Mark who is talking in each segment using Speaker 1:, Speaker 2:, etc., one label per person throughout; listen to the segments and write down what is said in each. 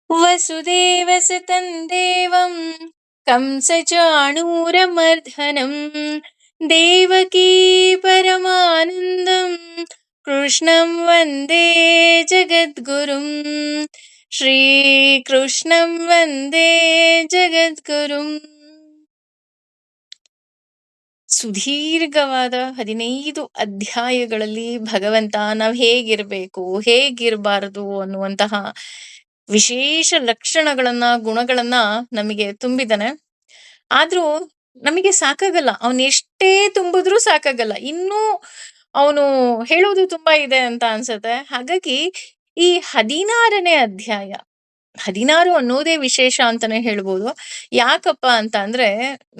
Speaker 1: ವಸುದೇವಸುತಂ ದೇವಂ ಕಂಸಚಾಣೂರಮರ್ದನಂ ದೇವಕೀ ಪರಮಾನಂದಂ ಕೃಷ್ಣಂ ವಂದೇ ಜಗದ್ಗುರುಂ. ಶ್ರೀಕೃಷ್ಣಂ ವಂದೇ ಜಗದ್ಗುರುಂ. ಸುದೀರ್ಘವಾದ 15 ಅಧ್ಯಾಯಗಳಲ್ಲಿ ಭಗವಂತ ನಾವು ಹೇಗಿರಬಾರದು ಅನ್ನುವಂತಹ ವಿಶೇಷ ಲಕ್ಷಣಗಳನ್ನ, ಗುಣಗಳನ್ನ ನಮಗೆ ತುಂಬಿದಾನೆ. ಆದ್ರೂ ನಮಗೆ ಸಾಕಾಗಲ್ಲ. ಅವನ್ ಎಷ್ಟೇ ತುಂಬಿದ್ರೂ ಸಾಕಾಗಲ್ಲ. ಇನ್ನೂ ಅವನು ಹೇಳೋದು ತುಂಬಾ ಇದೆ ಅಂತ ಅನ್ಸುತ್ತೆ. ಹಾಗಾಗಿ ಈ 16ನೇ ಅಧ್ಯಾಯ, 16 ಅನ್ನೋದೇ ವಿಶೇಷ ಅಂತಾನೆ ಹೇಳ್ಬೋದು. ಯಾಕಪ್ಪ ಅಂತ ಅಂದ್ರೆ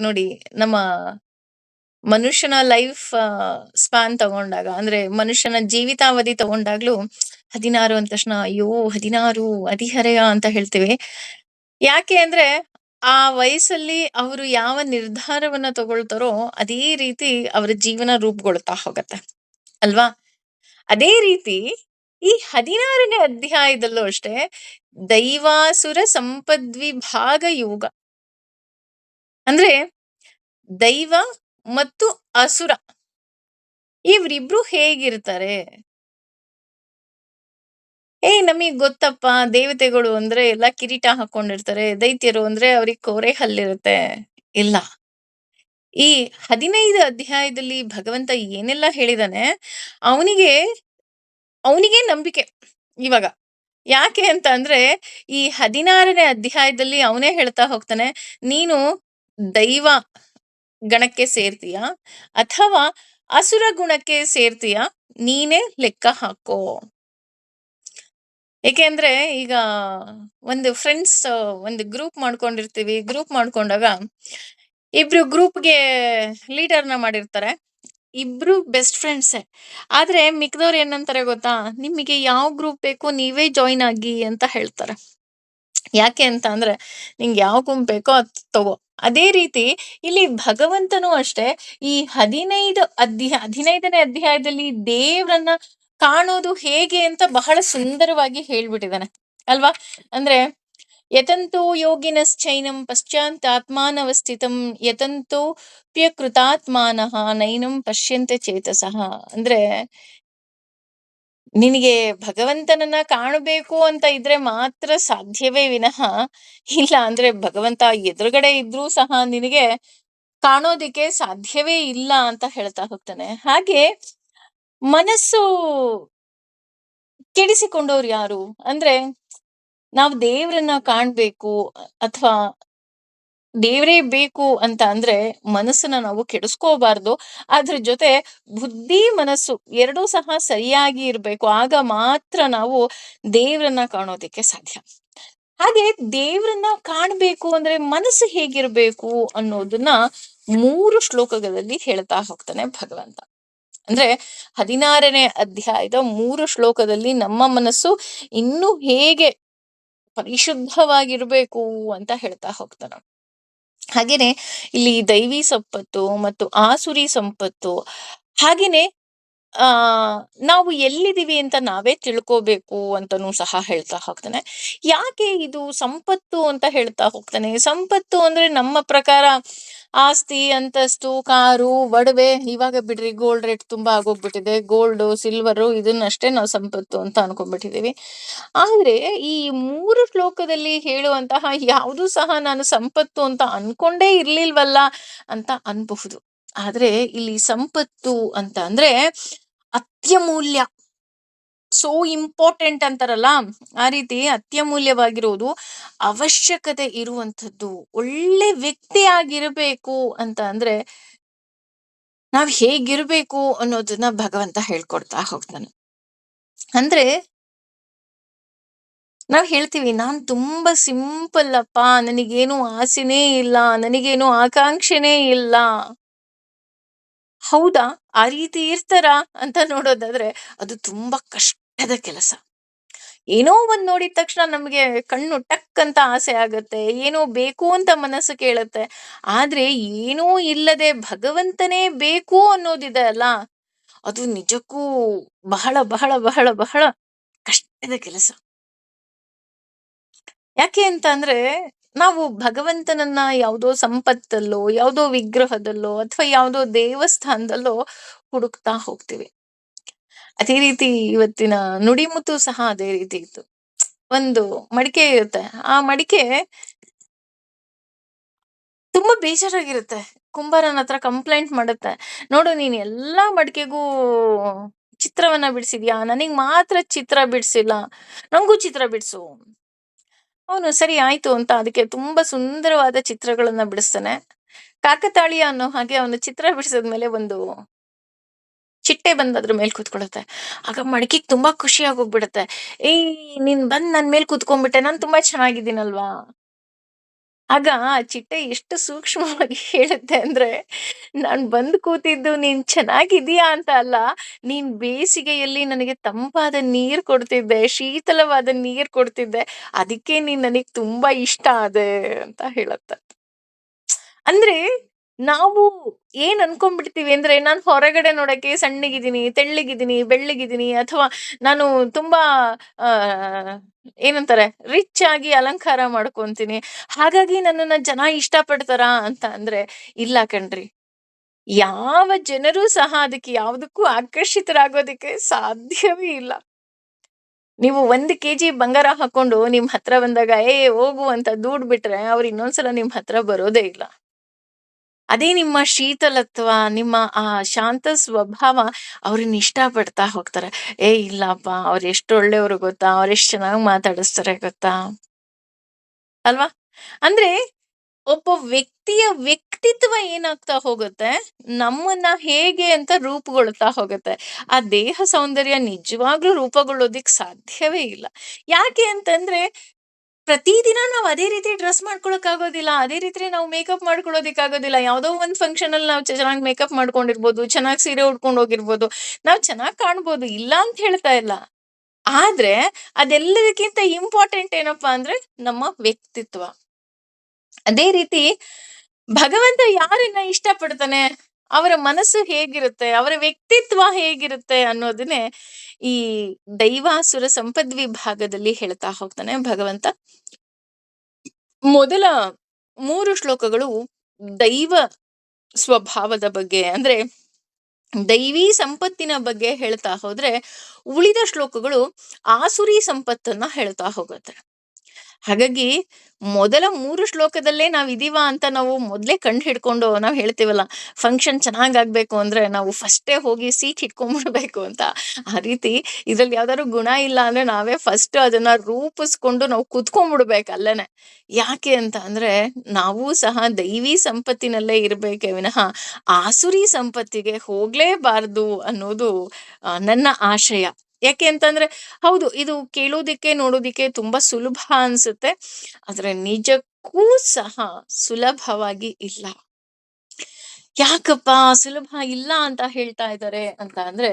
Speaker 1: ನೋಡಿ, ನಮ್ಮ ಮನುಷ್ಯನ ಲೈಫ್ ಸ್ಪಾನ್ ತಗೊಂಡಾಗ, ಅಂದ್ರೆ ಮನುಷ್ಯನ ಜೀವಿತಾವಧಿ ತಗೊಂಡಾಗ್ಲೂ 16 ಅಂದ ತಕ್ಷಣ ಅಯ್ಯೋ 16 ಹದಿಹರೆಯ ಅಂತ ಹೇಳ್ತೀವಿ. ಯಾಕೆ ಅಂದ್ರೆ ಆ ವಯಸ್ಸಲ್ಲಿ ಅವರು ಯಾವ ನಿರ್ಧಾರವನ್ನ ತಗೊಳ್ತಾರೋ ಅದೇ ರೀತಿ ಅವರ ಜೀವನ ರೂಪುಗೊಳ್ತಾ ಹೋಗತ್ತೆ ಅಲ್ವಾ? ಅದೇ ರೀತಿ ಈ 16ನೇ ಅಧ್ಯಾಯದಲ್ಲೂ ಅಷ್ಟೇ ದೈವಾಸುರ ಸಂಪದ್ವಿಭಾಗ ಯೋಗ, ಅಂದ್ರೆ ದೈವ ಮತ್ತು ಅಸುರ ಇವ್ರಿಬ್ರು ಹೇಗಿರ್ತಾರೆ? ನಮಗ್ ಗೊತ್ತಪ್ಪ, ದೇವತೆಗಳು ಅಂದ್ರೆ ಎಲ್ಲ ಕಿರೀಟ ಹಾಕೊಂಡಿರ್ತಾರೆ, ದೈತ್ಯರು ಅಂದ್ರೆ ಅವ್ರಿಗೆ ಕೋರೆ ಹಲ್ಲಿರುತ್ತೆ. ಇಲ್ಲ, ಈ 15 ಅಧ್ಯಾಯದಲ್ಲಿ ಭಗವಂತ ಏನೆಲ್ಲ ಹೇಳಿದಾನೆ ಅವನಿಗೆ ಅವನಿಗೆ ನಂಬಿಕೆ ಇವಾಗ. ಯಾಕೆ ಅಂತ ಅಂದ್ರೆ ಈ 16ನೇ ಅಧ್ಯಾಯದಲ್ಲಿ ಅವನೇ ಹೇಳ್ತಾ ಹೋಗ್ತಾನೆ, ನೀನು ದೈವ ಗಣಕ್ಕೆ ಸೇರ್ತೀಯ ಅಥವಾ ಅಸುರ ಗುಣಕ್ಕೆ ಸೇರ್ತೀಯ, ನೀನೇ ಲೆಕ್ಕ ಹಾಕೋ. ಏಕೆಂದ್ರೆ ಈಗ ಒಂದು ಫ್ರೆಂಡ್ಸ್ ಒಂದು ಗ್ರೂಪ್ ಮಾಡ್ಕೊಂಡಿರ್ತೀವಿ. ಗ್ರೂಪ್ ಮಾಡ್ಕೊಂಡಾಗ ಇಬ್ರು ಗ್ರೂಪ್ಗೆ ಲೀಡರ್ನ ಮಾಡಿರ್ತಾರೆ. ಇಬ್ರು ಬೆಸ್ಟ್ ಫ್ರೆಂಡ್ಸೇ. ಆದ್ರೆ ಮಿಕ್ದವ್ರು ಏನಂತಾರೆ ಗೊತ್ತಾ, ನಿಮಗೆ ಯಾವ ಗ್ರೂಪ್ ಬೇಕು ನೀವೇ ಜಾಯಿನ್ ಆಗಿ ಅಂತ ಹೇಳ್ತಾರೆ. ಯಾಕೆ ಅಂತ ಅಂದ್ರೆ ನಿಂಗೆ ಯಾವ ಗುಂಪು ಬೇಕೋ ಅದ್ ತಗೋ. ಅದೇ ರೀತಿ ಇಲ್ಲಿ ಭಗವಂತನೂ ಅಷ್ಟೇ ಈ 15ನೇ ಅಧ್ಯಾಯದಲ್ಲಿ ದೇವ್ರನ್ನ ಕಾಣೋದು ಹೇಗೆ ಅಂತ ಬಹಳ ಸುಂದರವಾಗಿ ಹೇಳ್ಬಿಟ್ಟಿದ್ದಾನೆ ಅಲ್ವಾ? ಅಂದ್ರೆ ಯತಂತೋ ಯೋಗಿನಶ್ಚೈನಂ ಪಶ್ಚಾತ್ತಾತ್ಮಾನವಸ್ಥಿತಂ ಯತಂತೋ ಪ್ಯಕೃತಾತ್ಮಾನಃ ನೈನಂ ಪಶ್ಯಂತೆ ಚೇತಸಃ. ಅಂದ್ರೆ ನಿನಗೆ ಭಗವಂತನನ್ನ ಕಾಣಬೇಕು ಅಂತ ಇದ್ರೆ ಮಾತ್ರ ಸಾಧ್ಯವೇ ವಿನಃ, ಇಲ್ಲ ಅಂದ್ರೆ ಭಗವಂತ ಎದುರುಗಡೆ ಇದ್ರೂ ಸಹ ನಿನಗೆ ಕಾಣೋದಿಕ್ಕೆ ಸಾಧ್ಯವೇ ಇಲ್ಲ ಅಂತ ಹೇಳ್ತಾ ಹೋಗ್ತಾನೆ. ಹಾಗೆ ಮನಸ್ಸು ಕೆಡಿಸಿಕೊಂಡವ್ರು ಯಾರು ಅಂದ್ರೆ, ನಾವು ದೇವ್ರನ್ನ ಕಾಣ್ಬೇಕು ಅಥವಾ ದೇವ್ರೇ ಬೇಕು ಅಂತ ಅಂದ್ರೆ ಮನಸ್ಸನ್ನ ನಾವು ಕೆಡಿಸ್ಕೋಬಾರ್ದು. ಅದ್ರ ಜೊತೆ ಬುದ್ಧಿ ಮನಸ್ಸು ಎರಡೂ ಸಹ ಸರಿಯಾಗಿ ಇರ್ಬೇಕು. ಆಗ ಮಾತ್ರ ನಾವು ದೇವ್ರನ್ನ ಕಾಣೋದಿಕ್ಕೆ ಸಾಧ್ಯ. ಹಾಗೆ ದೇವ್ರನ್ನ ಕಾಣ್ಬೇಕು ಅಂದ್ರೆ ಮನಸ್ಸು ಹೇಗಿರ್ಬೇಕು ಅನ್ನೋದನ್ನ 3 ಶ್ಲೋಕಗಳಲ್ಲಿ ಹೇಳ್ತಾ ಹೋಗ್ತಾನೆ ಭಗವಂತ. ಅಂದ್ರೆ 16ನೇ ಅಧ್ಯಾಯದ 3 ಶ್ಲೋಕದಲ್ಲಿ ನಮ್ಮ ಮನಸ್ಸು ಇನ್ನೂ ಹೇಗೆ ಪರಿಶುದ್ಧವಾಗಿರ್ಬೇಕು ಅಂತ ಹೇಳ್ತಾ ಹೋಗ್ತಾನೆ. ಹಾಗೇನೆ ಇಲ್ಲಿ ದೈವಿ ಸಂಪತ್ತು ಮತ್ತು ಆಸುರಿ ಸಂಪತ್ತು, ಹಾಗೇನೆ ಆ ನಾವು ಎಲ್ಲಿದ್ದೀವಿ ಅಂತ ನಾವೇ ತಿಳ್ಕೋಬೇಕು ಅಂತನೂ ಸಹ ಹೇಳ್ತಾ ಹೋಗ್ತಾನೆ. ಯಾಕೆ ಇದು ಸಂಪತ್ತು ಅಂತ ಹೇಳ್ತಾ ಹೋಗ್ತಾನೆ? ಸಂಪತ್ತು ಅಂದ್ರೆ ನಮ್ಮ ಪ್ರಕಾರ ಆಸ್ತಿ, ಅಂತಸ್ತು, ಕಾರು, ಒಡವೆ. ಇವಾಗ ಬಿಡ್ರಿ, ಗೋಲ್ಡ್ ರೇಟ್ ತುಂಬಾ ಆಗೋಗ್ಬಿಟ್ಟಿದೆ. ಗೋಲ್ಡ್, ಸಿಲ್ವರು ಇದನ್ನಷ್ಟೇ ನಾವು ಸಂಪತ್ತು ಅಂತ ಅನ್ಕೊಂಡ್ಬಿಟ್ಟಿದೀವಿ. ಆದ್ರೆ ಈ 3 ಶ್ಲೋಕದಲ್ಲಿ ಹೇಳುವಂತಹ ಯಾವುದು ಸಹ ನಾನು ಸಂಪತ್ತು ಅಂತ ಅನ್ಕೊಂಡೇ ಇರ್ಲಿಲ್ವಲ್ಲ ಅಂತ ಅನ್ಬಹುದು. ಆದ್ರೆ ಇಲ್ಲಿ ಸಂಪತ್ತು ಅಂತ ಅಂದ್ರೆ ಅತ್ಯಮೂಲ್ಯ, ಸೋ ಇಂಪಾರ್ಟೆಂಟ್ ಅಂತಾರಲ್ಲ, ಆ ರೀತಿ ಅತ್ಯಮೂಲ್ಯವಾಗಿರೋದು, ಅವಶ್ಯಕತೆ ಇರುವಂಥದ್ದು. ಒಳ್ಳೆ ವ್ಯಕ್ತಿ ಆಗಿರ್ಬೇಕು ಅಂತ ಅಂದ್ರೆ ನಾವ್ ಹೇಗಿರ್ಬೇಕು ಅನ್ನೋದನ್ನ ಭಗವಂತ ಹೇಳ್ಕೊಡ್ತಾ ಹೋಗ್ತಾನೆ. ಅಂದ್ರೆ ನಾವ್ ಹೇಳ್ತೀವಿ, ನಾನ್ ತುಂಬಾ ಸಿಂಪಲ್ ಅಪ್ಪ, ನನಗೇನು ಆಸೆನೇ ಇಲ್ಲ, ನನಗೇನು ಆಕಾಂಕ್ಷೆನೇ ಇಲ್ಲ. ಹೌದಾ? ಆ ರೀತಿ ಇರ್ತಾರ ಅಂತ ನೋಡೋದಾದ್ರೆ ಅದು ತುಂಬಾ ಕಷ್ಟದ ಕೆಲಸ. ಏನೋ ಒಂದ್ ನೋಡಿದ ತಕ್ಷಣ ನಮ್ಗೆ ಕಣ್ಣು ಟಕ್ ಅಂತ ಆಸೆ ಆಗತ್ತೆ, ಏನೋ ಬೇಕು ಅಂತ ಮನಸ್ಸು ಕೇಳುತ್ತೆ. ಆದ್ರೆ ಏನೂ ಇಲ್ಲದೆ ಭಗವಂತನೇ ಬೇಕು ಅನ್ನೋದಿದೆ ಅಲ್ಲ, ಅದು ನಿಜಕ್ಕೂ ಬಹಳ ಬಹಳ ಬಹಳ ಬಹಳ ಕಷ್ಟದ ಕೆಲಸ. ಯಾಕೆ ಅಂತ ಅಂದ್ರೆ, ನಾವು ಭಗವಂತನನ್ನ ಯಾವುದೋ ಸಂಪತ್ತಲ್ಲೋ, ಯಾವುದೋ ವಿಗ್ರಹದಲ್ಲೋ, ಅಥವಾ ಯಾವುದೋ ದೇವಸ್ಥಾನದಲ್ಲೋ ಹುಡುಕ್ತಾ ಹೋಗ್ತೀವಿ. ಅದೇ ರೀತಿ ಇವತ್ತಿನ ನುಡಿಮುತ್ತು ಸಹ ಅದೇ ರೀತಿ ಇತ್ತು. ಒಂದು ಮಡಿಕೆ ಇರುತ್ತೆ. ಆ ಮಡಿಕೆ ತುಂಬಾ ಬೇಜಾರಾಗಿರುತ್ತೆ. ಕುಂಬಾರನ ಹತ್ರ ಕಂಪ್ಲೇಂಟ್ ಮಾಡುತ್ತೆ. "ನೋಡು, ನೀನ್ ಎಲ್ಲಾ ಮಡಿಕೆಗೂ ಚಿತ್ರವನ್ನ ಬಿಡಿಸಿದ್ಯಾ, ನನಗ್ ಮಾತ್ರ ಚಿತ್ರ ಬಿಡಿಸಿಲ್ಲ. ನಂಗೂ ಚಿತ್ರ ಬಿಡಿಸು." ಅವನು ಸರಿ ಆಯ್ತು ಅಂತ ಅದಕ್ಕೆ ತುಂಬಾ ಸುಂದರವಾದ ಚಿತ್ರಗಳನ್ನ ಬಿಡಿಸ್ತಾನೆ. ಕಾಕತಾಳೀಯ ಅನ್ನೋ ಹಾಗೆ ಅವನು ಚಿತ್ರ ಬಿಡಿಸಿದ್ಮೇಲೆ ಒಂದು ಚಿಟ್ಟೆ ಬಂದ್ ಅದ್ರ ಮೇಲೆ ಕೂತ್ಕೊಳ್ಳುತ್ತೆ. ಆಗ ಮಡಕೆಗೆ ತುಂಬಾ ಖುಷಿ ಆಗೋಗ್ಬಿಡುತ್ತೆ. "ಏಯ್! ನೀನ್ ಬಂದ್ ನನ್ ಮೇಲ್ ಕೂತ್ಕೊಂಡ್ಬಿಟ್ಟೆ. ನಾನ್ ತುಂಬಾ ಚೆನ್ನಾಗಿದ್ದೀನಲ್ವಾ?" ಆಗ ಆ ಚಿಟ್ಟೆ ಎಷ್ಟು ಸೂಕ್ಷ್ಮವಾಗಿ ಹೇಳುತ್ತೆ ಅಂದ್ರೆ, ನಾನ್ ಬಂದ್ ಕೂತಿದ್ದು ನೀನ್ ಚೆನ್ನಾಗಿದ್ದೀಯಾ ಅಂತ ಅಲ್ಲ, ನೀನ್ ಬೇಸಿಗೆಯಲ್ಲಿ ನನಗೆ ತಂಪಾದ ನೀರ್ ಕೊಡ್ತಿದ್ದೆ, ಶೀತಲವಾದ ನೀರ್ ಕೊಡ್ತಿದ್ದೆ. ಅದಕ್ಕೆ ನೀನ್ ನನಗ್ ತುಂಬಾ ಇಷ್ಟ ಆದೆ ಅಂತ ಹೇಳತ್ತೆ. ಅಂದ್ರೆ ನಾವು ಏನ್ ಅನ್ಕೊಂಡ್ಬಿಡ್ತೀವಿ ಅಂದ್ರೆ, ನಾನ್ ಹೊರಗಡೆ ನೋಡಕ್ಕೆ ಸಣ್ಣಗಿದ್ದೀನಿ, ತೆಳ್ಳಗಿದ್ದೀನಿ, ಬೆಳ್ಳಗಿದ್ದೀನಿ, ಅಥವಾ ನಾನು ತುಂಬಾ ಆ ಏನಂತಾರೆ, ರಿಚ್ ಆಗಿ ಅಲಂಕಾರ ಮಾಡ್ಕೊಂತೀನಿ. ಹಾಗಾಗಿ ನನ್ನನ್ನ ಜನ ಇಷ್ಟಪಡ್ತಾರಾ ಅಂತ ಅಂದ್ರೆ, ಇಲ್ಲ ಕಣ್ರಿ. ಯಾವ ಜನರೂ ಸಹ ಅದಕ್ಕೆ ಯಾವುದಕ್ಕೂ ಆಕರ್ಷಿತರಾಗೋದಕ್ಕೆ ಸಾಧ್ಯವೇ ಇಲ್ಲ. ನೀವು 1 ಕೆಜಿ ಬಂಗಾರ ಹಾಕೊಂಡು ನಿಮ್ ಹತ್ರ ಬಂದಾಗ, "ಏ ಹೋಗು" ಅಂತ ದೂಡ್ ಬಿಟ್ರೆ, ಅವ್ರು ಇನ್ನೊಂದ್ಸಲ ನಿಮ್ ಹತ್ರ ಬರೋದೇ ಇಲ್ಲ. ಅದೇ ನಿಮ್ಮ ಶೀತಲತ್ವ, ನಿಮ್ಮ ಆ ಶಾಂತ ಸ್ವಭಾವ ಅವ್ರನ್ನ ಇಷ್ಟಪಡ್ತಾ ಹೋಗ್ತಾರೆ. "ಏ ಇಲ್ಲಪ್ಪ, ಅವ್ರೆಷ್ಟು ಒಳ್ಳೆಯವ್ರು ಗೊತ್ತಾ? ಅವ್ರೆಷ್ಟ್ ಚೆನ್ನಾಗ್ ಮಾತಾಡಿಸ್ತಾರೆ ಗೊತ್ತಾ?" ಅಲ್ವಾ? ಅಂದ್ರೆ ಒಬ್ಬ ವ್ಯಕ್ತಿಯ ವ್ಯಕ್ತಿತ್ವ ಏನಾಗ್ತಾ ಹೋಗುತ್ತೆ, ನಮ್ಮನ್ನ ಹೇಗೆ ಅಂತ ರೂಪುಗೊಳ್ತಾ ಹೋಗುತ್ತೆ. ಆ ದೇಹ ಸೌಂದರ್ಯ ನಿಜವಾಗ್ಲೂ ರೂಪುಗೊಳ್ಳೋದಿಕ್ ಸಾಧ್ಯವೇ ಇಲ್ಲ. ಯಾಕೆ ಅಂತಂದ್ರೆ, ಪ್ರತಿದಿನ ನಾವ್ ಅದೇ ರೀತಿ ಡ್ರೆಸ್ ಮಾಡ್ಕೊಳಕ್ ಆಗೋದಿಲ್ಲ. ಅದೇ ರೀತಿ ನಾವು ಮೇಕಪ್ ಮಾಡ್ಕೊಳ್ಳೋದಿಕ್ ಆಗೋದಿಲ್ಲ. ಯಾವ್ದೋ ಒಂದ್ ಫಂಕ್ಷನ್ ಅಲ್ಲಿ ನಾವು ಚೆನ್ನಾಗಿ ಮೇಕಪ್ ಮಾಡ್ಕೊಂಡಿರ್ಬೋದು, ಚೆನ್ನಾಗಿ ಸೀರೆ ಉಟ್ಕೊಂಡ್ ಹೋಗಿರ್ಬೋದು. ನಾವ್ ಚೆನ್ನಾಗ್ ಕಾಣ್ಬೋದು, ಇಲ್ಲ ಅಂತ ಹೇಳ್ತಾ ಇಲ್ಲ. ಆದ್ರೆ ಅದೆಲ್ಲದಕ್ಕಿಂತ ಇಂಪಾರ್ಟೆಂಟ್ ಏನಪ್ಪಾ ಅಂದ್ರೆ ನಮ್ಮ ವ್ಯಕ್ತಿತ್ವ. ಅದೇ ರೀತಿ ಭಗವಂತ ಯಾರನ್ನ ಇಷ್ಟಪಡ್ತಾನೆ, ಅವರ ಮನಸ್ಸು ಹೇಗಿರುತ್ತೆ, ಅವರ ವ್ಯಕ್ತಿತ್ವ ಹೇಗಿರುತ್ತೆ ಅನ್ನೋದನ್ನೇ ಈ ದೈವಾಸುರ ಸಂಪದ್ವಿಭಾಗದಲ್ಲಿ ಹೇಳ್ತಾ ಹೋಗ್ತಾನೆ ಭಗವಂತ. ಮೊದಲ 3 ಶ್ಲೋಕಗಳು ದೈವ ಸ್ವಭಾವದ ಬಗ್ಗೆ, ಅಂದ್ರೆ ದೈವಿ ಸಂಪತ್ತಿನ ಬಗ್ಗೆ ಹೇಳ್ತಾ ಹೋದ್ರೆ, ಉಳಿದ ಶ್ಲೋಕಗಳು ಆಸುರಿ ಸಂಪತ್ತನ್ನ ಹೇಳ್ತಾ ಹೋಗುತ್ತೆ. ಹಾಗಾಗಿ ಮೊದಲ 3 ಶ್ಲೋಕದಲ್ಲೇ ನಾವಿದೀವ ಅಂತ ನಾವು ಮೊದ್ಲೇ ಕಂಡು ಹಿಡ್ಕೊಂಡು ನಾವ್ ಹೇಳ್ತೀವಲ್ಲ, ಫಂಕ್ಷನ್ ಚೆನ್ನಾಗಾಗ್ಬೇಕು ಅಂದ್ರೆ ನಾವು ಫಸ್ಟೇ ಹೋಗಿ ಸೀಟ್ ಹಿಡ್ಕೊಂಡ್ಬಿಡ್ಬೇಕು ಅಂತ. ಆ ರೀತಿ ಇದ್ರಲ್ಲಿ ಯಾವ್ದಾದ್ರು ಗುಣ ಇಲ್ಲ ಅಂದ್ರೆ ನಾವೇ ಫಸ್ಟ್ ಅದನ್ನ ರೂಪಿಸ್ಕೊಂಡು ನಾವು ಕುತ್ಕೊಂಡ್ಬಿಡ್ಬೇಕು ಅಲ್ಲೇನೆ. ಯಾಕೆ ಅಂತ ಅಂದ್ರೆ, ನಾವೂ ಸಹ ದೈವಿ ಸಂಪತ್ತಿನಲ್ಲೇ ಇರ್ಬೇಕೇ ವಿನಃ ಆಸುರಿ ಸಂಪತ್ತಿಗೆ ಹೋಗ್ಲೇಬಾರ್ದು ಅನ್ನೋದು ನನ್ನ ಆಶಯ. ಯಾಕೆ ಅಂತಂದ್ರೆ, ಹೌದು, ಇದು ಕೇಳೋದಿಕ್ಕೆ ನೋಡೋದಿಕ್ಕೆ ತುಂಬಾ ಸುಲಭ ಅನ್ಸುತ್ತೆ. ಆದ್ರೆ ನಿಜಕ್ಕೂ ಸಹ ಸುಲಭವಾಗಿ ಇಲ್ಲ. ಯಾಕಪ್ಪ ಸುಲಭ ಇಲ್ಲ ಅಂತ ಹೇಳ್ತಾ ಇದ್ದಾರೆ ಅಂತ ಅಂದ್ರೆ,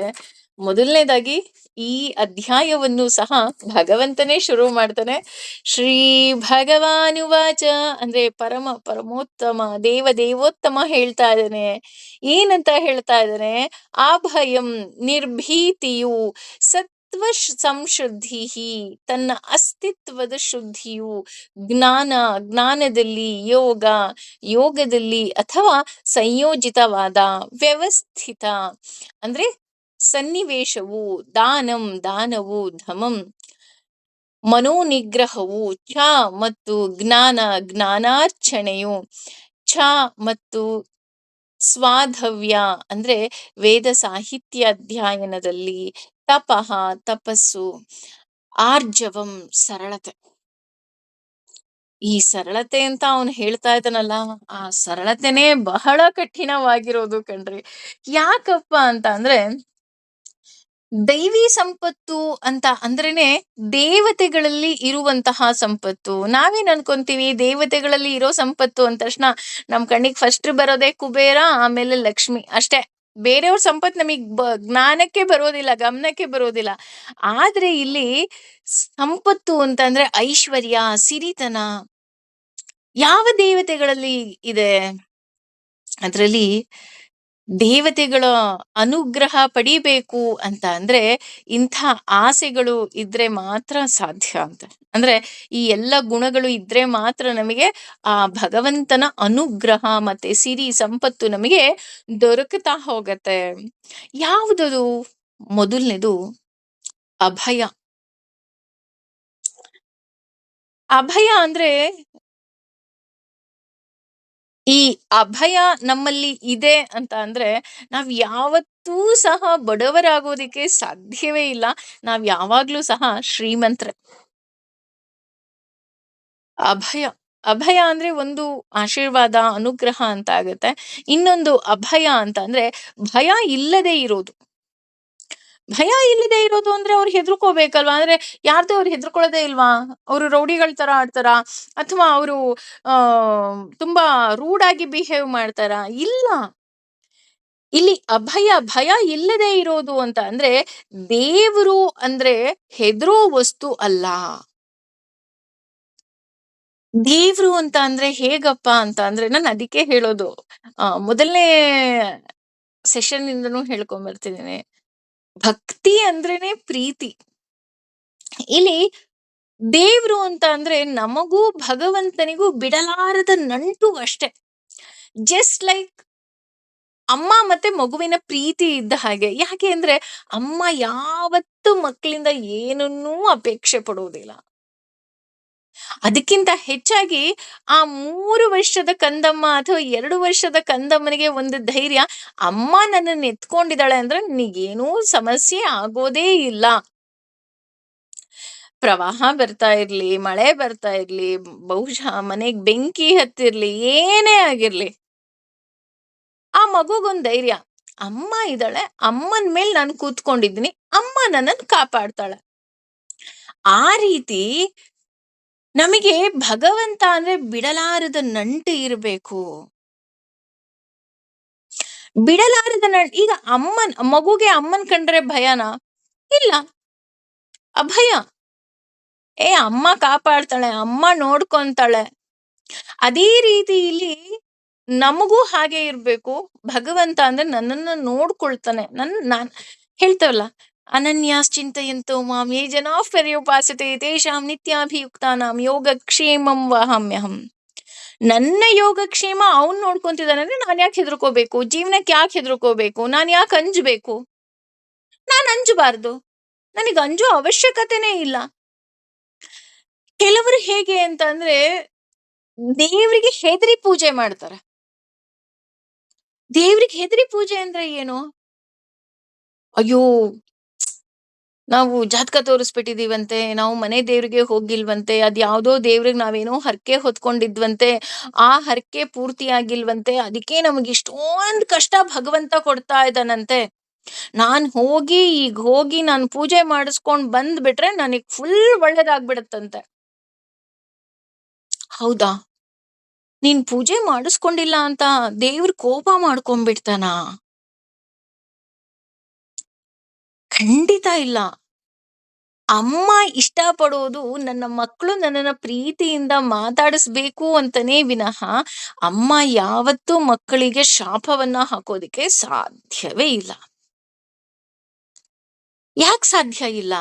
Speaker 1: ಮೊದಲನೇದಾಗಿ ಈ ಅಧ್ಯಾಯವನ್ನು ಸಹ ಭಗವಂತನೇ ಶುರು ಮಾಡ್ತಾನೆ. ಶ್ರೀ ಭಗವಾನುವಾಚ ಅಂದ್ರೆ ಪರಮೋತ್ತಮ ದೇವೋತ್ತಮ ಹೇಳ್ತಾ ಇದ್ದಾನೆ. ಏನಂತ ಹೇಳ್ತಾ ಇದ್ದಾನೆ? ಅಭಯಂ, ನಿರ್ಭೀತಿಯು, ಸಂಶುದ್ಧಿ, ತನ್ನ ಅಸ್ತಿತ್ವದ ಶುದ್ಧಿಯು, ಜ್ಞಾನದಲ್ಲಿ, ಯೋಗದಲ್ಲಿ, ಅಥವಾ ಸಂಯೋಜಿತವಾದ, ವ್ಯವಸ್ಥಿತ ಅಂದ್ರೆ ಸನ್ನಿವೇಶವು, ದಾನವು, ಧಮಂ, ಮನೋನಿಗ್ರಹವು, ಛ ಮತ್ತು ಜ್ಞಾನಾರ್ಚನೆಯು, ಛ ಮತ್ತು ಸ್ವಾಧವ್ಯ ಅಂದ್ರೆ ವೇದ ಸಾಹಿತ್ಯ ಅಧ್ಯಯನದಲ್ಲಿ, ತಪಃ ತಪಸ್ಸು, ಆರ್ಜವಂ ಸರಳತೆ. ಈ ಸರಳತೆ ಅಂತ ಅವನು ಹೇಳ್ತಾ ಇದ್ದಾನಲ್ಲ, ಆ ಸರಳತೆನೇ ಬಹಳ ಕಠಿಣವಾಗಿರೋದು ಕಣ್ರಿ. ಯಾಕಪ್ಪ ಅಂತ ಅಂದ್ರೆ, ದೈವಿ ಸಂಪತ್ತು ಅಂತ ಅಂದ್ರೇನೆ ದೇವತೆಗಳಲ್ಲಿ ಇರುವಂತಹ ಸಂಪತ್ತು. ನಾವೇನ್ ಅನ್ಕೊಂತೀವಿ, ದೇವತೆಗಳಲ್ಲಿ ಇರೋ ಸಂಪತ್ತು ಅಂದ ತಕ್ಷಣ ನಮ್ ಕಣ್ಣಿಗೆ ಫಸ್ಟ್ ಬರೋದೇ ಕುಬೇರ, ಆಮೇಲೆ ಲಕ್ಷ್ಮಿ ಅಷ್ಟೇ. ಬೇರೆಯವ್ರ ಸಂಪತ್ತು ನಮಗ್ ಜ್ಞಾನಕ್ಕೆ ಬರೋದಿಲ್ಲ, ಗಮನಕ್ಕೆ ಬರೋದಿಲ್ಲ. ಆದ್ರೆ ಇಲ್ಲಿ ಸಂಪತ್ತು ಅಂತಂದ್ರೆ ಐಶ್ವರ್ಯ, ಸಿರಿತನ ಯಾವ ದೇವತೆಗಳಲ್ಲಿ ಇದೆ? ಅದ್ರಲ್ಲಿ ದೇವತೆಗಳ ಅನುಗ್ರಹ ಪಡಿಬೇಕು ಅಂತ ಅಂದ್ರೆ ಇಂಥ ಆಸೆಗಳು ಇದ್ರೆ ಮಾತ್ರ ಸಾಧ್ಯ ಅಂತ. ಅಂದ್ರೆ ಈ ಎಲ್ಲ ಗುಣಗಳು ಇದ್ರೆ ಮಾತ್ರ ನಮಗೆ ಆ ಭಗವಂತನ ಅನುಗ್ರಹ ಮತ್ತೆ ಸಿರಿ ಸಂಪತ್ತು ನಮಗೆ ದೊರಕುತ್ತಾ ಹೋಗತ್ತೆ. ಯಾವುದದು? ಮೊದಲನೇದು ಅಭಯ. ಅಭಯ ಅಂದ್ರೆ ಈ ಅಭಯ ನಮ್ಮಲ್ಲಿ ಇದೆ ಅಂತ ಅಂದ್ರೆ ನಾವ್ ಯಾವತ್ತೂ ಸಹ ಬಡವರಾಗೋದಿಕ್ಕೆ ಸಾಧ್ಯವೇ ಇಲ್ಲ. ನಾವ್ ಯಾವಾಗ್ಲೂ ಸಹ ಶ್ರೀಮಂತರೆ. ಅಭಯ. ಅಭಯ ಅಂದ್ರೆ ಒಂದು ಆಶೀರ್ವಾದ, ಅನುಗ್ರಹ ಅಂತ ಆಗತ್ತೆ. ಇನ್ನೊಂದು ಅಭಯ ಅಂತ ಅಂದ್ರೆ ಭಯ ಇಲ್ಲದೆ ಇರೋದು. ಭಯ ಇಲ್ಲದೆ ಇರೋದು ಅಂದ್ರೆ ಅವ್ರು ಹೆದರ್ಕೋಬೇಕಲ್ವಾ? ಅಂದ್ರೆ ಯಾರ್ದು ಅವ್ರು ಹೆದರ್ಕೊಳ್ಳೋದೇ ಇಲ್ವಾ? ಅವರು ರೌಡಿಗಳ ತರ ಆಡ್ತಾರ? ಅಥವಾ ಅವರು ಆ ತುಂಬಾ ರೂಡ್ ಆಗಿ ಬಿಹೇವ್ ಮಾಡ್ತಾರ? ಇಲ್ಲ. ಇಲ್ಲಿ ಅಭಯ, ಭಯ ಇಲ್ಲದೆ ಇರೋದು ಅಂತ ಅಂದ್ರೆ ದೇವರು ಅಂದ್ರೆ ಹೆದರೋ ವಸ್ತು ಅಲ್ಲ. ದೇವ್ರು ಅಂತ ಅಂದ್ರೆ ಹೇಗಪ್ಪ ಅಂತ ಅಂದ್ರೆ ನಾನು ಅದಕ್ಕೆ ಹೇಳೋದು. ಮೊದಲನೇ ಸೆಷನ್ ಇಂದನೂ ಹೇಳ್ಕೊಂಡ್ ಬರ್ತಿದ್ದೀನಿ. ಭಕ್ತಿ ಅಂದ್ರೇನೆ ಪ್ರೀತಿ. ಇಲ್ಲಿ ದೇವ್ರು ಅಂತ ಅಂದ್ರೆ ನಮಗೂ ಭಗವಂತನಿಗೂ ಬಿಡಲಾರದ ನಂಟು ಅಷ್ಟೇ. ಜಸ್ಟ್ ಲೈಕ್ ಅಮ್ಮ ಮತ್ತೆ ಮಗುವಿನ ಪ್ರೀತಿ ಇದ್ದ ಹಾಗೆ. ಯಾಕೆ ಅಂದ್ರೆ ಅಮ್ಮ ಯಾವತ್ತೂ ಮಕ್ಕಳಿಂದ ಏನನ್ನೂ ಅಪೇಕ್ಷೆ ಪಡುವುದಿಲ್ಲ. ಅದಕ್ಕಿಂತ ಹೆಚ್ಚಾಗಿ ಆ 3 ವರ್ಷದ ಕಂದಮ್ಮ ಅಥವಾ 2 ವರ್ಷದ ಕಂದಮ್ಮನಿಗೆ ಒಂದು ಧೈರ್ಯ, ಅಮ್ಮ ನನ್ನನ್ನು ಎತ್ಕೊಂಡಿದ್ದಾಳೆ ಅಂದ್ರೆ ನನಗೇನೂ ಸಮಸ್ಯೆ ಆಗೋದೇ ಇಲ್ಲ. ಪ್ರವಾಹ ಬರ್ತಾ ಇರ್ಲಿ, ಮಳೆ ಬರ್ತಾ ಇರ್ಲಿ, ಬಹುಶಃ ಮನೆಗ್ ಬೆಂಕಿ ಹತ್ತಿರ್ಲಿ, ಏನೇ ಆಗಿರ್ಲಿ, ಆ ಮಗುಗೊಂದ್ ಧೈರ್ಯ. ಅಮ್ಮ ಇದ್ದಾಳೆ, ಅಮ್ಮನ್ ಮೇಲ್ ನಾನು ಕೂತ್ಕೊಂಡಿದ್ದೀನಿ, ಅಮ್ಮ ನನ್ನನ್ನು ಕಾಪಾಡ್ತಾಳೆ. ಆ ರೀತಿ ನಮಗೆ ಭಗವಂತ ಅಂದ್ರೆ ಬಿಡಲಾರದ ನಂಟು ಇರಬೇಕು. ಬಿಡಲಾರದ ಈಗ ಮಗುಗೆ ಅಮ್ಮನ್ ಕಂಡ್ರೆ ಭಯನಾ? ಇಲ್ಲ. ಅಭಯ. ಅಮ್ಮ ಕಾಪಾಡ್ತಾಳೆ, ಅಮ್ಮ ನೋಡ್ಕೊಂತಾಳೆ. ಅದೇ ರೀತಿ ಇಲ್ಲಿ ನಮಗೂ ಹಾಗೆ ಇರ್ಬೇಕು. ಭಗವಂತ ಅಂದ್ರೆ ನನ್ನನ್ನ ನೋಡ್ಕೊಳ್ತಾನೆ. ನಾನ್ ಹೇಳ್ತೇವಲ್ಲ, ಅನನ್ಯಾಶ್ಚಿಂತಯಂತೋ ಮಾಂ ಯೇ ಜನಾಃ ಪರ್ಯುಪಾಸತೆ ತೇಷಾಂ ನಿತ್ಯಾಭಿಯುಕ್ತಾನಾಂ ಯೋಗಕ್ಷೇಮಂ ವಹಾಮ್ಯಹಂ. ನನ್ನ ಯೋಗಕ್ಷೇಮ ಅವ್ನ್ ನೋಡ್ಕೊಂತಿದ್ದಾನೆ ಅಂದ್ರೆ ನಾನ್ ಯಾಕೆ ಹೆದರ್ಕೋಬೇಕು? ಜೀವನಕ್ಕೆ ಯಾಕೆ ಹೆದರ್ಕೋಬೇಕು? ನಾನ್ ಯಾಕೆ ಅಂಜಬೇಕು? ನಾನ್ ಅಂಜಬಾರ್ದು. ನನಗೆ ಅಂಜೋ ಅವಶ್ಯಕತೆನೇ ಇಲ್ಲ. ಕೆಲವರು ಹೇಗೆ ಅಂತ ಅಂದ್ರೆ ದೇವರಿಗೆ ಹೆದರಿ ಪೂಜೆ ಮಾಡ್ತಾರೆ. ದೇವ್ರಿಗೆ ಹೆದರಿ ಪೂಜೆ ಅಂದ್ರೆ ಏನು? ಅಯ್ಯೋ, ನಾವು ಜಾತಕ ತೋರಿಸ್ಬಿಟ್ಟಿದೀವಂತೆ, ನಾವು ಮನೆ ದೇವ್ರಿಗೆ ಹೋಗಿಲ್ವಂತೆ, ಅದ್ಯಾವ್ದೋ ದೇವ್ರಿಗೆ ನಾವೇನೋ ಹರಕೆ ಹೊತ್ಕೊಂಡಿದ್ವಂತೆ, ಆ ಹರಕೆ ಪೂರ್ತಿ ಆಗಿಲ್ವಂತೆ, ಅದಕ್ಕೆ ನಮಗೆ ಇಷ್ಟೊಂದ್ ಕಷ್ಟ ಭಗವಂತ ಕೊಡ್ತಾ ಇದ್ದಾನಂತೆ. ಈಗ ಹೋಗಿ ನಾನು ಪೂಜೆ ಮಾಡಿಸ್ಕೊಂಡ್ ಬಂದ್ಬಿಟ್ರೆ ನನಗ್ ಫುಲ್ ಒಳ್ಳೇದಾಗ್ಬಿಡತ್ತಂತೆ. ಹೌದಾ? ನೀನ್ ಪೂಜೆ ಮಾಡಿಸ್ಕೊಂಡಿಲ್ಲ ಅಂತ ದೇವ್ರ ಕೋಪ ಮಾಡ್ಕೊಂಡ್ಬಿಡ್ತಾನ? ಖಂಡಿತ ಇಲ್ಲ. ಅಮ್ಮ ಇಷ್ಟಪಡೋದು ನನ್ನ ಮಕ್ಕಳು ನನ್ನನ್ನ ಪ್ರೀತಿಯಿಂದ ಮಾತಾಡಿಸ್ಬೇಕು ಅಂತನೇ ವಿನಃ ಅಮ್ಮ ಯಾವತ್ತೂ ಮಕ್ಕಳಿಗೆ ಶಾಪವನ್ನ ಹಾಕೋದಿಕ್ಕೆ ಸಾಧ್ಯವೇ ಇಲ್ಲ. ಯಾಕೆ ಸಾಧ್ಯ ಇಲ್ಲ?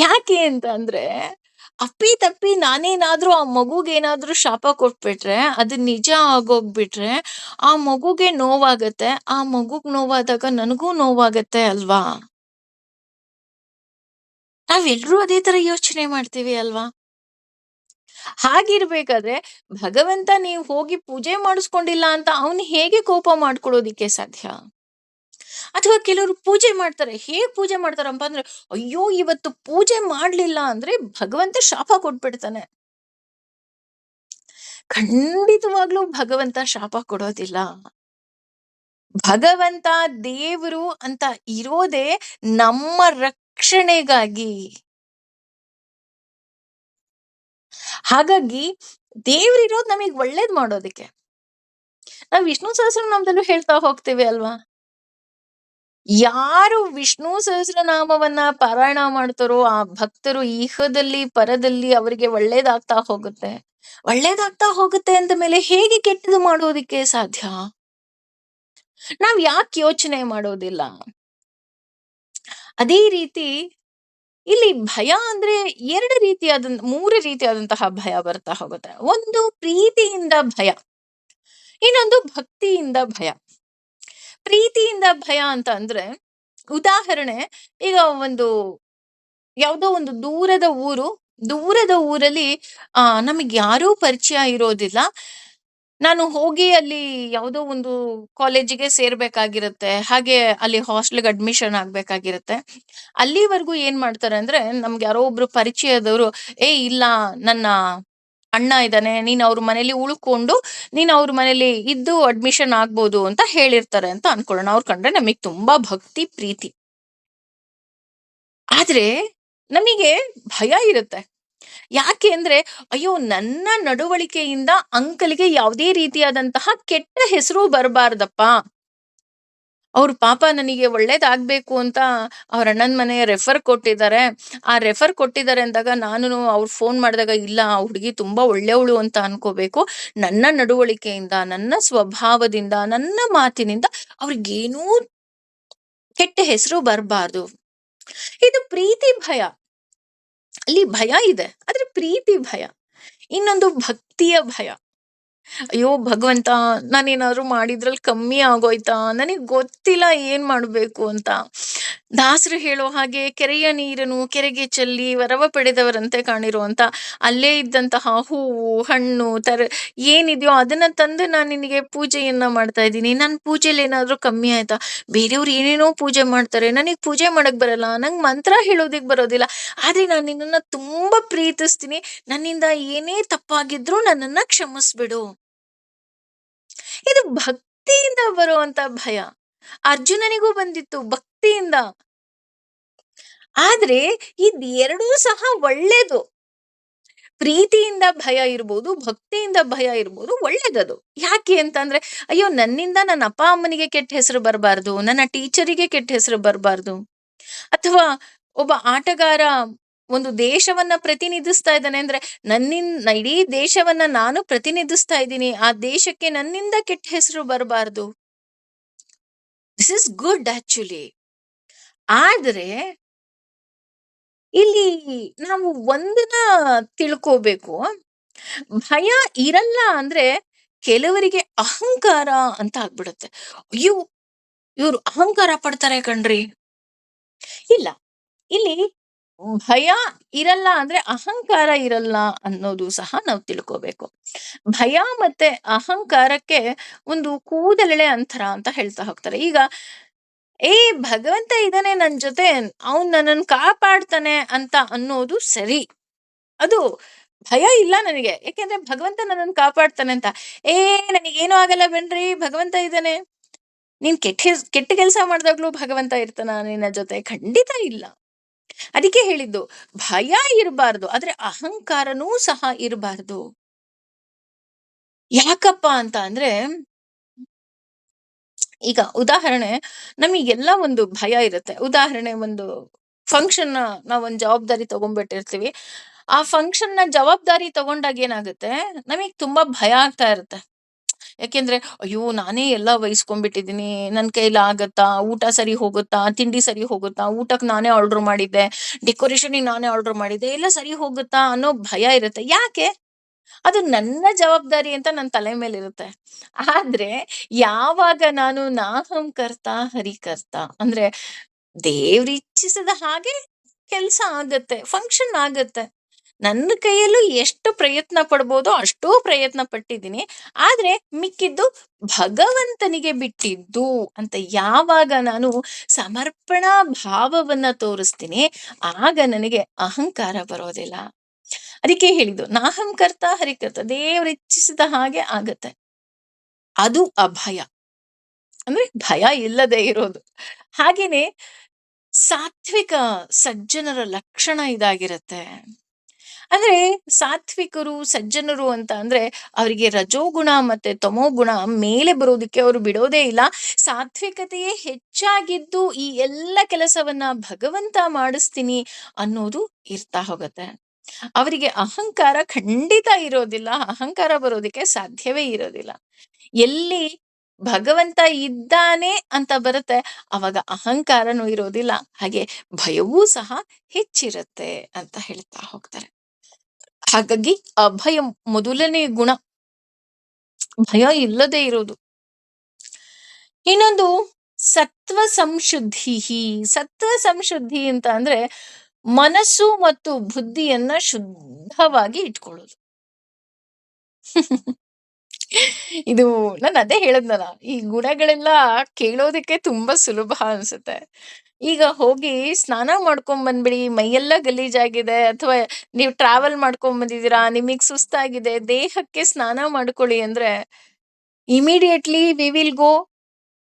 Speaker 1: ಯಾಕೆ ಅಂತ ಅಂದ್ರೆ ಅಪ್ಪಿ ತಪ್ಪಿ ನಾನೇನಾದ್ರೂ ಆ ಮಗುಗೇನಾದ್ರೂ ಶಾಪ ಕೊಟ್ಬಿಟ್ರೆ, ಅದು ನಿಜ ಆಗೋಗ್ಬಿಟ್ರೆ ಆ ಮಗುಗೆ ನೋವಾಗತ್ತೆ. ಆ ಮಗುಗ್ ನೋವಾದಾಗ ನನಗೂ ನೋವಾಗತ್ತೆ ಅಲ್ವಾ? ನಾವೆಲ್ರೂ ಅದೇ ತರ ಯೋಚನೆ ಮಾಡ್ತೀವಿ ಅಲ್ವಾ? ಹಾಗಿರ್ಬೇಕಾದ್ರೆ ಭಗವಂತ ನೀವು ಹೋಗಿ ಪೂಜೆ ಮಾಡಿಸ್ಕೊಂಡಿಲ್ಲ ಅಂತ ಅವನು ಹೇಗೆ ಕೋಪ ಮಾಡ್ಕೊಳ್ಳೋದಿಕ್ಕೆ ಸಾಧ್ಯ? ಅಥವಾ ಕೆಲವರು ಪೂಜೆ ಮಾಡ್ತಾರೆ. ಹೇಗ್ ಪೂಜೆ ಮಾಡ್ತಾರಪ್ಪ ಅಂದ್ರೆ, ಅಯ್ಯೋ ಇವತ್ತು ಪೂಜೆ ಮಾಡ್ಲಿಲ್ಲ ಅಂದ್ರೆ ಭಗವಂತ ಶಾಪ ಕೊಟ್ಬಿಡ್ತಾನೆ. ಖಂಡಿತವಾಗ್ಲೂ ಭಗವಂತ ಶಾಪ ಕೊಡೋದಿಲ್ಲ. ಭಗವಂತ ದೇವರು ಅಂತ ಇರೋದೇ ನಮ್ಮ ರಕ್ಷಣೆಗಾಗಿ. ಹಾಗಾಗಿ ದೇವ್ರಿರೋದು ನಮಗ್ ಒಳ್ಳೇದ್ ಮಾಡೋದಿಕ್ಕೆ. ನಾವು ವಿಷ್ಣು ಸಹಸ್ರನಾಮದಲ್ಲೂ ಹೇಳ್ತಾ ಹೋಗ್ತೇವೆ ಅಲ್ವಾ? ಯಾರು ವಿಷ್ಣು ಸಹಸ್ರನಾಮವನ್ನ ಪಾರಾಯಣ ಮಾಡ್ತಾರೋ ಆ ಭಕ್ತರು ಇಹದಲ್ಲಿ ಪರದಲ್ಲಿ ಅವರಿಗೆ ಒಳ್ಳೇದಾಗ್ತಾ ಹೋಗುತ್ತೆ. ಒಳ್ಳೇದಾಗ್ತಾ ಹೋಗುತ್ತೆ ಅಂದ ಮೇಲೆ ಹೇಗೆ ಕೆಟ್ಟದು ಮಾಡೋದಿಕ್ಕೆ ಸಾಧ್ಯ? ನಾವ್ ಯಾಕೆ ಯೋಚನೆ ಮಾಡೋದಿಲ್ಲ? ಅದೇ ರೀತಿ ಇಲ್ಲಿ ಭಯ ಅಂದ್ರೆ 2 ರೀತಿಯಾದಂತ 3 ರೀತಿಯಾದಂತಹ ಭಯ ಬರ್ತಾ ಹೋಗುತ್ತೆ. ಒಂದು ಪ್ರೀತಿಯಿಂದ ಭಯ, ಇನ್ನೊಂದು ಭಕ್ತಿಯಿಂದ ಭಯ. ಪ್ರೀತಿಯಿಂದ ಭಯ ಅಂತ ಅಂದ್ರೆ ಉದಾಹರಣೆ, ಈಗ ಒಂದು ಯಾವುದೋ ಒಂದು ದೂರದ ಊರಲ್ಲಿ ನಮಗೆ ಯಾರೂ ಪರಿಚಯ ಇರೋದಿಲ್ಲ. ನಾನು ಹೋಗಿ ಅಲ್ಲಿ ಯಾವುದೋ ಒಂದು ಕಾಲೇಜಿಗೆ ಸೇರ್ಬೇಕಾಗಿರುತ್ತೆ. ಹಾಗೆ ಅಲ್ಲಿ ಹಾಸ್ಟೆಲ್‌ಗೆ ಅಡ್ಮಿಷನ್ ಆಗ್ಬೇಕಾಗಿರುತ್ತೆ. ಅಲ್ಲಿವರೆಗೂ ಏನ್ ಮಾಡ್ತಾರೆ ಅಂದ್ರೆ, ನಮ್ಗೆ ಯಾರೋ ಒಬ್ರು ಪರಿಚಯದವರು, ಇಲ್ಲ ನನ್ನ ಅಣ್ಣ ಇದ್ದಾನೆ, ನೀನು ಅವ್ರ ಮನೇಲಿ ಉಳ್ಕೊಂಡು, ನೀನು ಅವ್ರ ಮನೇಲಿ ಇದ್ದು ಅಡ್ಮಿಷನ್ ಆಗ್ಬೋದು ಅಂತ ಹೇಳಿರ್ತಾರೆ ಅಂತ ಅನ್ಕೊಳ್ಳೋಣ. ಅವ್ರ್ ಕಂಡ್ರೆ ನಮಿಗ್ ತುಂಬಾ ಭಕ್ತಿ, ಪ್ರೀತಿ. ಆದ್ರೆ ನಮಿಗೆ ಭಯ ಇರುತ್ತೆ. ಯಾಕೆ ಅಂದ್ರೆ, ಅಯ್ಯೋ! ನನ್ನ ನಡವಳಿಕೆಯಿಂದ ಅಂಕಲ್‌ಗೆ ಯಾವುದೇ ರೀತಿಯಾದಂತಹ ಕೆಟ್ಟ ಹೆಸರು ಬರಬಾರ್ದಪ್ಪ. ಅವ್ರು ಪಾಪ ನನಗೆ ಒಳ್ಳೇದಾಗ್ಬೇಕು ಅಂತ ಅವ್ರ ಅಣ್ಣನ ಮನೆ ರೆಫರ್ ಕೊಟ್ಟಿದ್ದಾರೆ. ಆ ರೆಫರ್ ಕೊಟ್ಟಿದ್ದಾರೆ ಅಂದಾಗ ನಾನುನು ಅವ್ರು ಫೋನ್ ಮಾಡಿದಾಗ, ಇಲ್ಲ ಆ ಹುಡುಗಿ ತುಂಬಾ ಒಳ್ಳೆಯವಳು ಅಂತ ಅನ್ಕೋಬೇಕು. ನನ್ನ ನಡವಳಿಕೆಯಿಂದ, ನನ್ನ ಸ್ವಭಾವದಿಂದ, ನನ್ನ ಮಾತಿನಿಂದ ಅವ್ರಿಗೇನೂ ಕೆಟ್ಟ ಹೆಸರು ಬರಬಾರ್ದು. ಇದು ಪ್ರೀತಿ ಭಯ. ಅಲ್ಲಿ ಭಯ ಇದೆ, ಆದ್ರೆ ಪ್ರೀತಿ ಭಯ. ಇನ್ನೊಂದು ಭಕ್ತಿಯ ಭಯ. ಅಯ್ಯೋ ಭಗವಂತ, ನಾನೇನಾದ್ರು ಮಾಡಿದ್ರಲ್ಲಿ ಕಮ್ಮಿ ಆಗೋಯ್ತಾ? ನನಗ್ ಗೊತ್ತಿಲ್ಲ ಏನ್ ಮಾಡ್ಬೇಕು ಅಂತ. ದಾಸರು ಹೇಳೋ ಹಾಗೆ, ಕೆರೆಯ ನೀರನ್ನು ಕೆರೆಗೆ ಚೆಲ್ಲಿ ವರವ ಪಡೆದವರಂತೆ ಕಾಣಿರುವಂತ, ಅಲ್ಲೇ ಇದ್ದಂತಹ ಹೂವು, ಹಣ್ಣು, ಏನಿದೆಯೋ ಅದನ್ನ ತಂದು ನಾನು ನಿನಗೆ ಪೂಜೆಯನ್ನ ಮಾಡ್ತಾ ಇದ್ದೀನಿ. ನನ್ ಪೂಜೆಲಿ ಏನಾದ್ರೂ ಕಮ್ಮಿ ಆಯ್ತಾ? ಬೇರೆಯವ್ರು ಏನೇನೋ ಪೂಜೆ ಮಾಡ್ತಾರೆ, ನನಗ್ ಪೂಜೆ ಮಾಡಕ್ ಬರಲ್ಲ, ನಂಗ್ ಮಂತ್ರ ಹೇಳೋದಿಕ್ ಬರೋದಿಲ್ಲ. ಆದ್ರೆ ನಾನು ನಿನ್ನನ್ನ ತುಂಬಾ ಪ್ರೀತಿಸ್ತೀನಿ, ನನ್ನಿಂದ ಏನೇ ತಪ್ಪಾಗಿದ್ರು ನನ್ನನ್ನ ಕ್ಷಮಿಸ್ಬಿಡು. ಇದು ಭಕ್ತಿಯಿಂದ ಬರುವಂತ ಭಯ. ಅರ್ಜುನನಿಗೂ ಬಂದಿತ್ತು ಭಕ್ತಿಯಿಂದ. ಆದ್ರೆ ಎರಡೂ ಸಹ ಒಳ್ಳೇದು. ಪ್ರೀತಿಯಿಂದ ಭಯ ಇರ್ಬೋದು, ಭಕ್ತಿಯಿಂದ ಭಯ ಇರ್ಬೋದು, ಒಳ್ಳೇದದು. ಯಾಕೆ ಅಂತಂದ್ರೆ, ಅಯ್ಯೋ ನನ್ನಿಂದ ನನ್ನ ಅಪ್ಪ ಅಮ್ಮನಿಗೆ ಕೆಟ್ಟ ಹೆಸರು ಬರಬಾರ್ದು, ನನ್ನ ಟೀಚರಿಗೆ ಕೆಟ್ಟ ಹೆಸರು ಬರಬಾರ್ದು. ಅಥವಾ ಒಬ್ಬ ಆಟಗಾರ ಒಂದು ದೇಶವನ್ನ ಪ್ರತಿನಿಧಿಸ್ತಾ ಇದ್ದಾನೆ ಅಂದ್ರೆ, ಇಡೀ ದೇಶವನ್ನ ನಾನು ಪ್ರತಿನಿಧಿಸ್ತಾ ಇದ್ದೀನಿ, ಆ ದೇಶಕ್ಕೆ ನನ್ನಿಂದ ಕೆಟ್ಟ ಹೆಸರು ಬರಬಾರ್ದು. This is good actually. ಆದ್ರೆ ಇಲ್ಲಿ ನಾವು ಒಂದನ್ನ ತಿಳ್ಕೋಬೇಕು. ಭಯ ಇರಲ್ಲ ಅಂದ್ರೆ ಕೆಲವರಿಗೆ ಅಹಂಕಾರ ಅಂತ ಆಗ್ಬಿಡುತ್ತೆ. ಅಯ್ಯೋ! ಇವ್ರು ಅಹಂಕಾರ ಪಡ್ತಾರೆ ಕಣ್ರಿ. ಇಲ್ಲ, ಇಲ್ಲಿ ಭಯ ಇರಲ್ಲ ಅಂದ್ರೆ ಅಹಂಕಾರ ಇರಲ್ಲ ಅನ್ನೋದು ಸಹ ನಾವು ತಿಳ್ಕೋಬೇಕು. ಭಯ ಮತ್ತೆ ಅಹಂಕಾರಕ್ಕೆ ಒಂದು ಕೂದಲೆಳೆ ಅಂತರ ಅಂತ ಹೇಳ್ತಾ ಹೋಗ್ತಾರೆ. ಈಗ ಏ ಭಗವಂತ ಇದಾನೆ ನನ್ ಜೊತೆ, ಅವ್ನ್ ನನ್ನನ್ನು ಕಾಪಾಡ್ತಾನೆ ಅಂತ ಅನ್ನೋದು ಸರಿ. ಅದು ಭಯ ಇಲ್ಲ ನನಗೆ. ಯಾಕೆಂದ್ರೆ ಭಗವಂತ ನನ್ನನ್ನು ಕಾಪಾಡ್ತಾನೆ ಅಂತ. ಏ ನನಗೇನು ಆಗಲ್ಲ ಬನ್ರಿ, ಭಗವಂತ ಇದ್ದಾನೆ. ನೀನ್ ಕೆಟ್ಟ ಕೆಲಸ ಮಾಡಿದಾಗ್ಲೂ ಭಗವಂತ ಇರ್ತಾನ ನಿನ್ನ ಜೊತೆ? ಖಂಡಿತ ಇಲ್ಲ. ಅದಕ್ಕೆ ಹೇಳಿದ್ದು, ಭಯ ಇರಬಾರ್ದು, ಆದ್ರೆ ಅಹಂಕಾರನೂ ಸಹ ಇರಬಾರ್ದು. ಯಾಕಪ್ಪ ಅಂತ ಅಂದ್ರೆ, ಈಗ ಉದಾಹರಣೆ, ನಮಗೆಲ್ಲ ಒಂದು ಭಯ ಇರುತ್ತೆ. ಉದಾಹರಣೆ, ಒಂದು ಫಂಕ್ಷನ್ ನಾವೊಂದ್ ಜವಾಬ್ದಾರಿ ತಗೊಂಡ್ಬಿಟ್ಟಿರ್ತೀವಿ. ಆ ಫಂಕ್ಷನ್ ನ ಜವಾಬ್ದಾರಿ ತಗೊಂಡಾಗ ಏನಾಗುತ್ತೆ, ನಮಗ್ ತುಂಬಾ ಭಯ ಆಗ್ತಾ ಇರುತ್ತೆ. ಯಾಕೆಂದ್ರೆ ಅಯ್ಯೋ ನಾನೇ ಎಲ್ಲ ವಹಿಸ್ಕೊಂಡ್ಬಿಟ್ಟಿದೀನಿ, ನನ್ ಕೈಲಿ ಆಗತ್ತಾ? ಊಟ ಸರಿ ಹೋಗುತ್ತಾ? ತಿಂಡಿ ಸರಿ ಹೋಗುತ್ತಾ? ಊಟಕ್ಕೆ ನಾನೇ ಆರ್ಡರ್ ಮಾಡಿದ್ದೆ, ಡೆಕೋರೇಷನ್‌ಗೆ ನಾನೇ ಆರ್ಡರ್ ಮಾಡಿದ್ದೆ, ಎಲ್ಲ ಸರಿ ಹೋಗುತ್ತಾ ಅನ್ನೋ ಭಯ ಇರುತ್ತೆ. ಯಾಕೆ? ಅದು ನನ್ನ ಜವಾಬ್ದಾರಿ ಅಂತ ನನ್ನ ತಲೆ ಮೇಲಿರುತ್ತೆ. ಆದ್ರೆ ಯಾವಾಗ ನಾನು ನಾಹಂ ಕರ್ತ ಹರಿಕರ್ತ ಅಂದ್ರೆ, ದೇವ್ರು ಇಚ್ಛಿಸಿದ ಹಾಗೆ ಕೆಲ್ಸ ಆಗತ್ತೆ, ಫಂಕ್ಷನ್ ಆಗತ್ತೆ. ನನ್ನ ಕೈಯಲ್ಲೂ ಎಷ್ಟು ಪ್ರಯತ್ನ ಪಡ್ಬೋದೋ ಅಷ್ಟೂ ಪ್ರಯತ್ನ ಪಟ್ಟಿದ್ದೀನಿ. ಆದ್ರೆ ಮಿಕ್ಕಿದ್ದು ಭಗವಂತನಿಗೆ ಬಿಟ್ಟಿದ್ದು ಅಂತ ಯಾವಾಗ ನಾನು ಸಮರ್ಪಣಾ ಭಾವವನ್ನ ತೋರಿಸ್ತೀನಿ, ಆಗ ನನಗೆ ಅಹಂಕಾರ ಬರೋದಿಲ್ಲ. ಅದಕ್ಕೆ ಹೇಳಿದ್ದು, ನಾಹಂ ಕರ್ತ ಹರಿಕರ್ತ, ದೇವ್ರು ಇಚ್ಛಿಸಿದ ಹಾಗೆ ಆಗತ್ತೆ. ಅದು ಅಭಯ. ಅಂದ್ರೆ ಭಯ ಇಲ್ಲದೆ ಇರೋದು. ಹಾಗೇನೆ ಸಾತ್ವಿಕ ಸಜ್ಜನರ ಲಕ್ಷಣ ಇದಾಗಿರತ್ತೆ. ಅಂದ್ರೆ ಸಾತ್ವಿಕರು, ಸಜ್ಜನರು ಅಂತ ಅಂದ್ರೆ ಅವರಿಗೆ ರಜೋಗುಣ ಮತ್ತೆ ತಮೋಗುಣ ಮೇಲೆ ಬರೋದಕ್ಕೆ ಅವರು ಬಿಡೋದೇ ಇಲ್ಲ. ಸಾತ್ವಿಕತೆಯೇ ಹೆಚ್ಚಾಗಿದ್ದು ಈ ಎಲ್ಲ ಕೆಲಸವನ್ನ ಭಗವಂತ ಮಾಡಿಸ್ತೀನಿ ಅನ್ನೋದು ಇರ್ತಾ ಹೋಗತ್ತೆ. ಅವರಿಗೆ ಅಹಂಕಾರ ಖಂಡಿತ ಇರೋದಿಲ್ಲ. ಅಹಂಕಾರ ಬರೋದಕ್ಕೆ ಸಾಧ್ಯವೇ ಇರೋದಿಲ್ಲ. ಎಲ್ಲಿ ಭಗವಂತ ಇದ್ದಾನೆ ಅಂತ ಬರುತ್ತೆ, ಅವಾಗ ಅಹಂಕಾರನೂ ಇರೋದಿಲ್ಲ, ಹಾಗೆ ಭಯವೂ ಸಹ ಹೆಚ್ಚಿರುತ್ತೆ ಅಂತ ಹೇಳ್ತಾ ಹೋಗ್ತಾರೆ. ಹಾಗಾಗಿ ಅಭಯ ಮೊದಲನೇ ಗುಣ, ಭಯ ಇಲ್ಲದೆ ಇರೋದು. ಇನ್ನೊಂದು ಸತ್ವ ಸಂಶುದ್ಧಿ. ಸತ್ವ ಸಂಶುದ್ಧಿ ಅಂತ ಅಂದ್ರೆ ಮನಸ್ಸು ಮತ್ತು ಬುದ್ಧಿಯನ್ನ ಶುದ್ಧವಾಗಿ ಇಟ್ಕೊಳ್ಳೋದು. ಇದು ನಾನು ಅದೇ ಹೇಳದ್ನಲ್ಲ, ಈ ಗುಣಗಳೆಲ್ಲ ಕೇಳೋದಕ್ಕೆ ತುಂಬಾ ಸುಲಭ ಅನ್ಸುತ್ತೆ. ಈಗ ಹೋಗಿ ಸ್ನಾನ ಮಾಡ್ಕೊಂಡ್ ಬಂದ್ಬಿಡಿ, ಮೈಯೆಲ್ಲ ಗಲೀಜಾಗಿದೆ, ಅಥವಾ ನೀವು ಟ್ರಾವೆಲ್ ಮಾಡ್ಕೊಂಡ್ ಬಂದಿದ್ದೀರಾ, ನಿಮಗ್ ಸುಸ್ತಾಗಿದೆ, ದೇಹಕ್ಕೆ ಸ್ನಾನ ಮಾಡ್ಕೊಳ್ಳಿ ಅಂದ್ರೆ immediately we will go.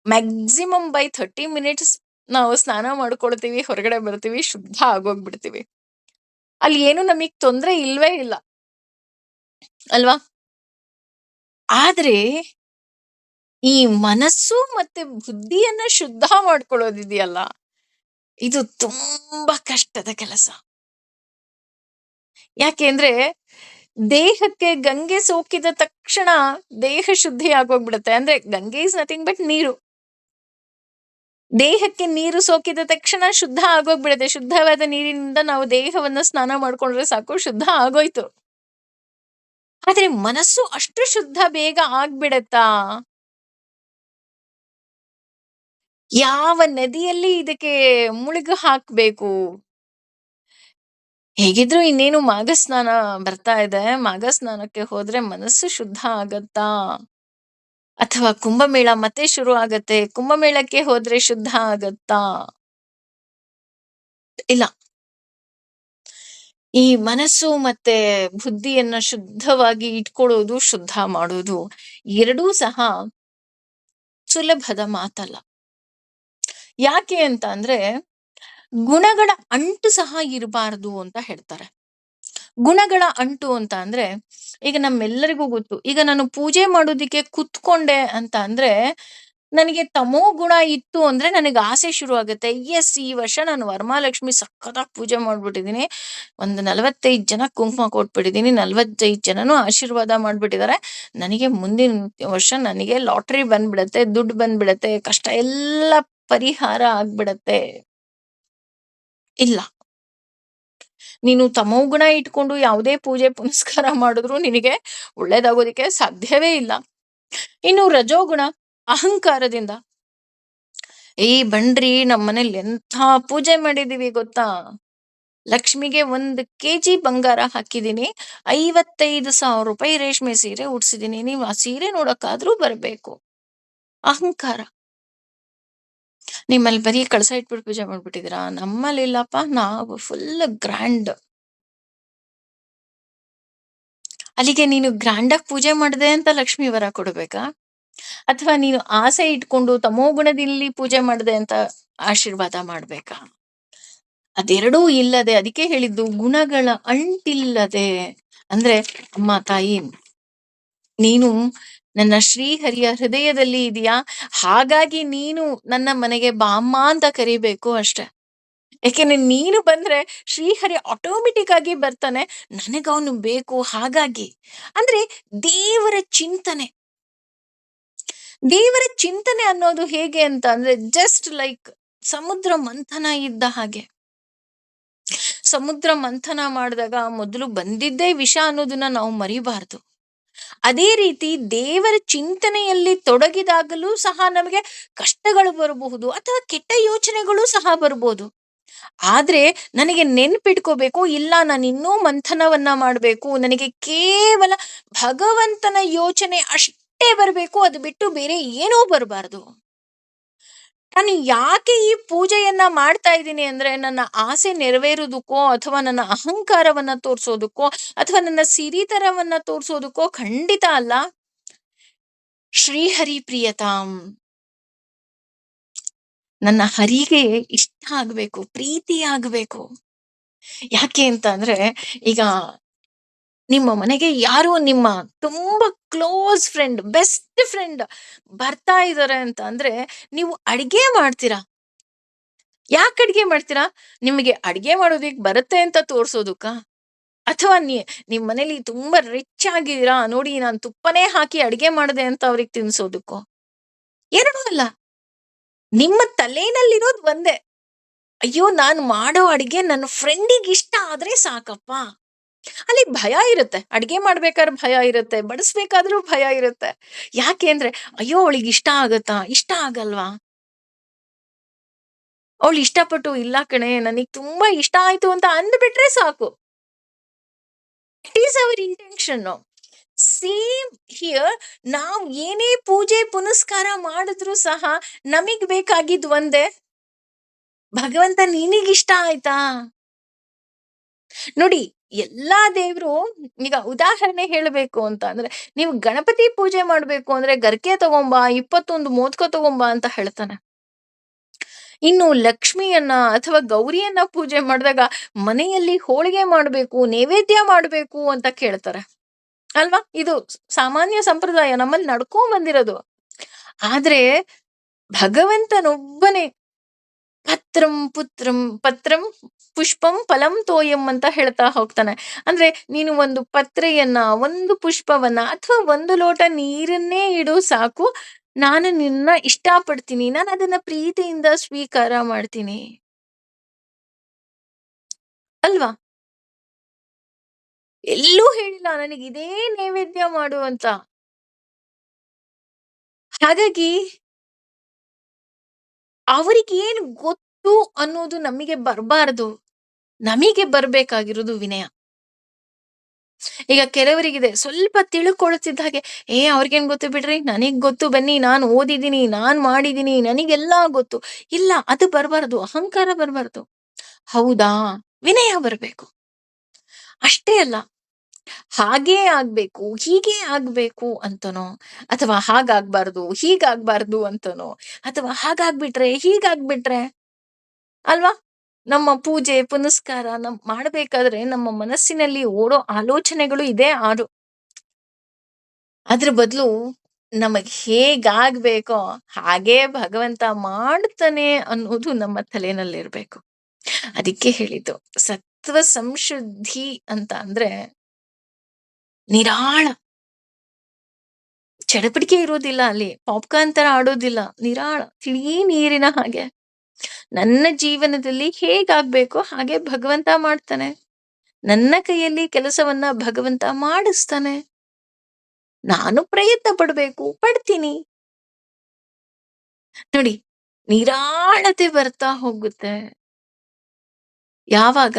Speaker 1: Maximum by 30 minutes ನಾವು ಸ್ನಾನ ಮಾಡ್ಕೊಳ್ತೀವಿ, ಹೊರಗಡೆ ಬರ್ತೀವಿ, ಶುದ್ಧ ಆಗೋಗ್ಬಿಡ್ತೀವಿ. ಅಲ್ಲಿ ಏನು ನಮಗ್ ತೊಂದ್ರೆ ಇಲ್ವೇ ಇಲ್ಲ ಅಲ್ವಾ? ಆದ್ರೆ ಈ ಮನಸ್ಸು ಮತ್ತೆ ಬುದ್ಧಿಯನ್ನ ಶುದ್ಧ ಮಾಡ್ಕೊಳ್ಳೋದಿದೆಯಲ್ಲ, ಇದು ತುಂಬಾ ಕಷ್ಟದ ಕೆಲಸ. ಯಾಕೆಂದ್ರೆ ದೇಹಕ್ಕೆ ಗಂಗೆ ಸೋಕಿದ ತಕ್ಷಣ ದೇಹ ಶುದ್ಧಿ ಆಗೋಗ್ಬಿಡುತ್ತೆ. ಅಂದ್ರೆ ಗಂಗೆ ಇಸ್ ನಥಿಂಗ್ ಬಟ್ ನೀರು. ದೇಹಕ್ಕೆ ನೀರು ಸೋಕಿದ ತಕ್ಷಣ ಶುದ್ಧ ಆಗೋಗ್ಬಿಡುತ್ತೆ. ಶುದ್ಧವಾದ ನೀರಿನಿಂದ ನಾವು ದೇಹವನ್ನ ಸ್ನಾನ ಮಾಡ್ಕೊಂಡ್ರೆ ಸಾಕು, ಶುದ್ಧ ಆಗೋಯ್ತು. ಆದ್ರೆ ಮನಸ್ಸು ಅಷ್ಟು ಶುದ್ಧ ಬೇಗ ಆಗ್ಬಿಡತ್ತಾ? ಯಾವ ನದಿಯಲ್ಲಿ ಇದಕ್ಕೆ ಮುಳುಗು ಹಾಕ್ಬೇಕು? ಹೇಗಿದ್ರು ಇನ್ನೇನು ಮಾಘ ಸ್ನಾನ ಬರ್ತಾ ಇದೆ, ಮಾಘ ಸ್ನಾನಕ್ಕೆ ಹೋದ್ರೆ ಮನಸ್ಸು ಶುದ್ಧ ಆಗತ್ತಾ? ಅಥವಾ ಕುಂಭಮೇಳ ಮತ್ತೆ ಶುರು ಆಗತ್ತೆ, ಕುಂಭಮೇಳಕ್ಕೆ ಹೋದ್ರೆ ಶುದ್ಧ ಆಗತ್ತಾ? ಇಲ್ಲ. ಈ ಮನಸ್ಸು ಮತ್ತೆ ಬುದ್ಧಿಯನ್ನ ಶುದ್ಧವಾಗಿ ಇಟ್ಕೊಳ್ಳೋದು, ಶುದ್ಧ ಮಾಡೋದು ಎರಡೂ ಸಹ ಸುಲಭದ ಮಾತಲ್ಲ. ಯಾಕೆ ಅಂತ ಅಂದ್ರೆ ಗುಣಗಳ ಅಂಟು ಸಹ ಇರಬಾರದು ಅಂತ ಹೇಳ್ತಾರೆ. ಗುಣಗಳ ಅಂಟು ಅಂತ ಅಂದ್ರೆ ಈಗ ನಮ್ಮೆಲ್ಲರಿಗೂ ಗೊತ್ತು. ಈಗ ನಾನು ಪೂಜೆ ಮಾಡೋದಿಕ್ಕೆ ಕುತ್ಕೊಂಡೆ ಅಂತ ಅಂದ್ರೆ ನನಗೆ ತಮೋ ಗುಣ ಇತ್ತು ಅಂದ್ರೆ ನನಗೆ ಆಸೆ ಶುರು ಆಗುತ್ತೆ. ಎಸ್, ಈ ವರ್ಷ ನಾನು ವರಮಹಾಲಕ್ಷ್ಮಿ ಸಖತ್ತಾಗಿ ಪೂಜೆ ಮಾಡ್ಬಿಟ್ಟಿದೀನಿ. ಒಂದು 45 ಜನ ಕುಂಕುಮ ಕೊಟ್ಬಿಟ್ಟಿದೀನಿ. 45 ಜನನು ಆಶೀರ್ವಾದ ಮಾಡ್ಬಿಟ್ಟಿದ್ದಾರೆ. ನನಗೆ ಮುಂದಿನ ವರ್ಷ ನನಗೆ ಲಾಟ್ರಿ ಬಂದ್ಬಿಡತ್ತೆ, ದುಡ್ಡು ಬಂದ್ಬಿಡತ್ತೆ, ಕಷ್ಟ ಎಲ್ಲ ಪರಿಹಾರ ಆಗ್ಬಿಡತ್ತೆ. ಇಲ್ಲ. ನೀನು ತಮೋಗುಣ ಇಟ್ಕೊಂಡು ಯಾವುದೇ ಪೂಜೆ ಪುನಸ್ಕಾರ ಮಾಡಿದ್ರು ನಿನಗೆ ಒಳ್ಳೇದಾಗೋದಿಕ್ಕೆ ಸಾಧ್ಯವೇ ಇಲ್ಲ. ಇನ್ನು ರಜೋಗುಣ, ಅಹಂಕಾರದಿಂದ ಬನ್ರಿ ನಮ್ಮ ಮನೇಲಿ ಎಂಥ ಪೂಜೆ ಮಾಡಿದೀವಿ ಗೊತ್ತಾ, ಲಕ್ಷ್ಮಿಗೆ 1 ಕೆಜಿ ಬಂಗಾರ ಹಾಕಿದೀನಿ, 55,000 ರೂಪಾಯಿ ರೇಷ್ಮೆ ಸೀರೆ ಉಡ್ಸಿದೀನಿ, ನೀವು ಆ ಸೀರೆ ನೋಡಕ್ಕಾದ್ರೂ ಬರ್ಬೇಕು. ಅಹಂಕಾರ. ನಿಮ್ಮಲ್ಲಿ ಬರೀ ಕಳಸ ಇಟ್ಬಿಟ್ಟು ಪೂಜೆ ಮಾಡ್ಬಿಟ್ಟಿದೀರಾ? ನಮ್ಮಲ್ಲಿ ಇಲ್ಲಪ್ಪ, ನಾವು ಫುಲ್ ಗ್ರ್ಯಾಂಡ್. ಅಲ್ಲಿಗೆ ನೀನು ಗ್ರ್ಯಾಂಡಾಗಿ ಪೂಜೆ ಮಾಡಿದೆ ಅಂತ ಲಕ್ಷ್ಮಿ ವರ ಕೊಡ್ಬೇಕಾ? ಅಥವಾ ನೀನು ಆಸೆ ಇಟ್ಕೊಂಡು ತಮೋಗುಣದಲ್ಲಿ ಪೂಜೆ ಮಾಡಿದೆ ಅಂತ ಆಶೀರ್ವಾದ ಮಾಡ್ಬೇಕಾ? ಅದೆರಡೂ ಇಲ್ಲದೆ, ಅದಕ್ಕೆ ಹೇಳಿದ್ದು ಗುಣಗಳ ಅಂಟಿಲ್ಲದೆ. ಅಂದ್ರೆ ಅಮ್ಮ ತಾಯಿ, ನೀನು ನನ್ನ ಶ್ರೀಹರಿಯ ಹೃದಯದಲ್ಲಿ ಇದೆಯಾ, ಹಾಗಾಗಿ ನೀನು ನನ್ನ ಮನೆಗೆ ಬಾಮ್ಮ ಅಂತ ಕರಿಬೇಕು ಅಷ್ಟೆ. ಯಾಕೆಂದ್ರೆ ನೀನು ಬಂದ್ರೆ ಶ್ರೀಹರಿ ಆಟೋಮೆಟಿಕ್ ಆಗಿ ಬರ್ತಾನೆ, ನನಗವನು ಬೇಕು ಹಾಗಾಗಿ. ಅಂದ್ರೆ ದೇವರ ಚಿಂತನೆ. ದೇವರ ಚಿಂತನೆ ಅನ್ನೋದು ಹೇಗೆ ಅಂತ ಅಂದ್ರೆ ಜಸ್ಟ್ ಲೈಕ್ ಸಮುದ್ರ ಮಂಥನ ಇದ್ದ ಹಾಗೆ. ಸಮುದ್ರ ಮಂಥನ ಮಾಡಿದಾಗ ಮೊದಲು ಬಂದಿದ್ದೇ ವಿಷ ಅನ್ನೋದನ್ನ ನಾವು ಮರಿಬಾರ್ದು. ಅದೇ ರೀತಿ ದೇವರ ಚಿಂತನೆಯಲ್ಲಿ ತೊಡಗಿದಾಗಲೂ ಸಹ ನಮಗೆ ಕಷ್ಟಗಳು ಬರಬಹುದು, ಅಥವಾ ಕೆಟ್ಟ ಯೋಚನೆಗಳು ಸಹ ಬರ್ಬೋದು. ಆದ್ರೆ ನನಗೆ ನೆನ್ಪಿಟ್ಕೋಬೇಕು, ಇಲ್ಲ ನಾನು ಇನ್ನೂ ಮಂಥನವನ್ನ ಮಾಡ್ಬೇಕು, ನನಗೆ ಕೇವಲ ಭಗವಂತನ ಯೋಚನೆ ಅಷ್ಟೇ ಬರ್ಬೇಕು, ಅದು ಬಿಟ್ಟು ಬೇರೆ ಏನೂ ಬರಬಾರ್ದು. ನಾನು ಯಾಕೆ ಈ ಪೂಜೆಯನ್ನ ಮಾಡ್ತಾ ಇದ್ದೀನಿ ಅಂದ್ರೆ ನನ್ನ ಆಸೆ ನೆರವೇರೋದಕ್ಕೋ, ಅಥವಾ ನನ್ನ ಅಹಂಕಾರವನ್ನ ತೋರ್ಸೋದಕ್ಕೋ, ಅಥವಾ ನನ್ನ ಸಿರಿತನವನ್ನ ತೋರ್ಸೋದಕ್ಕೋ ಖಂಡಿತ ಅಲ್ಲ. ಶ್ರೀಹರಿ ಪ್ರಿಯತಾಂ, ನನ್ನ ಹರಿಗೆ ಇಷ್ಟ ಆಗ್ಬೇಕು, ಪ್ರೀತಿ ಆಗ್ಬೇಕು. ಯಾಕೆ ಅಂತ ಅಂದ್ರೆ ಈಗ ನಿಮ್ಮ ಮನೆಗೆ ಯಾರೋ ನಿಮ್ಮ ತುಂಬಾ ಕ್ಲೋಸ್ ಫ್ರೆಂಡ್, ಬೆಸ್ಟ್ ಫ್ರೆಂಡ್ ಬರ್ತಾ ಇದಾರೆ ಅಂತ ಅಂದ್ರೆ ನೀವು ಅಡ್ಗೆ ಮಾಡ್ತೀರಾ. ಯಾಕೆ ಅಡ್ಗೆ ಮಾಡ್ತೀರಾ? ನಿಮಗೆ ಅಡ್ಗೆ ಮಾಡೋದಿಕ್ ಬರುತ್ತೆ ಅಂತ ತೋರ್ಸೋದಕ್ಕ? ಅಥವಾ ನಿಮ್ ಮನೇಲಿ ತುಂಬಾ ರಿಚ್ ಆಗಿದ್ದೀರಾ, ನೋಡಿ ನಾನು ತುಪ್ಪನೇ ಹಾಕಿ ಅಡ್ಗೆ ಮಾಡಿದೆ ಅಂತ ಅವ್ರಿಗೆ ತಿನ್ಸೋದಕ್ಕೋ? ಎರಡೂ ಅಲ್ಲ. ನಿಮ್ಮ ತಲೆನಲ್ಲಿರೋದು ಒಂದೇ. ಅಯ್ಯೋ! ನಾನು ಮಾಡೋ ಅಡ್ಗೆ ನನ್ನ ಫ್ರೆಂಡಿಗೆ ಇಷ್ಟ ಆದ್ರೆ ಸಾಕಪ್ಪ. ಅಲ್ಲಿ ಭಯ ಇರುತ್ತೆ. ಅಡ್ಗೆ ಮಾಡ್ಬೇಕಾದ್ರೆ ಭಯ ಇರುತ್ತೆ. ಬಡಿಸ್ಬೇಕಾದ್ರೂ ಭಯ ಇರುತ್ತೆ. ಯಾಕೆ ಅಂದ್ರೆ, ಅಯ್ಯೋ! ಅವಳಿಗೆ ಇಷ್ಟ ಆಗತ್ತಾ? ಇಷ್ಟ ಆಗಲ್ವಾ? ಅವಳು ಇಷ್ಟಪಟ್ಟು ಇಲ್ಲ ಕಣೆ ನನಗ್ ತುಂಬಾ ಇಷ್ಟ ಆಯ್ತು ಅಂತ ಅಂದ್ಬಿಟ್ರೆ ಸಾಕು. It is our intention. Same here ನಾವ್ ಏನೇ ಪೂಜೆ ಪುನಸ್ಕಾರ ಮಾಡಿದ್ರು ಸಹ ನಮಿಗ್ ಬೇಕಾಗಿದ್ ಒಂದೇ, ಭಗವಂತ ನಿನಗಿಷ್ಟ ಆಯ್ತಾ? ನೋಡಿ, ಎಲ್ಲಾ ದೇವ್ರು, ಈಗ ಉದಾಹರಣೆ ಹೇಳ್ಬೇಕು ಅಂತ ಅಂದ್ರೆ, ನೀವು ಗಣಪತಿ ಪೂಜೆ ಮಾಡ್ಬೇಕು ಅಂದ್ರೆ ಗರ್ಕೆ ತಗೊಂಬಾ, 21 ಮೋದಕ ತಗೊಂಬಾ ಅಂತ ಹೇಳ್ತಾನೆ. ಇನ್ನು ಲಕ್ಷ್ಮಿಯನ್ನ ಅಥವಾ ಗೌರಿಯನ್ನ ಪೂಜೆ ಮಾಡಿದಾಗ ಮನೆಯಲ್ಲಿ ಹೋಳಿಗೆ ಮಾಡ್ಬೇಕು, ನೈವೇದ್ಯ ಮಾಡ್ಬೇಕು ಅಂತ ಕೇಳ್ತಾರೆ. ಅಲ್ವಾ? ಇದು ಸಾಮಾನ್ಯ ಸಂಪ್ರದಾಯ ನಮ್ಮಲ್ಲಿ ನಡ್ಕೊಂಡ್ ಬಂದಿರೋದು. ಆದ್ರೆ ಭಗವಂತನೊಬ್ಬನೇ ಪತ್ರಂ ಪುತ್ರಂ ಪತ್ರಂ ಪುಷ್ಪಂ ಫಲಂ ತೋಯಂ ಅಂತ ಹೇಳ್ತಾ ಹೋಗ್ತಾನೆ. ಅಂದ್ರೆ ನೀನು ಒಂದು ಪತ್ರೆಯನ್ನ, ಒಂದು ಪುಷ್ಪವನ್ನ ಅಥವಾ ಒಂದು ಲೋಟ ನೀರನ್ನೇ ಇಡು ಸಾಕು. ನಾನು ನಿನ್ನ ಇಷ್ಟಪಡ್ತೀನಿ. ನಾನು ಅದನ್ನ ಪ್ರೀತಿಯಿಂದ ಸ್ವೀಕಾರ ಮಾಡ್ತೀನಿ. ಅಲ್ವಾ? ಎಲ್ಲೂ ಹೇಳಿಲ್ಲ ನನಗೆ ಇದೇ ನೈವೇದ್ಯ ಮಾಡು ಅಂತ. ಹಾಗಾಗಿ ಅವರಿಗೇನು ಗೊತ್ತು ಅನ್ನೋದು ನಮಗೆ ಬರ್ಬಾರ್ದು. ನಮಗೆ ಬರ್ಬೇಕಾಗಿರೋದು ವಿನಯ. ಈಗ ಕೆಲವರಿಗಿದೆ ಸ್ವಲ್ಪ ತಿಳ್ಕೊಳ್ತಿದ್ದ ಹಾಗೆ, ಅವ್ರಿಗೇನ್ ಗೊತ್ತು ಬಿಡ್ರಿ, ನನಗ್ ಗೊತ್ತು ಬನ್ನಿ, ನಾನು ಓದಿದೀನಿ, ನಾನ್ ಮಾಡಿದೀನಿ, ನನಗೆಲ್ಲಾ ಗೊತ್ತು. ಇಲ್ಲ, ಅದು ಬರ್ಬಾರ್ದು, ಅಹಂಕಾರ ಬರ್ಬಾರ್ದು. ಹೌದಾ? ವಿನಯ ಬರ್ಬೇಕು. ಅಷ್ಟೇ ಅಲ್ಲ, ಹಾಗೇ ಆಗ್ಬೇಕು, ಹೀಗೆ ಆಗ್ಬೇಕು ಅಂತನೋ, ಅಥವಾ ಹಾಗಾಗ್ಬಾರ್ದು, ಹೀಗಾಗ್ಬಾರ್ದು ಅಂತನೋ, ಅಥವಾ ಹಾಗಾಗ್ಬಿಟ್ರೆ ಹೀಗಾಗ್ಬಿಟ್ರೆ, ಅಲ್ವಾ? ನಮ್ಮ ಪೂಜೆ ಪುನಸ್ಕಾರ ಮಾಡ್ಬೇಕಾದ್ರೆ ನಮ್ಮ ಮನಸ್ಸಿನಲ್ಲಿ ಓಡೋ ಆಲೋಚನೆಗಳು ಇದೆ ಆರು. ಅದ್ರ ಬದಲು ನಮಗ್ ಹೇಗಾಗ್ಬೇಕೋ ಹಾಗೇ ಭಗವಂತ ಮಾಡ್ತಾನೆ ಅನ್ನೋದು ನಮ್ಮ ತಲೆನಲ್ಲಿರ್ಬೇಕು. ಅದಕ್ಕೆ ಹೇಳಿದ್ದು ಸತ್ವ ಸಂಶುದ್ಧಿ ಅಂತ ಅಂದ್ರೆ ನಿರಾಳ, ಚಡಪಡಿಕೆ ಇರೋದಿಲ್ಲ ಅಲ್ಲಿ, ಪಾಪ್ಕಾರ್ನ್ ತರ ಆಡೋದಿಲ್ಲ, ನಿರಾಳ ತಿಳಿ ನೀರಿನ ಹಾಗೆ. ನನ್ನ ಜೀವನದಲ್ಲಿ ಹೇಗಾಗ್ಬೇಕೋ ಹಾಗೆ ಭಗವಂತ ಮಾಡ್ತಾನೆ. ನನ್ನ ಕೈಯಲ್ಲಿ ಕೆಲಸವನ್ನ ಭಗವಂತ ಮಾಡಿಸ್ತಾನೆ. ನಾನು ಪ್ರಯತ್ನ ಪಡ್ಬೇಕು, ಪಡ್ತೀನಿ. ನೋಡಿ, ನಿರಾಳತೆ ಬರ್ತಾ ಹೋಗುತ್ತೆ. ಯಾವಾಗ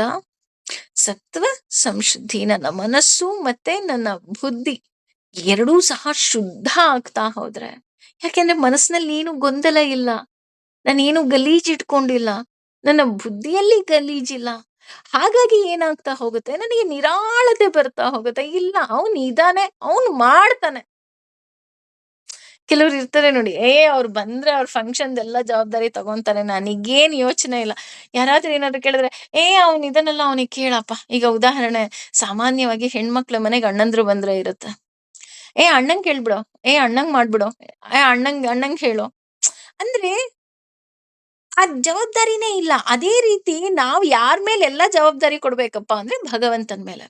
Speaker 1: ಸತ್ವ ಸಂಶುದ್ಧಿ, ನನ್ನ ಮನಸ್ಸು ಮತ್ತೆ ನನ್ನ ಬುದ್ಧಿ ಎರಡೂ ಸಹ ಶುದ್ಧ ಆಗ್ತಾ ಹೋದ್ರೆ, ಯಾಕೆಂದ್ರೆ ಮನಸ್ಸಿನಲ್ಲಿ ಏನು ಗೊಂದಲ ಇಲ್ಲ, ನಾನೇನು ಗಲೀಜ್ ಇಟ್ಕೊಂಡಿಲ್ಲ, ನನ್ನ ಬುದ್ಧಿಯಲ್ಲಿ ಗಲೀಜಿಲ್ಲ. ಹಾಗಾಗಿ ಏನಾಗ್ತಾ ಹೋಗುತ್ತೆ, ನನಗೆ ನಿರಾಳತೆ ಬರ್ತಾ ಹೋಗುತ್ತೆ. ಇಲ್ಲ, ಅವನು ಇದಾನೆ, ಅವನು ಮಾಡ್ತಾನೆ. ಕೆಲವ್ರು ಇರ್ತಾರೆ ನೋಡಿ, ಅವ್ರು ಬಂದ್ರೆ ಅವ್ರ ಫಂಕ್ಷನ್ ಎಲ್ಲ ಜವಾಬ್ದಾರಿ ತಗೊಂತಾರೆ, ನನಗೇನ್ ಯೋಚನೆ ಇಲ್ಲ. ಯಾರಾದ್ರೂ ಏನಾದ್ರು ಕೇಳಿದ್ರೆ, ಅವ್ನ್ ಇದನ್ನೆಲ್ಲ ಅವನಿಗೆ ಕೇಳಪ್ಪ. ಈಗ ಉದಾಹರಣೆ, ಸಾಮಾನ್ಯವಾಗಿ ಹೆಣ್ಮಕ್ಳ ಮನೆಗೆ ಅಣ್ಣಂದ್ರು ಬಂದ್ರೆ ಇರುತ್ತೆ. ಅಣ್ಣಂಗ್ ಕೇಳ್ಬಿಡು, ಅಣ್ಣಂಗ್ ಮಾಡ್ಬಿಡು, ಅಣ್ಣಂಗ್ ಹೇಳು. ಅಂದ್ರೆ ಆ ಜವಾಬ್ದಾರಿನೇ ಇಲ್ಲ. ಅದೇ ರೀತಿ ನಾವ್ ಯಾರ್ ಮೇಲೆ ಎಲ್ಲಾ ಜವಾಬ್ದಾರಿ ಕೊಡ್ಬೇಕಪ್ಪ ಅಂದ್ರೆ ಭಗವಂತನ ಮೇಲೆ.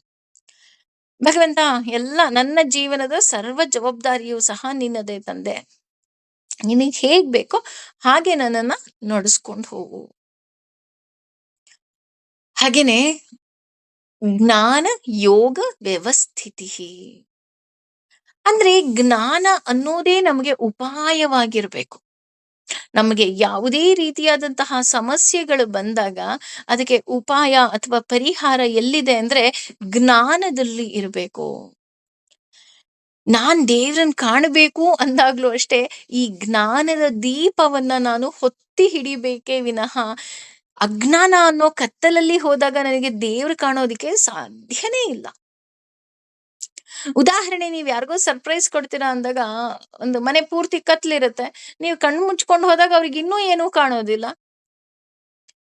Speaker 1: ಭಗವಂತ, ಎಲ್ಲ ನನ್ನ ಜೀವನದ ಸರ್ವ ಜವಾಬ್ದಾರಿಯೂ ಸಹ ನಿನ್ನದೇ ತಂದೆ. ನಿನಗ್ ಹೇಗ್ ಬೇಕೋ ಹಾಗೆ ನನ್ನನ್ನ ನಡೆಸ್ಕೊಂಡು ಹೋಗು. ಹಾಗೇನೆ ಜ್ಞಾನ ಯೋಗ ವ್ಯವಸ್ಥಿತಿ ಅಂದ್ರೆ ಜ್ಞಾನ ಅನ್ನೋದೇ ನಮಗೆ ಉಪಾಯವಾಗಿರ್ಬೇಕು. ನಮಗೆ ಯಾವುದೇ ರೀತಿಯಾದಂತಹ ಸಮಸ್ಯೆಗಳು ಬಂದಾಗ ಅದಕ್ಕೆ ಉಪಾಯ ಅಥವಾ ಪರಿಹಾರ ಎಲ್ಲಿದೆ ಅಂದ್ರೆ ಜ್ಞಾನದಲ್ಲಿ ಇರಬೇಕು. ನಾನ್ ದೇವ್ರನ್ ಕಾಣಬೇಕು ಅಂದಾಗ್ಲೂ ಅಷ್ಟೇ ಈ ಜ್ಞಾನದ ದೀಪವನ್ನ ನಾನು ಹೊತ್ತಿ ಹಿಡಿಬೇಕೇ ವಿನಃ ಅಜ್ಞಾನ ಅನ್ನೋ ಕತ್ತಲಲ್ಲಿ ಹೋದಾಗ ನನಗೆ ದೇವ್ರು ಕಾಣೋದಿಕ್ಕೆ ಸಾಧ್ಯನೇ ಇಲ್ಲ. ಉದಾಹರಣೆ, ನೀವ್ ಯಾರಿಗೋ ಸರ್ಪ್ರೈಸ್ ಕೊಡ್ತೀರಾ ಅಂದಾಗ ಒಂದು ಮನೆ ಪೂರ್ತಿ ಕತ್ಲಿರುತ್ತೆ, ನೀವು ಕಣ್ಣು ಮುಚ್ಕೊಂಡು ಹೋದಾಗ ಅವ್ರಿಗೆ ಇನ್ನೂ ಏನೂ ಕಾಣೋದಿಲ್ಲ.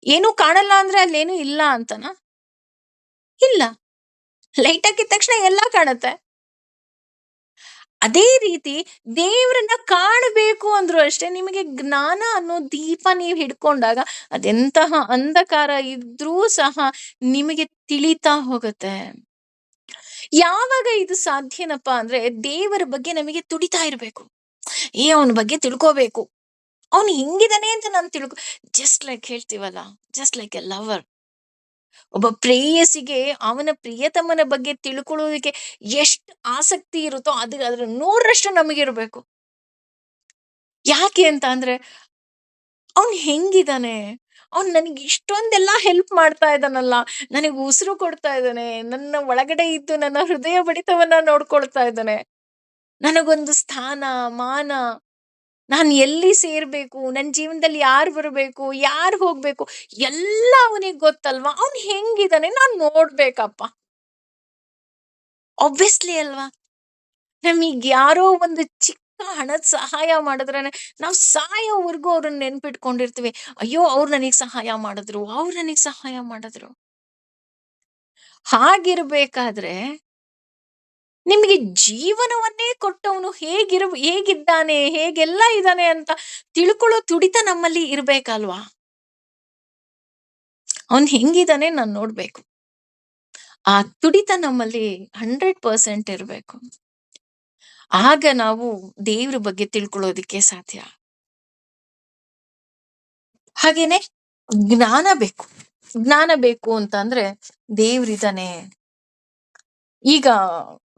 Speaker 1: ಏನೂ ಕಾಣಲ್ಲ ಅಂದ್ರೆ ಅಲ್ಲೇನು ಇಲ್ಲ ಅಂತನಾ? ಇಲ್ಲ. ಲೈಟ್ ಹಾಕಿದ ತಕ್ಷಣ ಎಲ್ಲಾ ಕಾಣುತ್ತೆ. ಅದೇ ರೀತಿ ದೇವ್ರನ್ನ ಕಾಣಬೇಕು ಅಂದ್ರು ಅಷ್ಟೇ, ನಿಮಗೆ ಜ್ಞಾನ ಅನ್ನೋ ದೀಪ ನೀವು ಹಿಡ್ಕೊಂಡಾಗ ಅದೆಂತಹ ಅಂಧಕಾರ ಇದ್ರೂ ಸಹ ನಿಮಗೆ ತಿಳಿತಾ ಹೋಗುತ್ತೆ. ಯಾವಾಗ ಇದು ಸಾಧ್ಯನಪ್ಪ ಅಂದ್ರೆ ದೇವರ ಬಗ್ಗೆ ನಮಗೆ ತುಡಿತಾ ಇರ್ಬೇಕು. ಅವನ ಬಗ್ಗೆ ತಿಳ್ಕೋಬೇಕು. ಅವ್ನು ಹಿಂಗಿದಾನೆ ಅಂತ ನಾನು ಜಸ್ಟ್ ಲೈಕ್ ಹೇಳ್ತೀವಲ್ಲ, ಜಸ್ಟ್ ಲೈಕ್ ಎ ಲವರ್. ಒಬ್ಬ ಪ್ರೇಯಸಿಗೆ ಅವನ ಪ್ರಿಯತಮನ ಬಗ್ಗೆ ತಿಳ್ಕೊಳ್ಳೋದಕ್ಕೆ ಎಷ್ಟು ಆಸಕ್ತಿ ಇರುತ್ತೋ ಅದ್ರ 100ರಷ್ಟು ನಮಗಿರ್ಬೇಕು. ಯಾಕೆ ಅಂತ ಅಂದ್ರೆ ಅವ್ನ್ ಹೆಂಗಿದಾನೆ, ಅವ್ನ್ ನನಗೆ ಇಷ್ಟೊಂದೆಲ್ಲ ಹೆಲ್ಪ್ ಮಾಡ್ತಾ ಇದ್ದಾನಲ್ಲ, ನನಗೆ ಉಸಿರು ಕೊಡ್ತಾ ಇದ್ದಾನೆ, ನನ್ನ ಒಳಗಡೆ ಇದ್ದು ನನ್ನ ಹೃದಯ ಬಡಿತವನ್ನ ನೋಡ್ಕೊಳ್ತಾ ಇದ್ದಾನೆ, ನನಗೊಂದು ಸ್ಥಾನ ಮಾನ, ನಾನ್ ಎಲ್ಲಿ ಸೇರ್ಬೇಕು, ನನ್ ಜೀವನದಲ್ಲಿ ಯಾರು ಬರ್ಬೇಕು, ಯಾರು ಹೋಗ್ಬೇಕು, ಎಲ್ಲ ಅವನಿಗೆ ಗೊತ್ತಲ್ವಾ. ಅವ್ನ್ ಹೆಂಗಿದಾನೆ ನಾನ್ ನೋಡ್ಬೇಕಪ್ಪ. ಆಬ್ವಿಯಸ್ಲಿ ಅಲ್ವಾ. ನಮಗ್ ಯಾರೋ ಒಂದು ಚಿಕ್ಕ ಹಣದ ಸಹಾಯ ಮಾಡಿದ್ರೇನೆ ನಾವ್ ಸಾಯೋವರೆಗೂ ಅವ್ರನ್ನ ನೆನ್ಪಿಟ್ಕೊಂಡಿರ್ತೀವಿ. ಅಯ್ಯೋ, ಅವ್ರು ನನಗ್ ಸಹಾಯ ಮಾಡಿದ್ರು, ಅವ್ರು ನನಗ್ ಸಹಾಯ ಮಾಡಿದ್ರು. ಹಾಗಿರ್ಬೇಕಾದ್ರೆ ನಿಮ್ಗೆ ಜೀವನವನ್ನೇ ಕೊಟ್ಟವನು ಹೇಗಿದ್ದಾನೆ, ಹೇಗೆಲ್ಲ ಇದ್ದಾನೆ ಅಂತ ತಿಳ್ಕೊಳ್ಳೋ ತುಡಿತ ನಮ್ಮಲ್ಲಿ ಇರ್ಬೇಕಲ್ವಾ. ಅವ್ನ್ ಹೆಂಗಿದಾನೆ ನಾನ್ ನೋಡ್ಬೇಕು. ಆ ತುಡಿತ ನಮ್ಮಲ್ಲಿ 100% ಇರ್ಬೇಕು. ಆಗ ನಾವು ದೇವ್ರ ಬಗ್ಗೆ ತಿಳ್ಕೊಳ್ಳೋದಿಕ್ಕೆ ಸಾಧ್ಯ. ಹಾಗೇನೆ ಜ್ಞಾನ ಬೇಕು. ಜ್ಞಾನ ಬೇಕು ಅಂತ ಅಂದ್ರೆ ದೇವ್ರಿದಾನೆ. ಈಗ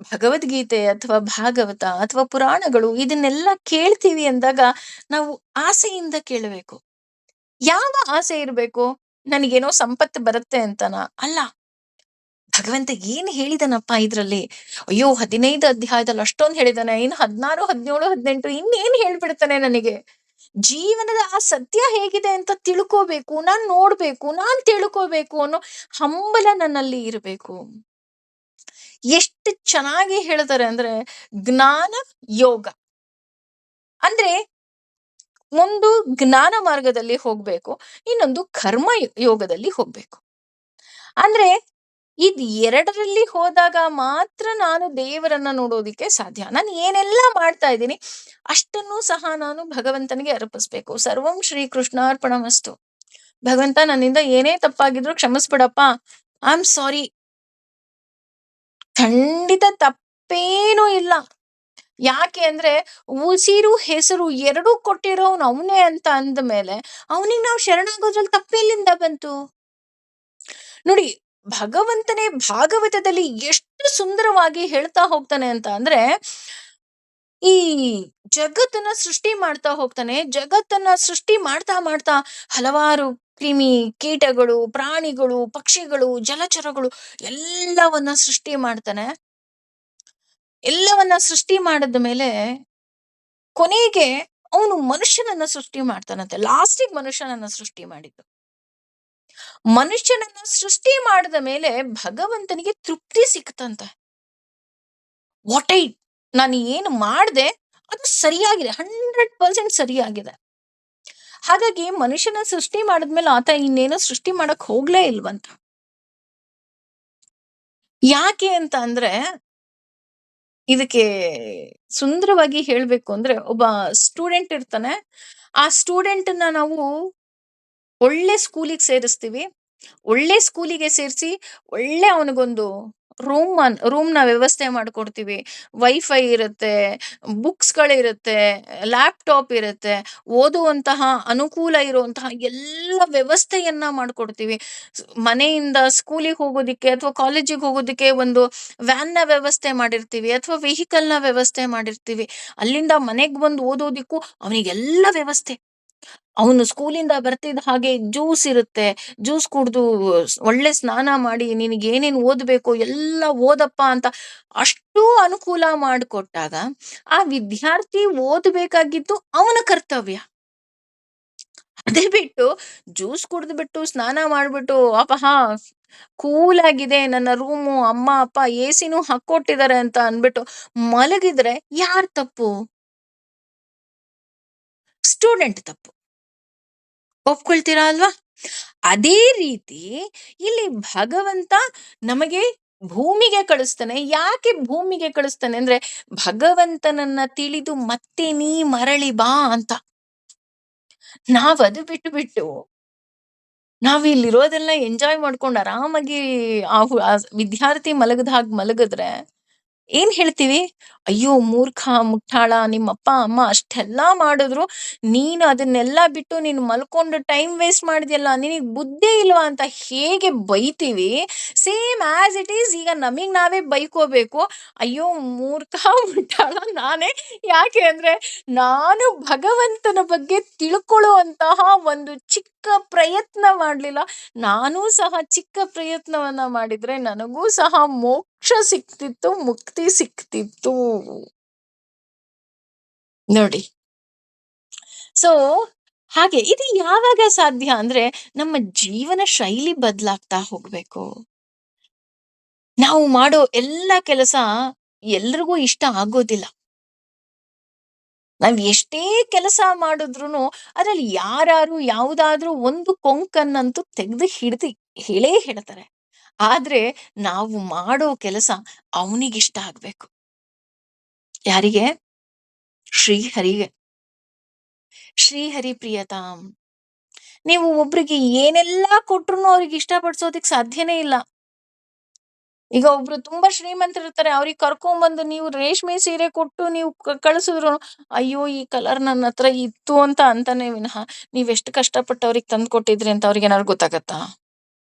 Speaker 1: ಭಗವದ್ಗೀತೆ ಅಥವಾ ಭಾಗವತ ಅಥವಾ ಪುರಾಣಗಳು ಇದನ್ನೆಲ್ಲ ಕೇಳ್ತೀವಿ ಅಂದಾಗ ನಾವು ಆಸೆಯಿಂದ ಕೇಳಬೇಕು. ಯಾವ ಆಸೆ ಇರ್ಬೇಕು? ನನಗೇನೋ ಸಂಪತ್ತು ಬರುತ್ತೆ ಅಂತನ ಅಲ್ಲ. ಭಗವಂತ ಏನ್ ಹೇಳಿದನಪ್ಪ ಇದ್ರಲ್ಲಿ? ಅಯ್ಯೋ, 15 ಅಧ್ಯಾಯದಲ್ಲಿ ಅಷ್ಟೊಂದ್ ಹೇಳಿದಾನೆ, ಇನ್ನು 16, 17, 18 ಇನ್ನೇನ್ ಹೇಳ್ಬಿಡ್ತಾನೆ ನನಗೆ. ಜೀವನದ ಆ ಸತ್ಯ ಹೇಗಿದೆ ಅಂತ ತಿಳ್ಕೋಬೇಕು, ನಾನ್ ನೋಡ್ಬೇಕು, ನಾನ್ ತಿಳ್ಕೋಬೇಕು ಅನ್ನೋ ಹಂಬಲ ನನ್ನಲ್ಲಿ ಇರಬೇಕು. ಎಷ್ಟು ಚೆನ್ನಾಗಿ ಹೇಳ್ತಾರೆ ಅಂದ್ರೆ, ಜ್ಞಾನ ಯೋಗ ಅಂದ್ರೆ ಒಂದು ಜ್ಞಾನ ಮಾರ್ಗದಲ್ಲಿ ಹೋಗ್ಬೇಕು, ಇನ್ನೊಂದು ಕರ್ಮ ಯೋಗದಲ್ಲಿ ಹೋಗ್ಬೇಕು. ಅಂದ್ರೆ ಇದ್ ಎರಡರಲ್ಲಿ ಹೋದಾಗ ಮಾತ್ರ ನಾನು ದೇವರನ್ನ ನೋಡೋದಿಕ್ಕೆ ಸಾಧ್ಯ. ನಾನು ಏನೆಲ್ಲ ಮಾಡ್ತಾ ಇದ್ದೀನಿ ಅಷ್ಟನ್ನೂ ಸಹ ನಾನು ಭಗವಂತನಿಗೆ ಅರ್ಪಿಸ್ಬೇಕು. ಸರ್ವಂ ಶ್ರೀ ಕೃಷ್ಣಾರ್ಪಣಮಸ್ತು. ಭಗವಂತ, ನನ್ನಿಂದ ಏನೇ ತಪ್ಪಾಗಿದ್ರು ಕ್ಷಮಿಸ್ಬಿಡಪ್ಪ, ಐ ಆಮ್ ಸಾರಿ. ಖಂಡಿತ ತಪ್ಪೇನೂ ಇಲ್ಲ. ಯಾಕೆ ಅಂದ್ರೆ ಉಸಿರು ಹೆಸರು ಎರಡೂ ಕೊಟ್ಟಿರೋನು ಅವನೇ ಅಂತ ಅಂದ ಮೇಲೆ ಅವನಿಗೆ ನಾವು ಶರಣಾಗೋದ್ರಲ್ಲಿ ತಪ್ಪೆಲ್ಲಿಂದ ಬಂತು? ನೋಡಿ, ಭಗವಂತನೇ ಭಾಗವತದಲ್ಲಿ ಎಷ್ಟು ಸುಂದರವಾಗಿ ಹೇಳ್ತಾ ಹೋಗ್ತಾನೆ ಅಂತ ಅಂದ್ರೆ, ಈ ಜಗತ್ತನ್ನ ಸೃಷ್ಟಿ ಮಾಡ್ತಾ ಹೋಗ್ತಾನೆ. ಜಗತ್ತನ್ನ ಸೃಷ್ಟಿ ಮಾಡ್ತಾ ಮಾಡ್ತಾ ಹಲವಾರು ಕ್ರಿಮಿ ಕೀಟಗಳು, ಪ್ರಾಣಿಗಳು, ಪಕ್ಷಿಗಳು, ಜಲಚರಗಳು ಎಲ್ಲವನ್ನ ಸೃಷ್ಟಿ ಮಾಡ್ತಾನೆ. ಎಲ್ಲವನ್ನ ಸೃಷ್ಟಿ ಮಾಡಿದ ಮೇಲೆ ಕೊನೆಗೆ ಅವನು ಮನುಷ್ಯನನ್ನ ಸೃಷ್ಟಿ ಮಾಡ್ತಾನಂತೆ. ಲಾಸ್ಟಿಗೆ ಮನುಷ್ಯನನ್ನ ಸೃಷ್ಟಿ ಮಾಡಿದ್ದು. ಮನುಷ್ಯನನ್ನ ಸೃಷ್ಟಿ ಮಾಡಿದ ಮೇಲೆ ಭಗವಂತನಿಗೆ ತೃಪ್ತಿ ಸಿಕ್ತಂತೆ. ವಾಟ್ ಐ ನಾನು ಏನು ಮಾಡ್ದೆ ಅದು ಸರಿಯಾಗಿದೆ, 100% ಸರಿಯಾಗಿದೆ. ಹಾಗಾಗಿ ಮನುಷ್ಯನ ಸೃಷ್ಟಿ ಮಾಡಿದ್ಮೇಲೆ ಆತ ಇನ್ನೇನೋ ಸೃಷ್ಟಿ ಮಾಡಕ್ ಹೋಗ್ಲೇ ಇಲ್ವಂತ. ಯಾಕೆ ಅಂತ ಅಂದ್ರೆ, ಇದಕ್ಕೆ ಸುಂದರವಾಗಿ ಹೇಳ್ಬೇಕು ಅಂದ್ರೆ, ಒಬ್ಬ ಸ್ಟೂಡೆಂಟ್ ಇರ್ತಾನೆ. ಆ ಸ್ಟೂಡೆಂಟ್ ನಾವು ಒಳ್ಳೆ ಸ್ಕೂಲಿಗೆ ಸೇರಿಸ್ತೀವಿ. ಒಳ್ಳೆ ಸ್ಕೂಲಿಗೆ ಸೇರಿಸಿ ಒಳ್ಳೆ ಅವನಿಗೊಂದು ರೂಮ್ನ ವ್ಯವಸ್ಥೆ ಮಾಡ್ಕೊಡ್ತೀವಿ. ವೈಫೈ ಇರುತ್ತೆ, ಬುಕ್ಸ್ಗಳಿರುತ್ತೆ, ಲ್ಯಾಪ್ಟಾಪ್ ಇರುತ್ತೆ, ಓದುವಂತಹ ಅನುಕೂಲ ಇರುವಂತಹ ಎಲ್ಲ ವ್ಯವಸ್ಥೆಯನ್ನ ಮಾಡ್ಕೊಡ್ತೀವಿ. ಮನೆಯಿಂದ ಸ್ಕೂಲಿಗೆ ಹೋಗೋದಿಕ್ಕೆ ಅಥವಾ ಕಾಲೇಜಿಗೆ ಹೋಗೋದಿಕ್ಕೆ ಒಂದು ವ್ಯಾನ್ನ ವ್ಯವಸ್ಥೆ ಮಾಡಿರ್ತೀವಿ ಅಥವಾ ವೆಹಿಕಲ್ನ ವ್ಯವಸ್ಥೆ ಮಾಡಿರ್ತೀವಿ. ಅಲ್ಲಿಂದ ಮನೆಗೆ ಬಂದು ಓದೋದಿಕ್ಕೂ ಅವನಿಗೆಲ್ಲ ವ್ಯವಸ್ಥೆ. ಅವನು ಸ್ಕೂಲಿಂದ ಬರ್ತಿದ್ದ ಹಾಗೆ ಜ್ಯೂಸ್ ಇರುತ್ತೆ, ಜ್ಯೂಸ್ ಕುಡ್ದು ಒಳ್ಳೆ ಸ್ನಾನ ಮಾಡಿ ನಿನಗೆ ಏನೇನು ಓದ್ಬೇಕು ಎಲ್ಲ ಓದಪ್ಪ ಅಂತ ಅಷ್ಟೂ ಅನುಕೂಲ ಮಾಡಿಕೊಟ್ಟಾಗ ಆ ವಿದ್ಯಾರ್ಥಿ ಓದಬೇಕಾಗಿದ್ದು ಅವನ ಕರ್ತವ್ಯ. ಅದೇ ಬಿಟ್ಟು ಜ್ಯೂಸ್ ಕುಡ್ದು ಬಿಟ್ಟು ಸ್ನಾನ ಮಾಡ್ಬಿಟ್ಟು ಅಪಹಾ ಕೂಲ್ ಆಗಿದೆ ನನ್ನ ರೂಮು, ಅಮ್ಮ ಅಪ್ಪ ಎಸಿನೂ ಹಾಕೊಟ್ಟಿದ್ದಾರೆ ಅಂತ ಅನ್ಬಿಟ್ಟು ಮಲಗಿದ್ರೆ ಯಾರ್ ತಪ್ಪು? ಸ್ಟೂಡೆಂಟ್ ತಪ್ಪು. ಒಪ್ಕೊಳ್ತೀರಾ ಅಲ್ವಾ? ಅದೇ ರೀತಿ ಇಲ್ಲಿ ಭಗವಂತ ನಮಗೆ ಭೂಮಿಗೆ ಕಳಿಸ್ತಾನೆ. ಯಾಕೆ ಭೂಮಿಗೆ ಕಳಿಸ್ತಾನೆ ಅಂದ್ರೆ, ಭಗವಂತನನ್ನ ತಿಳಿದು ಮತ್ತೆ ನೀ ಮರಳಿ ಬಾ ಅಂತ. ನಾವ್ ಅದು ಬಿಟ್ಟು ನಾವ್ ಇಲ್ಲಿರೋದೆಲ್ಲ ಎಂಜಾಯ್ ಮಾಡ್ಕೊಂಡು ಆರಾಮಾಗಿ ಆ ವಿದ್ಯಾರ್ಥಿ ಮಲಗದ ಹಾಗೆ ಮಲಗಿದ್ರೆ ಏನ್ ಹೇಳ್ತೀವಿ? ಅಯ್ಯೋ! ಮೂರ್ಖ, ಮುಟ್ಟಾಳ, ನಿಮ್ಮಪ್ಪ, ಅಮ್ಮ ಅಷ್ಟೆಲ್ಲಾ ಮಾಡಿದ್ರು, ನೀನು ಅದನ್ನೆಲ್ಲ ಬಿಟ್ಟು ನೀನು ಮಲ್ಕೊಂಡು ಟೈಮ್ ವೇಸ್ಟ್ ಮಾಡಿದ್ಯಲ್ಲ, ನಿನಗ್ ಬುದ್ಧಿ ಇಲ್ವಾ ಅಂತ ಹೇಗೆ ಬೈತೀವಿ, ಸೇಮ್ ಆಸ್ ಇಟ್ ಈಸ್ ಈಗ ನಮಿಗ್ ನಾವೇ ಬೈಕೋಬೇಕು. ಅಯ್ಯೋ! ಮೂರ್ಖ, ಮುಟ್ಟಾಳ ನಾನೇ. ಯಾಕೆ ಅಂದ್ರೆ, ನಾನು ಭಗವಂತನ ಬಗ್ಗೆ ತಿಳ್ಕೊಳ್ಳುವಂತಹ ಒಂದು ಚಿಕ್ಕ ಪ್ರಯತ್ನ ಮಾಡ್ಲಿಲ್ಲ. ನಾನೂ ಸಹ ಚಿಕ್ಕ ಪ್ರಯತ್ನವನ್ನ ಮಾಡಿದ್ರೆ ನನಗೂ ಸಹ ಮೋಕ್ಷ ಸಿಕ್ತಿತ್ತು, ಮುಕ್ತಿ ಸಿಕ್ತಿತ್ತು. ನೋಡಿ. ಸೊ, ಹಾಗೆ ಇದು ಯಾವಾಗ ಸಾಧ್ಯ ಅಂದ್ರೆ, ನಮ್ಮ ಜೀವನ ಶೈಲಿ ಬದಲಾಗ್ತಾ ಹೋಗ್ಬೇಕು. ನಾವು ಮಾಡೋ ಎಲ್ಲ ಕೆಲಸ ಎಲ್ರಿಗೂ ಇಷ್ಟ ಆಗೋದಿಲ್ಲ. ನಾವ್ ಎಷ್ಟೇ ಕೆಲಸ ಮಾಡಿದ್ರುನು ಅದ್ರಲ್ಲಿ ಯಾರಾರು ಯಾವುದಾದ್ರೂ ಒಂದು ಕೊಂಕನ್ನಂತೂ ತೆಗೆದು ಹೇಳೇ ಹೇಳ್ತಾರೆ. ಆದ್ರೆ ನಾವು ಮಾಡೋ ಕೆಲಸ ಅವನಿಗಿಷ್ಟ ಆಗ್ಬೇಕು. ಯಾರಿಗೆ? ಶ್ರೀಹರಿಗೆ. ಶ್ರೀಹರಿ ಪ್ರಿಯತಾಂ. ನೀವು ಒಬ್ರಿಗೆ ಏನೆಲ್ಲಾ ಕೊಟ್ರುನು ಅವ್ರಿಗೆ ಇಷ್ಟಪಡ್ಸೋದಕ್ಕೆ ಸಾಧ್ಯನೇ ಇಲ್ಲ. ಈಗ ಒಬ್ರು ತುಂಬಾ ಶ್ರೀಮಂತರಿರ್ತಾರೆ. ಅವ್ರಿಗೆ ಕರ್ಕೊಂಬಂದು ನೀವು ರೇಷ್ಮೆ ಸೀರೆ ಕೊಟ್ಟು ನೀವು ಕಳಿಸಿದ್ರುನು, ಅಯ್ಯೋ! ಈ ಕಲರ್ ನನ್ನ ಹತ್ರ ಇತ್ತು ಅಂತ ಅಂತಾನೆ ವಿನಃ, ನೀವೆಷ್ಟು ಕಷ್ಟಪಟ್ಟು ಅವ್ರಿಗೆ ತಂದು ಕೊಟ್ಟಿದ್ರಿ ಅಂತ ಅವ್ರಿಗೇನಾದ್ರು ಗೊತ್ತಾಗತ್ತಾ?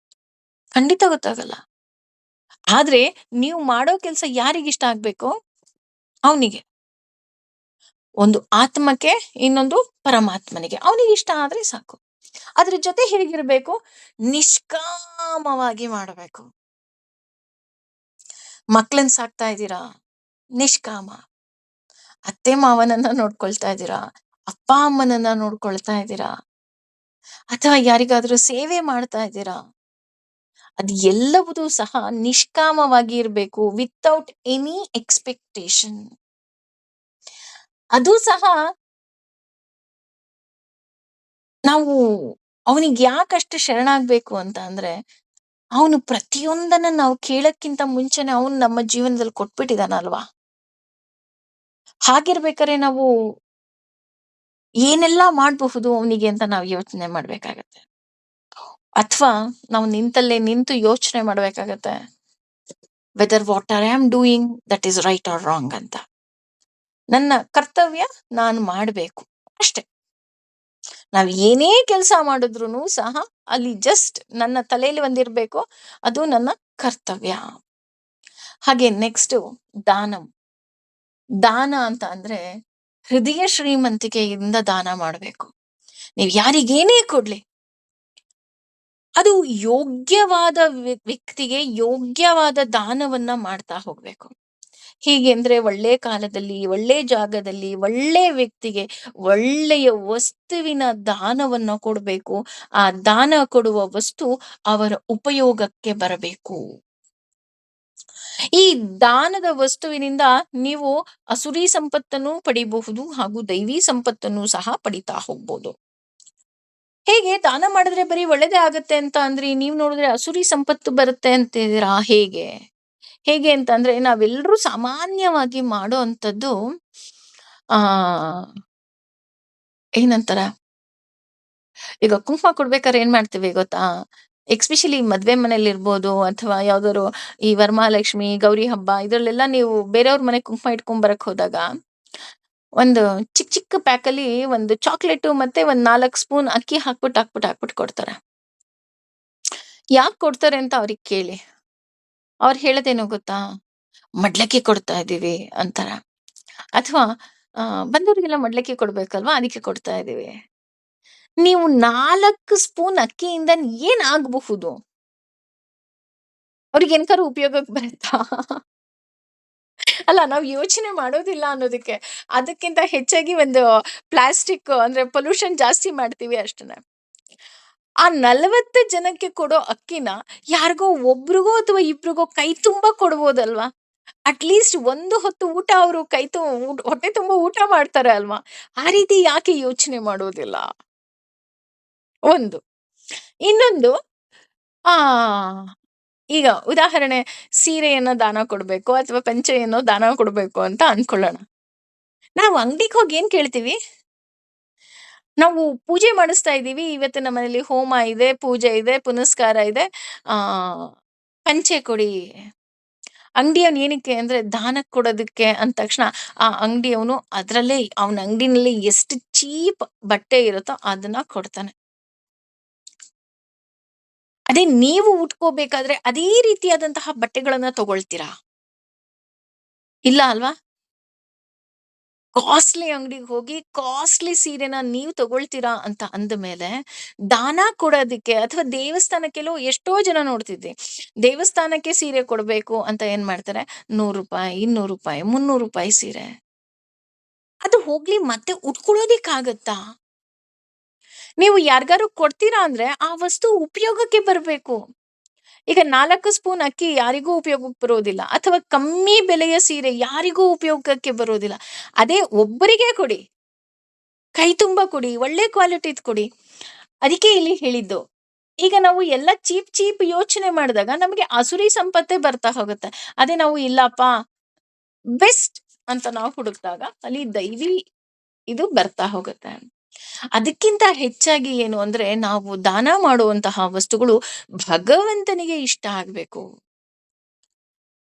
Speaker 1: ಖಂಡಿತ ಗೊತ್ತಾಗಲ್ಲ. ಆದ್ರೆ ನೀವು ಮಾಡೋ ಕೆಲ್ಸ ಯಾರಿಗಿಷ್ಟ ಆಗ್ಬೇಕು? ಅವ್ನಿಗೆ. ಒಂದು ಆತ್ಮಕ್ಕೆ, ಇನ್ನೊಂದು ಪರಮಾತ್ಮನಿಗೆ. ಅವನಿಗಿಷ್ಟ ಆದ್ರೆ ಸಾಕು. ಅದ್ರ ಜೊತೆ ಹೇಗಿರ್ಬೇಕು? ನಿಷ್ಕಾಮವಾಗಿ ಮಾಡಬೇಕು. ಮಕ್ಳನ್ನ ಸಾಕ್ತಾ ಇದ್ದೀರಾ? ನಿಷ್ಕಾಮ. ಅತ್ತೆ ಮಾವನನ್ನ ನೋಡ್ಕೊಳ್ತಾ ಇದ್ದೀರಾ? ಅಪ್ಪ ಅಮ್ಮನನ್ನ ನೋಡ್ಕೊಳ್ತಾ ಇದ್ದೀರಾ? ಅಥವಾ ಯಾರಿಗಾದ್ರೂ ಸೇವೆ ಮಾಡ್ತಾ ಇದ್ದೀರಾ? ಅದು ಎಲ್ಲವುದೂ ಸಹ ನಿಷ್ಕಾಮವಾಗಿ ಇರ್ಬೇಕು. Without any expectation. ಅದು ಸಹ ನಾವು ಅವನಿಗೆ ಯಾಕಷ್ಟು ಶರಣಾಗ್ಬೇಕು ಅಂತ ಅಂದ್ರೆ, ಅವನು ಪ್ರತಿಯೊಂದನ್ನ ನಾವು ಕೇಳಕ್ಕಿಂತ ಮುಂಚೆನೆ ಅವನು ನಮ್ಮ ಜೀವನದಲ್ಲಿ ಕೊಟ್ಬಿಟ್ಟಿದಾನಲ್ವಾ? ಹಾಗಿರ್ಬೇಕಾದ್ರೆ ನಾವು ಏನೆಲ್ಲಾ ಮಾಡಬಹುದು ಅವನಿಗೆ ಅಂತ ನಾವು ಯೋಚನೆ ಮಾಡ್ಬೇಕಾಗತ್ತೆ. ಅಥವಾ ನಾವು ನಿಂತಲ್ಲೇ ನಿಂತು ಯೋಚನೆ ಮಾಡ್ಬೇಕಾಗತ್ತೆ. Whether what I am doing that is right or wrong ಅಂತ. ನನ್ನ ಕರ್ತವ್ಯ ನಾನು ಮಾಡ್ಬೇಕು. ಅಷ್ಟೇ. ನಾವ್ ಏನೇ ಕೆಲಸ ಮಾಡಿದ್ರುನು ಸಹ ಅಲ್ಲಿ ಜಸ್ಟ್ ನನ್ನ ತಲೆಯಲ್ಲಿ ಒಂದಿರ್ಬೇಕು. ಅದು ನನ್ನ ಕರ್ತವ್ಯ. ಹಾಗೆ ನೆಕ್ಸ್ಟು ದಾನಂ. ದಾನ ಅಂತ ಅಂದ್ರೆ ಹೃದಯ ಶ್ರೀಮಂತಿಕೆಯಿಂದ ದಾನ ಮಾಡ್ಬೇಕು. ನೀವ್ ಯಾರಿಗೇನೇ ಕೊಡ್ಲಿ, ಅದು ಯೋಗ್ಯವಾದ ವ್ಯಕ್ತಿಗೆ ಯೋಗ್ಯವಾದ ದಾನವನ್ನ ಮಾಡ್ತಾ ಹೋಗ್ಬೇಕು. ಹೀಗೆ ಅಂದ್ರೆ ಒಳ್ಳೆ ಕಾಲದಲ್ಲಿ, ಒಳ್ಳೆ ಜಾಗದಲ್ಲಿ, ಒಳ್ಳೆ ವ್ಯಕ್ತಿಗೆ ಒಳ್ಳೆಯ ವಸ್ತುವಿನ ದಾನವನ್ನ ಕೊಡ್ಬೇಕು. ಆ ದಾನ ಕೊಡುವ ವಸ್ತು ಅವರ ಉಪಯೋಗಕ್ಕೆ ಬರಬೇಕು. ಈ ದಾನದ ವಸ್ತುವಿನಿಂದ ನೀವು ಅಸುರಿ ಸಂಪತ್ತನ್ನು ಪಡಿಬಹುದು ಹಾಗೂ ದೈವಿ ಸಂಪತ್ತನ್ನು ಸಹ ಪಡಿತಾ ಹೋಗ್ಬೋದು. ಹೇಗೆ ದಾನ ಮಾಡಿದ್ರೆ ಬರೀ ಒಳ್ಳೇದೇ ಆಗತ್ತೆ ಅಂತ ಅಂದ್ರಿ, ನೀವ್ ನೋಡಿದ್ರೆ ಅಸುರಿ ಸಂಪತ್ತು ಬರುತ್ತೆ ಅಂತಿದ್ದೀರಾ ಹೇಗೆ? ಹೇಗೆ ಅಂತಂದ್ರೆ ನಾವೆಲ್ಲರೂ ಸಾಮಾನ್ಯವಾಗಿ ಮಾಡೋ ಅಂಥದ್ದು ಆ ಏನಂತಾರ? ಈಗ ಕುಂಕುಮ ಕೊಡ್ಬೇಕಾದ್ರೆ ಏನ್ ಮಾಡ್ತೀವಿ ಗೊತ್ತಾ? ಎಸ್ಪೆಷಲಿ ಮದ್ವೆ ಮನೇಲಿರ್ಬೋದು ಅಥವಾ ಯಾವ್ದಾದ್ರು ಈ ವರಮಹಾಲಕ್ಷ್ಮಿ, ಗೌರಿ ಹಬ್ಬ ಇದ್ರಲ್ಲೆಲ್ಲ ನೀವು ಬೇರೆಯವ್ರ ಮನೆಗ್ ಕುಂಕುಮ ಇಟ್ಕೊಂಡ್ ಬರಕ್ ಹೋದಾಗ, ಒಂದು ಚಿಕ್ಕ ಚಿಕ್ಕ ಪ್ಯಾಕಲ್ಲಿ ಒಂದು ಚಾಕ್ಲೇಟು ಮತ್ತೆ ಒಂದ್ 4 ಸ್ಪೂನ್ ಅಕ್ಕಿ ಹಾಕ್ಬಿಟ್ಟು ಕೊಡ್ತಾರೆ. ಯಾಕ್ ಕೊಡ್ತಾರೆ ಅಂತ ಅವ್ರಿಗ್ ಕೇಳಿ. ಅವ್ರು ಹೇಳೋದೇನು ಗೊತ್ತಾ? ಮಡ್ಲಕ್ಕಿ ಕೊಡ್ತಾ ಇದೀವಿ ಅಂತಾರ. ಅಥವಾ ಬಂದವ್ರಿಗೆಲ್ಲ ಮಡ್ಲಕ್ಕಿ ಕೊಡ್ಬೇಕಲ್ವಾ? ಅದಕ್ಕೆ ಕೊಡ್ತಾ ಇದೀವಿ. ನೀವು 4 ಸ್ಪೂನ್ ಅಕ್ಕಿಯಿಂದ ಏನ್ ಆಗಬಹುದು? ಅವ್ರಿಗೆ ಎನ್ಕಾರು ಉಪಯೋಗಕ್ಕೆ ಬರುತ್ತಾ? ಅಲ್ಲ ನಾವ್ ಯೋಚನೆ ಮಾಡೋದಿಲ್ಲ ಅನ್ನೋದಕ್ಕೆ. ಅದಕ್ಕಿಂತ ಹೆಚ್ಚಾಗಿ ಒಂದು ಪ್ಲಾಸ್ಟಿಕ್ ಅಂದ್ರೆ ಪೊಲ್ಯೂಷನ್ ಜಾಸ್ತಿ ಮಾಡ್ತೀವಿ ಅಷ್ಟೇನೆ. ಆ 40 ಜನಕ್ಕೆ ಕೊಡೋ ಅಕ್ಕಿನ ಯಾರಿಗೋ ಒಬ್ರಿಗೋ ಅಥವಾ ಇಬ್ರಿಗೋ ಕೈ ತುಂಬಾ ಕೊಡ್ಬೋದಲ್ವಾ? ಅಟ್ ಲೀಸ್ಟ್ ಒಂದು ಹೊತ್ತು ಊಟ ಅವರು ಹೊಟ್ಟೆ ತುಂಬ ಊಟ ಮಾಡ್ತಾರೆ ಅಲ್ವಾ? ಆ ರೀತಿ ಯಾಕೆ ಯೋಚನೆ ಮಾಡೋದಿಲ್ಲ? ಒಂದು. ಇನ್ನೊಂದು ಆ ಈಗ ಉದಾಹರಣೆ ಸೀರೆಯನ್ನ ದಾನ ಕೊಡ್ಬೇಕು ಅಥವಾ ಪಂಚೆಯನ್ನು ದಾನ ಕೊಡ್ಬೇಕು ಅಂತ ಅನ್ಕೊಳ್ಳೋಣ. ನಾವು ಅಂಗಡಿಗೆ ಹೋಗಿ ಏನ್ ಕೇಳ್ತೀವಿ? ನಾವು ಪೂಜೆ ಮಾಡಿಸ್ತಾ ಇದ್ದೀವಿ. ಇವತ್ತು ನಮ್ಮ ಮನೇಲಿ ಹೋಮ ಇದೆ, ಪೂಜೆ ಇದೆ, ಪುನಸ್ಕಾರ ಇದೆ. ಆ ಪಂಚೆ ಕೊಡಿ. ಅಂಗಡಿಯವನು ಏನಕ್ಕೆ ಅಂದ್ರೆ ದಾನಕ್ಕೆ ಕೊಡೋದಕ್ಕೆ ಅಂದ ತಕ್ಷಣ ಆ ಅಂಗಡಿಯವನು ಅದರಲ್ಲೇ ಅವನ ಅಂಗಡಿನಲ್ಲಿ ಎಷ್ಟು ಚೀಪ್ ಬಟ್ಟೆ ಇರುತ್ತೋ ಅದನ್ನ ಕೊಡ್ತಾನೆ. ಅದೇ ನೀವು ಉಟ್ಕೋಬೇಕಾದ್ರೆ ಅದೇ ರೀತಿಯಾದಂತಹ ಬಟ್ಟೆಗಳನ್ನ ತಗೊಳ್ತೀರಾ? ಇಲ್ಲ ಅಲ್ವಾ? ಕಾಸ್ಟ್ಲಿ ಅಂಗಡಿಗೆ ಹೋಗಿ ಕಾಸ್ಟ್ಲಿ ಸೀರೆನ ನೀವು ತಗೊಳ್ತೀರಾ ಅಂತ ಅಂದಮೇಲೆ, ದಾನ ಕೊಡೋದಕ್ಕೆ ಅಥವಾ ದೇವಸ್ಥಾನಕ್ಕೆಲ್ಲೋ ಎಷ್ಟೋ ಜನ ನೋಡ್ತಿದ್ವಿ. ದೇವಸ್ಥಾನಕ್ಕೆ ಸೀರೆ ಕೊಡಬೇಕು ಅಂತ ಏನ್ ಮಾಡ್ತಾರೆ, ₹100, ₹200, ₹300 ಸೀರೆ. ಅದು ಹೋಗ್ಲಿ ಮತ್ತೆ ಉಟ್ಕೊಳ್ಳೋದಿಕ್ಕಾಗತ್ತಾ? ನೀವು ಯಾರಿಗಾರು ಕೊಡ್ತೀರಾ ಅಂದ್ರೆ ಆ ವಸ್ತು ಉಪಯೋಗಕ್ಕೆ ಬರಬೇಕು. ಈಗ 4 ಸ್ಪೂನ್ ಅಕ್ಕಿ ಯಾರಿಗೂ ಉಪಯೋಗಕ್ಕೆ ಬರೋದಿಲ್ಲ. ಅಥವಾ ಕಮ್ಮಿ ಬೆಲೆಯ ಸೀರೆ ಯಾರಿಗೂ ಉಪಯೋಗಕ್ಕೆ ಬರೋದಿಲ್ಲ. ಅದೇ ಒಬ್ಬರಿಗೆ ಕೊಡಿ. ಕೈ ತುಂಬ ಕೊಡಿ. ಒಳ್ಳೆ ಕ್ವಾಲಿಟಿದ್ ಕೊಡಿ. ಅದಕ್ಕೆ ಇಲ್ಲಿ ಹೇಳಿದ್ದು. ಈಗ ನಾವು ಎಲ್ಲ ಚೀಪ್ ಚೀಪ್ ಯೋಚನೆ ಮಾಡಿದಾಗ ನಮಗೆ ಆಸುರಿ ಸಂಪತ್ತೇ ಬರ್ತಾ ಹೋಗುತ್ತೆ. ಅದೇ ನಾವು ಇಲ್ಲಪ್ಪ ಬೆಸ್ಟ್ ಅಂತ ನಾವು ಹುಡುಕ್ದಾಗ ಅಲ್ಲಿ ದೈವಿ ಇದು ಬರ್ತಾ ಹೋಗುತ್ತೆ. ಅದಕ್ಕಿಂತ ಹೆಚ್ಚಾಗಿ ಏನು ಅಂದ್ರೆ ನಾವು ದಾನ ಮಾಡುವಂತಹ ವಸ್ತುಗಳು ಭಗವಂತನಿಗೆ ಇಷ್ಟ ಆಗ್ಬೇಕು.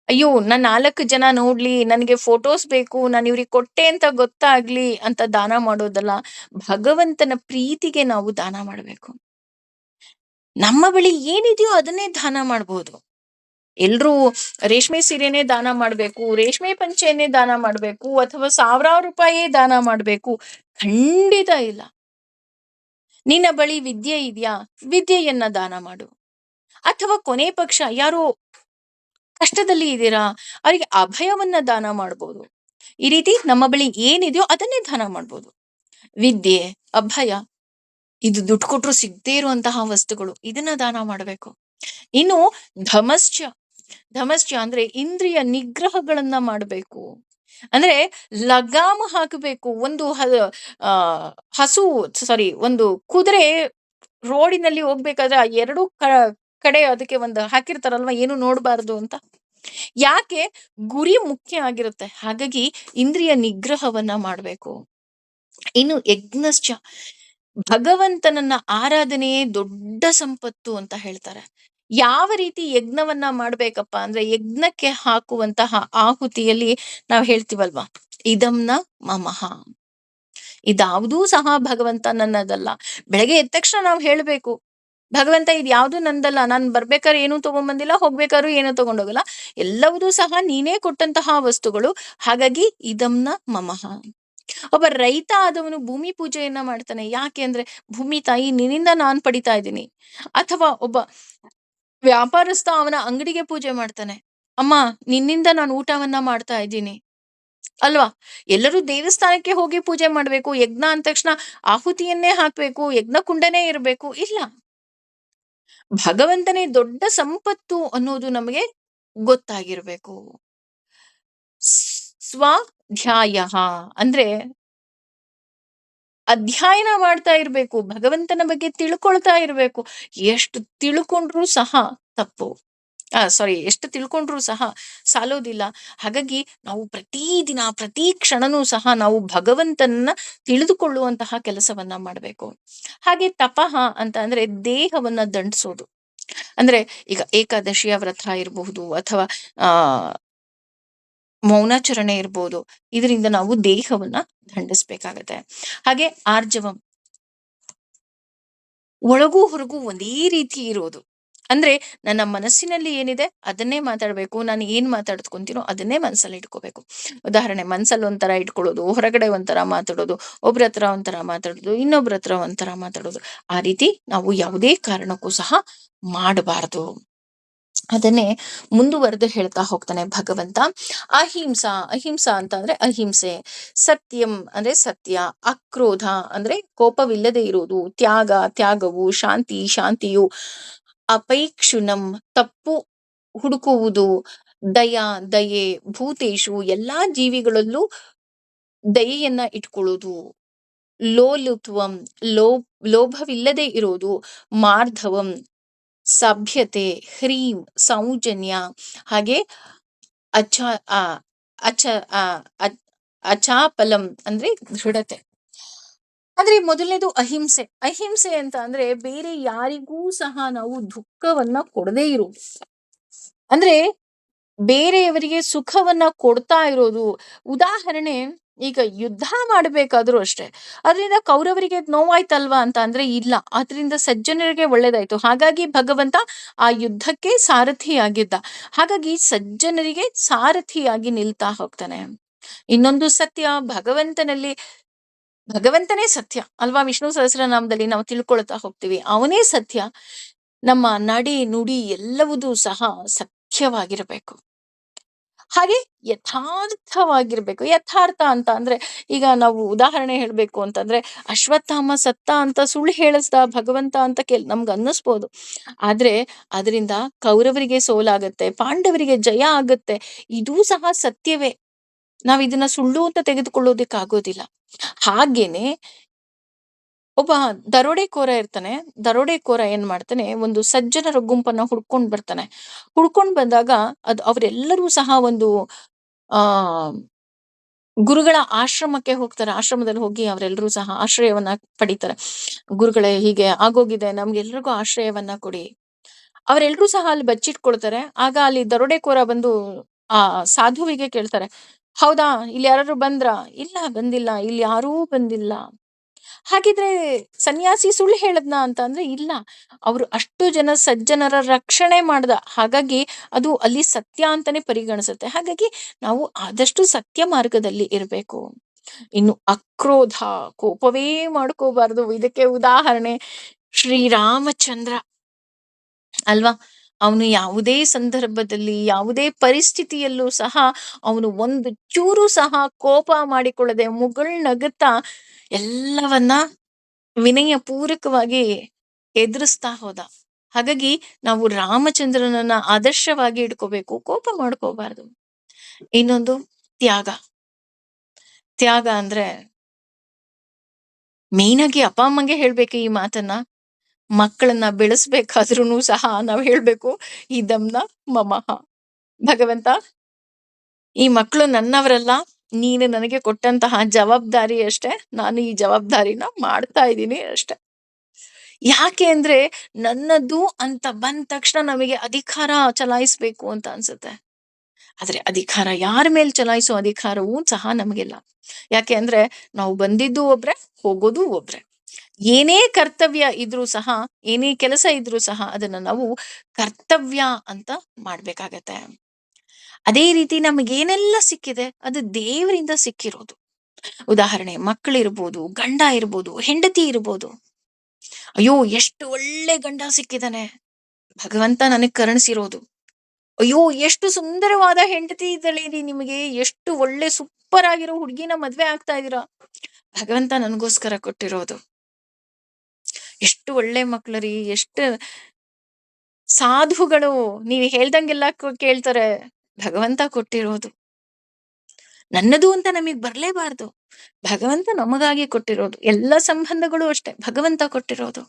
Speaker 1: ಅಯ್ಯೋ ನಾನ್ 4 ಜನ ನೋಡ್ಲಿ, ನನಗೆ ಫೋಟೋಸ್ ಬೇಕು, ನಾನು ಇವ್ರಿಗೆ ಕೊಟ್ಟೆ ಅಂತ ಗೊತ್ತಾಗ್ಲಿ ಅಂತ ದಾನ ಮಾಡೋದಲ್ಲ. ಭಗವಂತನ ಪ್ರೀತಿಗೆ ನಾವು ದಾನ ಮಾಡಬೇಕು. ನಮ್ಮ ಬಳಿ ಏನಿದೆಯೋ ಅದನ್ನೇ ದಾನ ಮಾಡ್ಬೋದು. ಎಲ್ರೂ ರೇಷ್ಮೆ ಸೀರೆನೇ ದಾನ ಮಾಡ್ಬೇಕು, ರೇಷ್ಮೆ ಪಂಚೆಯನ್ನೇ ದಾನ ಮಾಡ್ಬೇಕು, ಅಥವಾ ಸಾವಿರಾರು ರೂಪಾಯಿ ದಾನ ಮಾಡ್ಬೇಕು, ಖಂಡಿತ ಇಲ್ಲ. ನಿನ್ನ ಬಳಿ ವಿದ್ಯೆ ಇದೆಯಾ, ವಿದ್ಯೆಯನ್ನ ದಾನ ಮಾಡು. ಅಥವಾ ಕೊನೆ ಪಕ್ಷ ಯಾರೋ ಕಷ್ಟದಲ್ಲಿ ಇದ್ದೀರಾ, ಅವರಿಗೆ ಅಭಯವನ್ನ ದಾನ ಮಾಡ್ಬೋದು. ಈ ರೀತಿ ನಮ್ಮ ಬಳಿ ಏನಿದೆಯೋ ಅದನ್ನೇ ದಾನ ಮಾಡ್ಬೋದು. ವಿದ್ಯೆ, ಅಭಯ, ಇದು ದುಡ್ಡು ಕೊಟ್ರು ಸಿಗದೇ ಇರುವಂತಹ ವಸ್ತುಗಳು, ಇದನ್ನ ದಾನ ಮಾಡಬೇಕು. ಇನ್ನು ಧಮಶ್ಚ, ಧಮಶ್ಚ ಅಂದ್ರೆ ಇಂದ್ರಿಯ ನಿಗ್ರಹಗಳನ್ನ ಮಾಡಬೇಕು. ಅಂದ್ರೆ ಲಗಾಮ ಹಾಕಬೇಕು. ಒಂದು ಆ ಹಸು ಸಾರಿ ಒಂದು ಕುದುರೆ ರೋಡಿನಲ್ಲಿ ಹೋಗ್ಬೇಕಾದ್ರೆ ಆ ಎರಡು ಕಡೆ ಅದಕ್ಕೆ ಒಂದು ಹಾಕಿರ್ತಾರಲ್ವಾ, ಏನು ನೋಡಬಾರದು ಅಂತ. ಯಾಕೆ? ಗುರಿ ಮುಖ್ಯ ಆಗಿರುತ್ತೆ. ಹಾಗಾಗಿ ಇಂದ್ರಿಯ ನಿಗ್ರಹವನ್ನ ಮಾಡಬೇಕು. ಇನ್ನು ಯಜ್ಞಶ್ಚ, ಭಗವಂತನನ್ನ ಆರಾಧನೆಯೇ ದೊಡ್ಡ ಸಂಪತ್ತು ಅಂತ ಹೇಳ್ತಾರೆ. ಯಾವ ರೀತಿ ಯಜ್ಞವನ್ನ ಮಾಡ್ಬೇಕಪ್ಪ ಅಂದ್ರೆ, ಯಜ್ಞಕ್ಕೆ ಹಾಕುವಂತಹ ಆಹುತಿಯಲ್ಲಿ ನಾವ್ ಹೇಳ್ತೀವಲ್ವಾ, ಇದಮ್ನ ಮಮಃ, ಇದಾವುದೂ ಸಹ ಭಗವಂತ ನನ್ನದಲ್ಲ. ಬೆಳಗ್ಗೆ ಎದ್ದ ತಕ್ಷಣ ನಾವು ಹೇಳ್ಬೇಕು, ಭಗವಂತ ಇದು ಯಾವುದು ನಂದಲ್ಲ, ನಾನು ಬರ್ಬೇಕಾದ್ರೆ ಏನೂ ತಗೊಂಡ್ಬಂದಿಲ್ಲ, ಹೋಗ್ಬೇಕಾದ್ರೂ ಏನೂ ತಗೊಂಡೋಗಲ್ಲ, ಎಲ್ಲವುದೂ ಸಹ ನೀನೇ ಕೊಟ್ಟಂತಹ ವಸ್ತುಗಳು. ಹಾಗಾಗಿ ಇದಮ್ನ ಮಮಃ. ಒಬ್ಬ ರೈತ ಆದವನು ಭೂಮಿ ಪೂಜೆಯನ್ನ ಮಾಡ್ತಾನೆ. ಯಾಕೆ ಅಂದ್ರೆ, ಭೂಮಿ ತಾಯಿ ನಿನ್ನಿಂದ ನಾನ್ ಪಡಿತಾ ಇದ್ದೀನಿ. ಅಥವಾ ಒಬ್ಬ ವ್ಯಾಪಾರಸ್ಥ ಅವನ ಅಂಗಡಿಗೆ ಪೂಜೆ ಮಾಡ್ತಾನೆ. ಅಮ್ಮ ನಿನ್ನಿಂದ ನಾನು ಊಟವನ್ನ ಮಾಡ್ತಾ ಇದ್ದೀನಿ ಅಲ್ವಾ? ಎಲ್ಲರೂ ದೇವಸ್ಥಾನಕ್ಕೆ ಹೋಗಿ ಪೂಜೆ ಮಾಡ್ಬೇಕು, ಯಜ್ಞ ಅಂದ ತಕ್ಷಣ ಆಹುತಿಯನ್ನೇ ಹಾಕ್ಬೇಕು, ಯಜ್ಞ ಕುಂಡನೇ ಇರಬೇಕು ಇಲ್ಲ. ಭಗವಂತನೇ ದೊಡ್ಡ ಸಂಪತ್ತು ಅನ್ನೋದು ನಮಗೆ ಗೊತ್ತಾಗಿರ್ಬೇಕು. ಸ್ವಾಧ್ಯಾಯ ಅಂದ್ರೆ ಅಧ್ಯಯನ ಮಾಡ್ತಾ ಇರ್ಬೇಕು, ಭಗವಂತನ ಬಗ್ಗೆ ತಿಳ್ಕೊಳ್ತಾ ಇರ್ಬೇಕು. ಎಷ್ಟು ತಿಳ್ಕೊಂಡ್ರೂ ಸಹ ತಪ್ಪು. ಸಾರಿ, ಎಷ್ಟು ತಿಳ್ಕೊಂಡ್ರೂ ಸಹ ಸಾಲೋದಿಲ್ಲ. ಹಾಗಾಗಿ ನಾವು ಪ್ರತಿದಿನ ಪ್ರತಿ ಕ್ಷಣನೂ ಸಹ ನಾವು ಭಗವಂತನನ್ನ ತಿಳಿದುಕೊಳ್ಳುವಂತಹ ಕೆಲಸವನ್ನ ಮಾಡಬೇಕು. ಹಾಗೆ ತಪಃ ಅಂತ ಅಂದ್ರೆ ದೇಹವನ್ನ ದಂಡಿಸೋದು. ಅಂದ್ರೆ ಈಗ ಏಕಾದಶಿಯ ವ್ರತ ಇರಬಹುದು, ಅಥವಾ ಆ ಮೌನಾಚರಣೆ ಇರ್ಬೋದು. ಇದರಿಂದ ನಾವು ದೇಹವನ್ನ ದಂಡಿಸ್ಬೇಕಾಗತ್ತೆ. ಹಾಗೆ ಆರ್ಜವಂ, ಒಳಗೂ ಹೊರಗೂ ಒಂದೇ ರೀತಿ ಇರೋದು. ಅಂದ್ರೆ ನನ್ನ ಮನಸ್ಸಿನಲ್ಲಿ ಏನಿದೆ ಅದನ್ನೇ ಮಾತಾಡ್ಬೇಕು, ನಾನು ಏನ್ ಮಾತಾಡ್ಕೊಂತೀನೋ ಅದನ್ನೇ ಮನಸ್ಸಲ್ಲಿ ಇಟ್ಕೋಬೇಕು. ಉದಾಹರಣೆ, ಮನಸ್ಸಲ್ಲಿ ಒಂಥರ ಇಟ್ಕೊಳ್ಳೋದು, ಹೊರಗಡೆ ಒಂಥರ ಮಾತಾಡೋದು, ಒಬ್ರ ಹತ್ರ ಒಂಥರ ಮಾತಾಡೋದು, ಇನ್ನೊಬ್ರ ಹತ್ರ ಒಂಥರ ಮಾತಾಡೋದು, ಆ ರೀತಿ ನಾವು ಯಾವುದೇ ಕಾರಣಕ್ಕೂ ಸಹ ಮಾಡಬಾರದು. ಅದನ್ನೇ ಮುಂದುವರೆದು ಹೇಳ್ತಾ ಹೋಗ್ತಾನೆ ಭಗವಂತ. ಅಹಿಂಸಾ, ಅಹಿಂಸಾ ಅಂತ ಅಂದ್ರೆ ಅಹಿಂಸೆ. ಸತ್ಯಂ ಅಂದ್ರೆ ಸತ್ಯ. ಅಕ್ರೋಧ ಅಂದ್ರೆ ಕೋಪವಿಲ್ಲದೆ ಇರುವುದು. ತ್ಯಾಗ, ತ್ಯಾಗವು. ಶಾಂತಿ, ಶಾಂತಿಯು. ಅಪೈಕ್ಷುನಂ ತಪ್ಪು ಹುಡುಕುವುದು. ದಯಾ, ದಯೆ. ಭೂತೇಶು ಎಲ್ಲಾ ಜೀವಿಗಳಲ್ಲೂ ದಯೆಯನ್ನ ಇಟ್ಕೊಳ್ಳುವುದು. ಲೋಲುತ್ವಂ ಲೋಭವಿಲ್ಲದೆ ಇರೋದು. ಮಾರ್ಧವಂ ಸಭ್ಯತೆ. ಹ್ರೀಂ ಸೌಜನ್ಯ. ಹಾಗೆ ಅಚ ಆ ಅಚ ಆ ಅ- ಅಚಾಪಲಂ ಅಂದ್ರೆ ದೃಢತೆ. ಅಂದ್ರೆ ಮೊದಲನೇದು ಅಹಿಂಸೆ. ಅಹಿಂಸೆ ಅಂತ ಅಂದ್ರೆ ಬೇರೆ ಯಾರಿಗೂ ಸಹ ನಾವು ದುಃಖವನ್ನ ಕೊಡದೇ ಇರುವುದು. ಅಂದ್ರೆ ಬೇರೆಯವರಿಗೆ ಸುಖವನ್ನ ಕೊಡ್ತಾ ಇರೋದು. ಉದಾಹರಣೆ, ಈಗ ಯುದ್ಧ ಮಾಡ್ಬೇಕಾದ್ರೂ ಅಷ್ಟೇ. ಅದರಿಂದ ಕೌರವರಿಗೆ ನೋವಾಯ್ತಲ್ವಾ ಅಂತ ಅಂದ್ರೆ ಇಲ್ಲ. ಅದರಿಂದ ಸಜ್ಜನರಿಗೆ ಒಳ್ಳೇದಾಯ್ತು. ಹಾಗಾಗಿ ಭಗವಂತ ಆ ಯುದ್ಧಕ್ಕೆ ಸಾರಥಿಯಾಗಿದ್ದ. ಹಾಗಾಗಿ ಸಜ್ಜನರಿಗೆ ಸಾರಥಿಯಾಗಿ ನಿಲ್ತಾ ಹೋಗ್ತಾನೆ. ಇನ್ನೊಂದು ಸತ್ಯ, ಭಗವಂತನೇ ಸತ್ಯ ಅಲ್ವಾ? ವಿಷ್ಣು ಸಹಸ್ರನಾಮದಲ್ಲಿ ನಾವು ತಿಳ್ಕೊಳ್ತಾ ಹೋಗ್ತೀವಿ, ಅವನೇ ಸತ್ಯ. ನಮ್ಮ ನಡೆ ನುಡಿ ಎಲ್ಲವುದೂ ಸಹ ಸತ್ಯವಾಗಿರಬೇಕು. ಹಾಗೆ ಯಥಾರ್ಥವಾಗಿರ್ಬೇಕು. ಯಥಾರ್ಥ ಅಂತ ಅಂದ್ರೆ, ಈಗ ನಾವು ಉದಾಹರಣೆ ಹೇಳ್ಬೇಕು ಅಂತಂದ್ರೆ, ಅಶ್ವತ್ಥಾಮ ಸತ್ತ ಅಂತ ಸುಳ್ಳು ಹೇಳಿಸ್ದ ಭಗವಂತ ಅಂತ ನಮ್ಗೆ ಅನ್ನಿಸ್ಬೋದು. ಆದ್ರೆ ಅದರಿಂದ ಕೌರವರಿಗೆ ಸೋಲಾಗತ್ತೆ, ಪಾಂಡವರಿಗೆ ಜಯ ಆಗತ್ತೆ. ಇದೂ ಸಹ ಸತ್ಯವೇ. ನಾವ್ ಇದನ್ನ ಸುಳ್ಳು ಅಂತ ತೆಗೆದುಕೊಳ್ಳೋದಿಕ್ಕಾಗೋದಿಲ್ಲ. ಹಾಗೇನೆ ಒಬ್ಬ ದರೋಡೆಕೋರ ಇರ್ತಾನೆ. ದರೋಡೆಕೋರ ಏನ್ ಮಾಡ್ತಾನೆ, ಒಂದು ಸಜ್ಜನರ ಗುಂಪನ್ನ ಹುಡ್ಕೊಂಡ್ ಬರ್ತಾನೆ. ಹುಡ್ಕೊಂಡ್ ಬಂದಾಗ ಅವರೆಲ್ಲರೂ ಸಹ ಒಂದು ಆ ಗುರುಗಳ ಆಶ್ರಮಕ್ಕೆ ಹೋಗ್ತಾರೆ. ಆಶ್ರಮದಲ್ಲಿ ಹೋಗಿ ಅವರೆಲ್ಲರೂ ಸಹ ಆಶ್ರಯವನ್ನ ಪಡಿತಾರೆ. ಗುರುಗಳೇ, ಹೀಗೆ ಆಗೋಗಿದೆ, ನಮ್ಗೆಲ್ರಿಗೂ ಆಶ್ರಯವನ್ನ ಕೊಡಿ. ಅವರೆಲ್ಲರೂ ಸಹ ಅಲ್ಲಿ ಬಚ್ಚಿಟ್ಕೊಳ್ತಾರೆ. ಆಗ ಅಲ್ಲಿ ದರೋಡೆಕೋರ ಬಂದು ಆ ಸಾಧುವಿಗೆ ಕೇಳ್ತಾರೆ, ಹೌದಾ, ಇಲ್ಲಿ ಯಾರಾದ್ರು ಬಂದ್ರಾ? ಇಲ್ಲ, ಬಂದಿಲ್ಲ, ಇಲ್ಲಿ ಯಾರೂ ಬಂದಿಲ್ಲ. ಹಾಗಿದ್ರೆ ಸನ್ಯಾಸಿ ಸುಳ್ಳು ಹೇಳದ್ನಾ ಅಂತ ಅಂದ್ರೆ ಇಲ್ಲ, ಅವರು ಅಷ್ಟು ಜನ ಸಜ್ಜನರ ರಕ್ಷಣೆ ಮಾಡ್ದ. ಹಾಗಾಗಿ ಅದು ಅಲ್ಲಿ ಸತ್ಯ ಅಂತಾನೆ ಪರಿಗಣಿಸುತ್ತೆ. ಹಾಗಾಗಿ ನಾವು ಆದಷ್ಟು ಸತ್ಯ ಮಾರ್ಗದಲ್ಲಿ ಇರಬೇಕು. ಇನ್ನು ಅಕ್ರೋಧ, ಕೋಪವೇ ಮಾಡ್ಕೋಬಾರ್ದು. ಇದಕ್ಕೆ ಉದಾಹರಣೆ ಶ್ರೀರಾಮಚಂದ್ರ ಅಲ್ವಾ? ಅವನು ಯಾವುದೇ ಸಂದರ್ಭದಲ್ಲಿ, ಯಾವುದೇ ಪರಿಸ್ಥಿತಿಯಲ್ಲೂ ಸಹ ಅವನು ಒಂದು ಚೂರು ಸಹ ಕೋಪ ಮಾಡಿಕೊಳ್ಳದೆ ಮುಗುಳ್ನಗುತ್ತಾ ಎಲ್ಲವನ್ನ ವಿನಯ ಪೂರ್ವಕವಾಗಿ ಎದುರಿಸ್ತಾ ಹೋದ. ಹಾಗಾಗಿ ನಾವು ರಾಮಚಂದ್ರನನ್ನ ಆದರ್ಶವಾಗಿ ಇಟ್ಕೋಬೇಕು, ಕೋಪ ಮಾಡ್ಕೋಬಾರ್ದು. ಇನ್ನೊಂದು ತ್ಯಾಗ. ತ್ಯಾಗ ಅಂದ್ರೆ ಮೇನ್ ಆಗಿ ಅಪ್ಪ ಅಮ್ಮಂಗೆ ಹೇಳ್ಬೇಕು ಈ ಮಾತನ್ನ. ಮಕ್ಕಳನ್ನ ಬೆಳೆಸ್ಬೇಕಾದ್ರೂ ಸಹ ನಾವ್ ಹೇಳ್ಬೇಕು, ಇದಮ್ನ ಮಮಃ. ಭಗವಂತ, ಈ ಮಕ್ಕಳು ನನ್ನವರಲ್ಲ, ನೀನು ನನಗೆ ಕೊಟ್ಟಂತಹ ಜವಾಬ್ದಾರಿ ಅಷ್ಟೇ. ನಾನು ಈ ಜವಾಬ್ದಾರಿನ ಮಾಡ್ತಾ ಇದ್ದೀನಿ ಅಷ್ಟೆ. ಯಾಕೆ ಅಂದ್ರೆ ನನ್ನದು ಅಂತ ಬಂದ ತಕ್ಷಣ ನಮಗೆ ಅಧಿಕಾರ ಚಲಾಯಿಸ್ಬೇಕು ಅಂತ ಅನ್ಸುತ್ತೆ. ಆದ್ರೆ ಅಧಿಕಾರ ಯಾರ ಮೇಲೆ ಚಲಾಯಿಸೋ ಅಧಿಕಾರವೂ ಸಹ ನಮಗಿಲ್ಲ. ಯಾಕೆ ಅಂದ್ರೆ ನಾವು ಬಂದಿದ್ದು ಒಬ್ರೆ, ಹೋಗೋದು ಒಬ್ರೆ. ಏನೇ ಕರ್ತವ್ಯ ಇದ್ರೂ ಸಹ, ಏನೇ ಕೆಲಸ ಇದ್ರೂ ಸಹ ಅದನ್ನ ನಾವು ಕರ್ತವ್ಯ ಅಂತ ಮಾಡ್ಬೇಕಾಗತ್ತೆ. ಅದೇ ರೀತಿ ನಮಗೇನೆಲ್ಲ ಸಿಕ್ಕಿದೆ ಅದು ದೇವರಿಂದ ಸಿಕ್ಕಿರೋದು. ಉದಾಹರಣೆ, ಮಕ್ಕಳಿರ್ಬೋದು, ಗಂಡ ಇರ್ಬೋದು, ಹೆಂಡತಿ ಇರ್ಬೋದು. ಅಯ್ಯೋ, ಎಷ್ಟು ಒಳ್ಳೆ ಗಂಡ ಸಿಕ್ಕಿದಾನೆ, ಭಗವಂತ ನನಗ್ ಕರುಣಿಸಿರೋದು. ಅಯ್ಯೋ, ಎಷ್ಟು ಸುಂದರವಾದ ಹೆಂಡತಿ ಇದ್ದಳೇರಿ ನಿಮಗೆ, ಎಷ್ಟು ಒಳ್ಳೆ ಸೂಪರ್ ಆಗಿರೋ ಹುಡ್ಗಿನ ಮದ್ವೆ ಆಗ್ತಾ ಇದೀರಾ, ಭಗವಂತ ನನಗೋಸ್ಕರ ಕೊಟ್ಟಿರೋದು. ಎಷ್ಟು ಒಳ್ಳೆ ಮಕ್ಳರಿ, ಎಷ್ಟು ಸಾಧುಗಳು, ನೀವು ಹೇಳ್ದಂಗೆಲ್ಲ ಕೇಳ್ತಾರೆ, ಭಗವಂತ ಕೊಟ್ಟಿರೋದು. ನನ್ನದು ಅಂತ ನಮಗ್ ಬರ್ಲೇಬಾರ್ದು, ಭಗವಂತ ನಮಗಾಗಿ ಕೊಟ್ಟಿರೋದು. ಎಲ್ಲ ಸಂಬಂಧಗಳು ಅಷ್ಟೇ, ಭಗವಂತ ಕೊಟ್ಟಿರೋದು.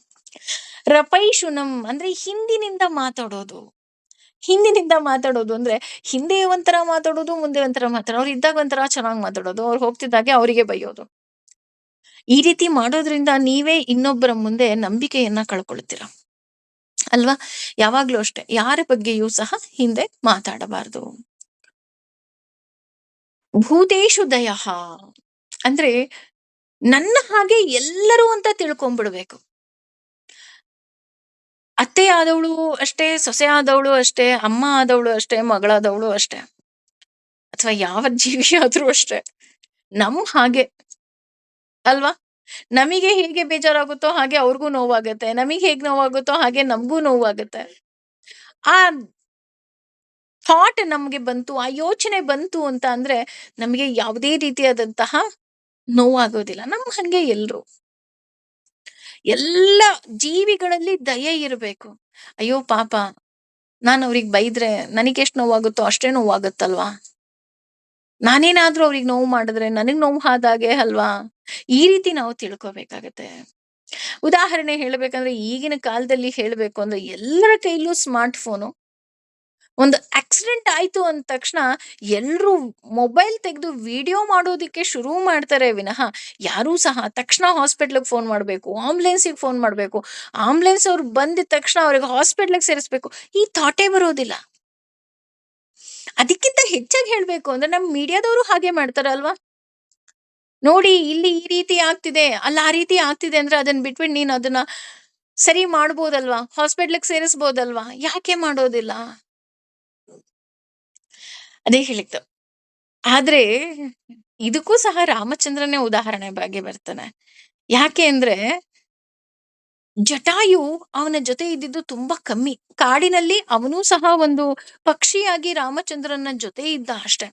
Speaker 1: ರಪೈಶುನಂ ಅಂದ್ರೆ ಹಿಂದಿನಿಂದ ಮಾತಾಡೋದು. ಹಿಂದಿನಿಂದ ಮಾತಾಡೋದು ಅಂದ್ರೆ ಹಿಂದೆ ಒಂಥರ ಮಾತಾಡೋದು, ಮುಂದೆ ಒಂಥರ ಮಾತಾಡೋದು. ಅವ್ರು ಇದ್ದಾಗ ಒಂಥರ ಚೆನ್ನಾಗಿ ಮಾತಾಡೋದು, ಅವ್ರು ಹೋಗ್ತಿದ್ದಾಗೆ ಅವರಿಗೆ ಬೈಯೋದು. ಈ ರೀತಿ ಮಾಡೋದ್ರಿಂದ ನೀವೇ ಇನ್ನೊಬ್ಬರ ಮುಂದೆ ನಂಬಿಕೆಯನ್ನ ಕಳ್ಕೊಳ್ತೀರ ಅಲ್ವಾ? ಯಾವಾಗ್ಲೂ ಅಷ್ಟೆ, ಯಾರ ಬಗ್ಗೆಯೂ ಸಹ ಹಿಂದೆ ಮಾತಾಡಬಾರ್ದು. ಭೂತೇಶು ದಯಃ ಅಂದ್ರೆ ನನ್ನ ಹಾಗೆ ಎಲ್ಲರೂ ಅಂತ ತಿಳ್ಕೊಂಡ್ಬಿಡ್ಬೇಕು. ಅತ್ತೆ ಆದವಳು ಅಷ್ಟೇ, ಸೊಸೆ ಆದವಳು ಅಷ್ಟೇ, ಅಮ್ಮ ಆದವಳು ಅಷ್ಟೇ, ಮಗಳಾದವಳು ಅಷ್ಟೇ, ಅಥವಾ ಯಾವ ಜೀವಿ ಆದ್ರೂ ಅಷ್ಟೇ. ಹಾಗೆ ಅಲ್ವಾ? ನಮಗೆ ಹೇಗೆ ಬೇಜಾರಾಗುತ್ತೋ ಹಾಗೆ ಅವ್ರಿಗೂ ನೋವಾಗತ್ತೆ, ನಮಗೆ ಹೇಗ್ ನೋವಾಗುತ್ತೋ ಹಾಗೆ ನಮಗೂ ನೋವಾಗತ್ತೆ. ಆ ಥಾಟ್ ನಮ್ಗೆ ಬಂತು, ಆ ಯೋಚನೆ ಬಂತು ಅಂತ ಅಂದ್ರೆ ನಮಗೆ ಯಾವುದೇ ರೀತಿಯಾದಂತಹ ನೋವಾಗೋದಿಲ್ಲ. ಹಂಗೆ ಎಲ್ಲ ಜೀವಿಗಳಲ್ಲಿ ದಯೆ ಇರಬೇಕು. ಅಯ್ಯೋ ಪಾಪ, ನಾನು ಅವ್ರಿಗೆ ಬೈದ್ರೆ ನನಗೆಷ್ಟು ನೋವಾಗುತ್ತೋ ಅಷ್ಟೇ ನೋವಾಗುತ್ತಲ್ವಾ, ನಾನೇನಾದ್ರೂ ಅವ್ರಿಗೆ ನೋವು ಮಾಡಿದ್ರೆ ನನಗ್ ನೋವು ಆದಾಗೆ ಅಲ್ವಾ? ಈ ರೀತಿ ನಾವು ತಿಳ್ಕೊಬೇಕಾಗತ್ತೆ. ಉದಾಹರಣೆ ಹೇಳ್ಬೇಕಂದ್ರೆ, ಈಗಿನ ಕಾಲದಲ್ಲಿ ಹೇಳ್ಬೇಕು ಅಂದ್ರೆ ಎಲ್ಲರ ಕೈಲೂ ಸ್ಮಾರ್ಟ್ ಫೋನು. ಒಂದು ಆಕ್ಸಿಡೆಂಟ್ ಆಯ್ತು ಅಂದ ತಕ್ಷಣ ಎಲ್ರು ಮೊಬೈಲ್ ತೆಗೆದು ವಿಡಿಯೋ ಮಾಡೋದಿಕ್ಕೆ ಶುರು ಮಾಡ್ತಾರೆ ವಿನಃ, ಯಾರೂ ಸಹ ತಕ್ಷಣ ಹಾಸ್ಪಿಟ್ಲಿಗೆ ಫೋನ್ ಮಾಡ್ಬೇಕು, ಆಂಬುಲೆನ್ಸಿಗೆ ಫೋನ್ ಮಾಡ್ಬೇಕು, ಆಂಬುಲೆನ್ಸ್ ಅವ್ರು ಬಂದಿದ ತಕ್ಷಣ ಅವ್ರಿಗೆ ಹಾಸ್ಪಿಟ್ಲಿಗೆ ಸೇರಿಸ್ಬೇಕು, ಈ ಥಾಟೇ ಬರೋದಿಲ್ಲ. ಹೆಚ್ಚಾಗಿ ಹೇಳ್ಬೇಕು ಅಂದ್ರೆ ನಮ್ಮ ಮೀಡಿಯಾದವರು ಹಾಗೆ ಮಾಡ್ತಾರಲ್ವಾ? ನೋಡಿ ಇಲ್ಲಿ ಈ ರೀತಿ ಆಗ್ತಿದೆ, ಅಲ್ಲಿ ಆ ರೀತಿ ಆಗ್ತಿದೆ ಅಂದ್ರೆ ಅದನ್ನ ಬಿಟ್ಬಿಟ್ಟು ನೀನು ಅದನ್ನ ಸರಿ ಮಾಡ್ಬೋದಲ್ವಾ? ಹಾಸ್ಪಿಟ್ಲಿಗೆ ಸೇರಿಸ್ಬೋದಲ್ವಾ? ಯಾಕೆ ಮಾಡೋದಿಲ್ಲ? ಅದೇ ಹೇಳಿದ್ದು. ಆದ್ರೆ ಇದಕ್ಕೂ ಸಹ ರಾಮಚಂದ್ರನೇ ಉದಾಹರಣೆ ಬಾಗಿ ಬರ್ತಾನೆ. ಯಾಕೆ ಅಂದ್ರೆ ಜಟಾಯು ಅವನ ಜೊತೆ ಇದ್ದಿದ್ದು ತುಂಬಾ ಕಮ್ಮಿ. ಕಾಡಿನಲ್ಲಿ ಅವನೂ ಸಹ ಒಂದು ಪಕ್ಷಿಯಾಗಿ ರಾಮಚಂದ್ರನ ಜೊತೆ ಇದ್ದ ಅಷ್ಟೆ.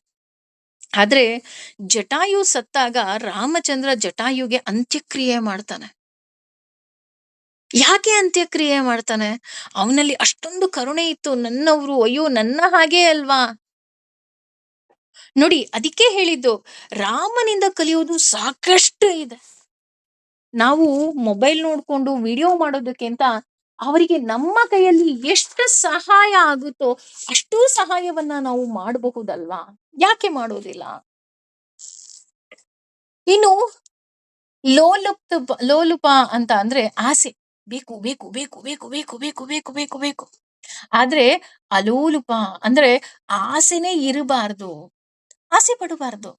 Speaker 1: ಆದ್ರೆ ಜಟಾಯು ಸತ್ತಾಗ ರಾಮಚಂದ್ರ ಜಟಾಯುಗೆ ಅಂತ್ಯಕ್ರಿಯೆ ಮಾಡ್ತಾನೆ. ಯಾಕೆ ಅಂತ್ಯಕ್ರಿಯೆ ಮಾಡ್ತಾನೆ? ಅವನಲ್ಲಿ ಅಷ್ಟೊಂದು ಕರುಣೆ ಇತ್ತು. ನನ್ನವ್ರು, ಅಯ್ಯೋ ನನ್ನ ಹಾಗೆ ಅಲ್ವಾ? ನೋಡಿ ಅದಕ್ಕೆ ಹೇಳಿದ್ದು ರಾಮನಿಂದ ಕಲಿಯೋದು ಸಾಕಷ್ಟು ಇದೆ. ನಾವು ಮೊಬೈಲ್ ನೋಡ್ಕೊಂಡು ವಿಡಿಯೋ ಮಾಡೋದಕ್ಕಿಂತ ಅವರಿಗೆ ನಮ್ಮ ಕೈಯಲ್ಲಿ ಎಷ್ಟು ಸಹಾಯ ಆಗುತ್ತೋ ಅಷ್ಟೂ ಸಹಾಯವನ್ನ ನಾವು ಮಾಡಬಹುದಲ್ವಾ? ಯಾಕೆ ಮಾಡೋದಿಲ್ಲ? ಇನ್ನು ಲೋಲುಪ ಅಂತ ಅಂದ್ರೆ ಆಸೆ. ಬೇಕು ಬೇಕು ಬೇಕು ಬೇಕು ಬೇಕು ಬೇಕು ಬೇಕು ಬೇಕು ಬೇಕು. ಆದ್ರೆ ಅಲೋಲುಪ ಅಂದ್ರೆ ಆಸೆನೇ ಇರಬಾರ್ದು, ಆಸೆ ಪಡಬಾರ್ದು.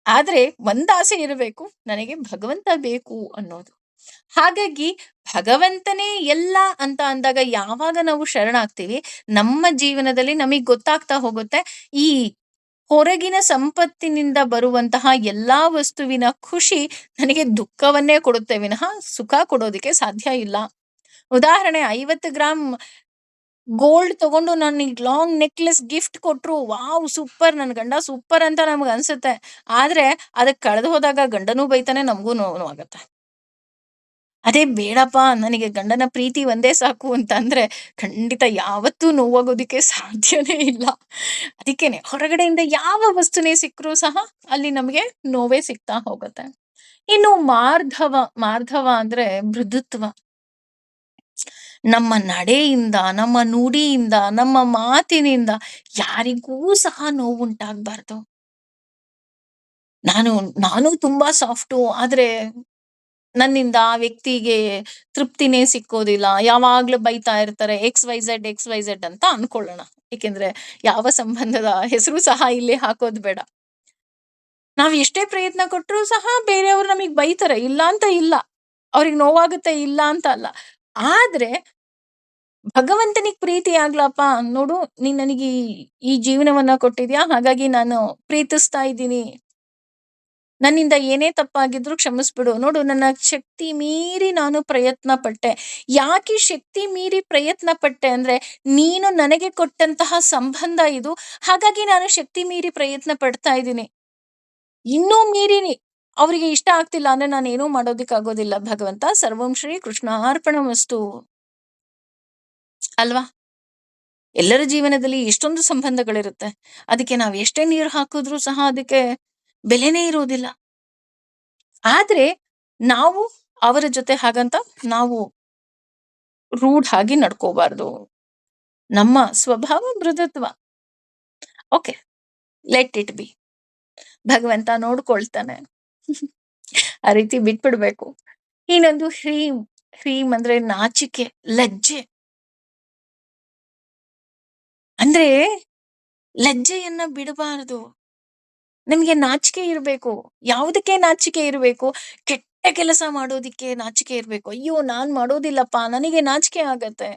Speaker 1: ಆದ್ರೆ ಒಂದಾಸೆ ಇರಬೇಕು, ನನಗೆ ಭಗವಂತ ಬೇಕು ಅನ್ನೋದು. ಹಾಗಾಗಿ ಭಗವಂತನೇ ಎಲ್ಲ ಅಂತ ಅಂದಾಗ ಯಾವಾಗ ನಾವು ಶರಣಾಗ್ತೀವಿ, ನಮ್ಮ ಜೀವನದಲ್ಲಿ ನಮಗೆ ಗೊತ್ತಾಗ್ತಾ ಹೋಗುತ್ತೆ, ಈ ಹೊರಗಿನ ಸಂಪತ್ತಿನಿಂದ ಬರುವಂತಹ ಎಲ್ಲಾ ವಸ್ತುವಿನ ಖುಷಿ ನನಗೆ ದುಃಖವನ್ನೇ ಕೊಡುತ್ತೆ ವಿನಃ ಸುಖ ಕೊಡೋದಕ್ಕೆ ಸಾಧ್ಯ ಇಲ್ಲ. ಉದಾಹರಣೆ 50 ಗ್ರಾಮ್ ಗೋಲ್ಡ್ ತಗೊಂಡು ನನಗೆ ಲಾಂಗ್ ನೆಕ್ಲೆಸ್ ಗಿಫ್ಟ್ ಕೊಟ್ರು, ವಾವ್ ಸೂಪರ್, ನನ್ನ ಗಂಡ ಸೂಪರ್ ಅಂತ ನಮ್ಗೆ ಅನ್ಸುತ್ತೆ. ಆದ್ರೆ ಅದಕ್ಕೆ ಕಳೆದು ಹೋದಾಗ ಗಂಡನೂ ಬೈತಾನೆ, ನಮಗೂ ನೋವಾಗತ್ತೆ. ಅದೇ ಬೇಡಪ್ಪ ನನಗೆ ಗಂಡನ ಪ್ರೀತಿ ಒಂದೇ ಸಾಕು ಅಂತ ಅಂದ್ರೆ ಖಂಡಿತ ಯಾವತ್ತೂ ನೋವಾಗೋದಕ್ಕೆ ಸಾಧ್ಯನೇ ಇಲ್ಲ. ಅದಕ್ಕೇನೆ ಹೊರಗಡೆಯಿಂದ ಯಾವ ವಸ್ತುನೇ ಸಿಕ್ಕರೂ ಸಹ ಅಲ್ಲಿ ನಮಗೆ ನೋವೇ ಸಿಗ್ತಾ ಹೋಗುತ್ತೆ. ಇನ್ನು ಮಾರ್ಧವ ಅಂದ್ರೆ ಮೃದುತ್ವ. ನಮ್ಮ ನಡೆಯಿಂದ, ನಮ್ಮ ನುಡಿಯಿಂದ, ನಮ್ಮ ಮಾತಿನಿಂದ ಯಾರಿಗೂ ಸಹ ನೋವುಂಟಾಗ್ಬಾರ್ದು. ನಾನು ನಾನು ತುಂಬಾ ಸಾಫ್ಟು, ಆದ್ರೆ ನನ್ನಿಂದ ಆ ವ್ಯಕ್ತಿಗೆ ತೃಪ್ತಿನೇ ಸಿಕ್ಕೋದಿಲ್ಲ. ಯಾವಾಗ್ಲೂ ಬೈತಾ ಇರ್ತಾರೆ. ಎಕ್ಸ್ ವೈ ಝೆಡ್ ಅಂತ ಅನ್ಕೊಳ್ಳೋಣ. ಏಕೆಂದ್ರೆ ಯಾವ ಸಂಬಂಧದ ಹೆಸರು ಸಹ ಇಲ್ಲಿ ಹಾಕೋದು ಬೇಡ. ನಾವ್ ಎಷ್ಟೇ ಪ್ರಯತ್ನ ಕೊಟ್ಟರು ಸಹ ಬೇರೆಯವರು ನಮಗ್ ಬೈತಾರೆ. ಇಲ್ಲ ಅಂತ ಇಲ್ಲ. ಅವ್ರಿಗೆ ನೋವಾಗುತ್ತೆ ಇಲ್ಲ ಅಂತ ಅಲ್ಲ. ಆದ್ರೆ ಭಗವಂತನಿಗೆ ಪ್ರೀತಿ ಆಗ್ಲಪ್ಪ, ನೋಡು ನೀನ್ ನನಗೆ ಈ ಜೀವನವನ್ನ ಕೊಟ್ಟಿದ್ಯಾ, ಹಾಗಾಗಿ ನಾನು ಪ್ರೀತಿಸ್ತಾ ಇದ್ದೀನಿ. ನನ್ನಿಂದ ಏನೇ ತಪ್ಪಾಗಿದ್ರು ಕ್ಷಮಿಸ್ಬಿಡು. ನೋಡು ನನ್ನ ಶಕ್ತಿ ಮೀರಿ ನಾನು ಪ್ರಯತ್ನ ಪಟ್ಟೆ. ಯಾಕೆ ಶಕ್ತಿ ಮೀರಿ ಪ್ರಯತ್ನ ಪಟ್ಟೆ ಅಂದ್ರೆ ನೀನು ನನಗೆ ಕೊಟ್ಟಂತಹ ಸಂಬಂಧ ಇದು. ಹಾಗಾಗಿ ನಾನು ಶಕ್ತಿ ಮೀರಿ ಪ್ರಯತ್ನ ಪಡ್ತಾ ಇದ್ದೀನಿ. ಇನ್ನೂ ಮೀರಿ ಅವರಿಗೆ ಇಷ್ಟ ಆಗ್ತಿಲ್ಲ ಅಂದ್ರೆ ನಾನೇನೂ ಮಾಡೋದಕ್ಕಾಗೋದಿಲ್ಲ ಭಗವಂತ. ಸರ್ವಂ ಶ್ರೀ ಕೃಷ್ಣಾರ್ಪಣಮಸ್ತು ಅಲ್ವಾ? ಎಲ್ಲರ ಜೀವನದಲ್ಲಿ ಎಷ್ಟೊಂದು ಸಂಬಂಧಗಳಿರುತ್ತೆ. ಅದಕ್ಕೆ ನಾವು ಎಷ್ಟೇ ನೀರು ಹಾಕಿದ್ರೂ ಸಹ ಅದಕ್ಕೆ ಬೆಲೆನೇ ಇರೋದಿಲ್ಲ. ಆದ್ರೆ ನಾವು ಅವರ ಜೊತೆ ಹಾಗಂತ ನಾವು ರೂಢ್ ಆಗಿ ನಡ್ಕೋಬಾರ್ದು. ನಮ್ಮ ಸ್ವಭಾವ ಮೃದುತ್ವ. Okay, let it be. ಭಗವಂತ ನೋಡ್ಕೊಳ್ತಾನೆ. ಆ ರೀತಿ ಬಿಟ್ಬಿಡ್ಬೇಕು. ಇನ್ನೊಂದು ಹ್ರೀಂ. ಹ್ರೀಂ ಅಂದ್ರೆ ನಾಚಿಕೆ, ಲಜ್ಜೆ. ಅಂದ್ರೆ ಲಜ್ಜೆಯನ್ನ ಬಿಡಬಾರದು. ನಿಮ್ಗೆ ನಾಚಿಕೆ ಇರ್ಬೇಕು. ಯಾವುದಕ್ಕೆ ನಾಚಿಕೆ ಇರ್ಬೇಕು? ಕೆಟ್ಟ ಕೆಲಸ ಮಾಡೋದಿಕ್ಕೆ ನಾಚಿಕೆ ಇರ್ಬೇಕು. ಅಯ್ಯೋ ನಾನ್ ಮಾಡೋದಿಲ್ಲಪ್ಪ, ನನಗೆ ನಾಚಿಕೆ ಆಗತ್ತೆ.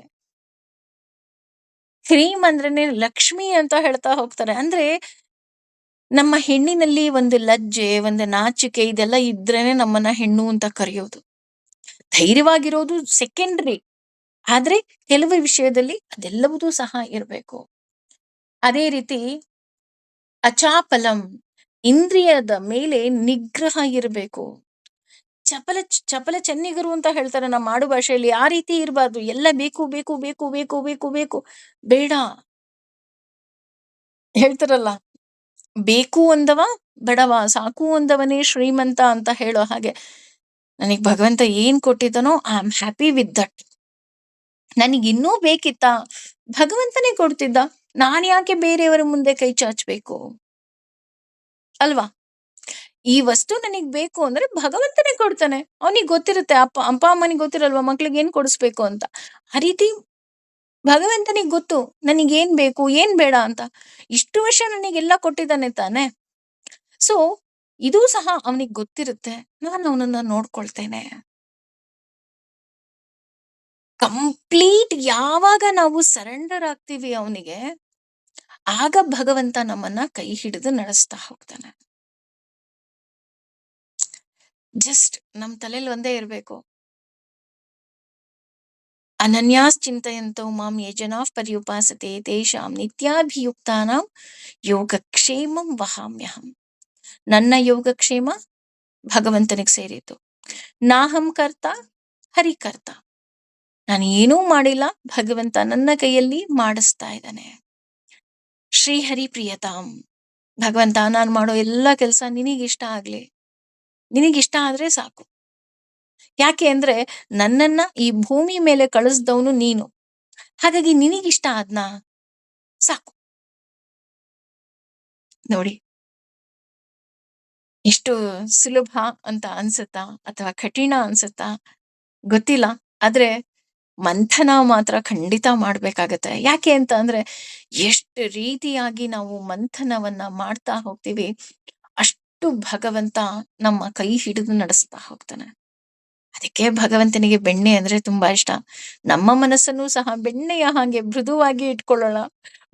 Speaker 1: ಹ್ರೀಂ ಅಂದ್ರೇನೆ ಲಕ್ಷ್ಮಿ ಅಂತ ಹೇಳ್ತಾ ಹೋಗ್ತಾರೆ. ಅಂದ್ರೆ ನಮ್ಮ ಹೆಣ್ಣಿನಲ್ಲಿ ಒಂದು ಲಜ್ಜೆ, ಒಂದು ನಾಚಿಕೆ ಇದೆಲ್ಲ ಇದ್ರೇನೆ ನಮ್ಮನ್ನ ಹೆಣ್ಣು ಅಂತ ಕರೆಯೋದು. ಧೈರ್ಯವಾಗಿರೋದು ಸೆಕೆಂಡರಿ. ಆದ್ರೆ ಕೆಲವು ವಿಷಯದಲ್ಲಿ ಅದೆಲ್ಲವುದೂ ಸಹ ಇರಬೇಕು. ಅದೇ ರೀತಿ ಅಚಾಪಲಂ, ಇಂದ್ರಿಯದ ಮೇಲೆ ನಿಗ್ರಹ ಇರಬೇಕು. ಚಪಲ ಚೆನ್ನಿಗರು ಅಂತ ಹೇಳ್ತಾರೆ ನಮ್ಮ ಆಡು ಭಾಷೆಯಲ್ಲಿ. ಆ ರೀತಿ ಇರಬಾರ್ದು. ಎಲ್ಲ ಬೇಕು ಬೇಕು ಬೇಕು ಬೇಕು ಬೇಕು ಬೇಕು ಬೇಡ. ಹೇಳ್ತಾರಲ್ಲ, ಬೇಕು ಅಂದವ ಬಡವ, ಸಾಕು ಅಂದವನೇ ಶ್ರೀಮಂತ ಅಂತ ಹೇಳೋ ಹಾಗೆ ನನಗ್ ಭಗವಂತ ಏನ್ ಕೊಟ್ಟಿದ್ದಾನೋ I am happy with that. ನನಗಿನ್ನೂ ಬೇಕಿತ್ತ, ಭಗವಂತನೇ ಕೊಡ್ತಿದ್ದ. ನಾನ್ ಯಾಕೆ ಬೇರೆಯವರ ಮುಂದೆ ಕೈ ಚಾಚಬೇಕು ಅಲ್ವಾ? ಈ ವಸ್ತು ನನಗ್ ಬೇಕು ಅಂದ್ರೆ ಭಗವಂತನೇ ಕೊಡ್ತಾನೆ. ಅವನಿಗೆ ಗೊತ್ತಿರುತ್ತೆ. ಅಪ್ಪ ಅಮ್ಮನಿಗೆ ಗೊತ್ತಿರಲ್ವಾ ಮಕ್ಳಿಗೆ ಏನ್ ಕೊಡಿಸ್ಬೇಕು ಅಂತ. ಆ ರೀತಿ ಭಗವಂತನಿಗೆ ಗೊತ್ತು ನನಗೇನ್ ಬೇಕು, ಏನ್ ಬೇಡ ಅಂತ. ಇಷ್ಟು ವರ್ಷ ನನಗೆಲ್ಲ ಕೊಟ್ಟಿದ್ದಾನೆ ತಾನೆ. ಸೊ, ಇದೂ ಸಹ ಅವನಿಗೆ ಗೊತ್ತಿರುತ್ತೆ. ನಾನು ಅವನನ್ನ ನೋಡ್ಕೊಳ್ತೇನೆ. ಕಂಪ್ಲೀಟ್ ಯಾವಾಗ ನಾವು ಸರೆಂಡರ್ ಆಗ್ತೀವಿ ಅವನಿಗೆ, ಆಗ ಭಗವಂತ ನಮ್ಮನ್ನ ಕೈ ಹಿಡಿದು ನಡೆಸ್ತಾ ಹೋಗ್ತಾನೆ. ಜಸ್ಟ್ ನಮ್ ತಲೆಯಲ್ಲಿ ಒಂದೇ ಇರ್ಬೇಕು. ಅನನ್ಯಾಸ್ ಚಿಂತಯಂತೋ ಮಾಂ ಯೇ ಜನಾಃ ಪರ್ಯುಪಾಸತೆ ತೇಷಾಂ ನಿತ್ಯಾಭಿಯುಕ್ತಾನಾಂ ಯೋಗಕ್ಷೇಮಂ ವಹಾಮ್ಯಹಂ. ನನ್ನ ಯೋಗಕ್ಷೇಮ ಭಗವಂತನಿಗೆ ಸೇರಿತು. ನಾಹಂ ಕರ್ತ ಹರಿಕರ್ತ. ನಾನು ಏನೂ ಮಾಡಿಲ್ಲ, ಭಗವಂತ ನನ್ನ ಕೈಯಲ್ಲಿ ಮಾಡಿಸ್ತಾ ಇದ್ದಾನೆ. ಶ್ರೀಹರಿ ಪ್ರಿಯತಾಂ. ಭಗವಂತ ನಾನು ಮಾಡೋ ಎಲ್ಲ ಕೆಲಸ ನಿನಗಿಷ್ಟ ಆಗ್ಲಿ, ನಿನಗಿಷ್ಟ ಆದ್ರೆ ಸಾಕು. ಯಾಕೆ ಅಂದ್ರೆ ನನ್ನನ್ನ ಈ ಭೂಮಿ ಮೇಲೆ ಕಳಿಸ್ದವನು ನೀನು. ಹಾಗಾಗಿ ನಿನಗಿಷ್ಟ ಆದ್ನಾ ಸಾಕು. ನೋಡಿ ಎಷ್ಟು ಸುಲಭ ಅಂತ ಅನ್ಸುತ್ತಾ ಅಥವಾ ಕಠಿಣ ಅನ್ಸುತ್ತಾ ಗೊತ್ತಿಲ್ಲ. ಆದ್ರೆ ಮಂಥನ ಮಾತ್ರ ಖಂಡಿತ ಮಾಡ್ಬೇಕಾಗತ್ತೆ. ಯಾಕೆ ಅಂತ ಅಂದ್ರೆ ಎಷ್ಟು ರೀತಿಯಾಗಿ ನಾವು ಮಂಥನವನ್ನ ಮಾಡ್ತಾ ಹೋಗ್ತೀವಿ, ಅಷ್ಟು ಭಗವಂತ ನಮ್ಮ ಕೈ ಹಿಡಿದು ನಡೆಸ್ತಾ ಹೋಗ್ತಾನೆ. ಅದಕ್ಕೆ ಭಗವಂತನಿಗೆ ಬೆಣ್ಣೆ ಅಂದ್ರೆ ತುಂಬಾ ಇಷ್ಟ. ನಮ್ಮ ಮನಸ್ಸನ್ನು ಸಹ ಬೆಣ್ಣೆಯ ಹಾಗೆ ಮೃದುವಾಗಿ ಇಟ್ಕೊಳ್ಳೋಣ.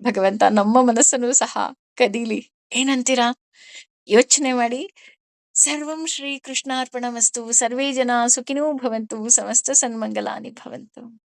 Speaker 1: ಭಗವಂತ ನಮ್ಮ ಮನಸ್ಸನ್ನು ಸಹ ಕದೀಲಿ. ಏನಂತೀರಾ? ಯೋಚನೆ ಮಾಡಿ. ಸರ್ವಂ ಶ್ರೀ ಕೃಷ್ಣಾರ್ಪಣಮಸ್ತು. ಸರ್ವೇ ಜನ ಸುಖಿನೋ ಭವಂತು. ಸಮಸ್ತ ಸನ್ಮಂಗಲಾನಿ ಭವಂತು.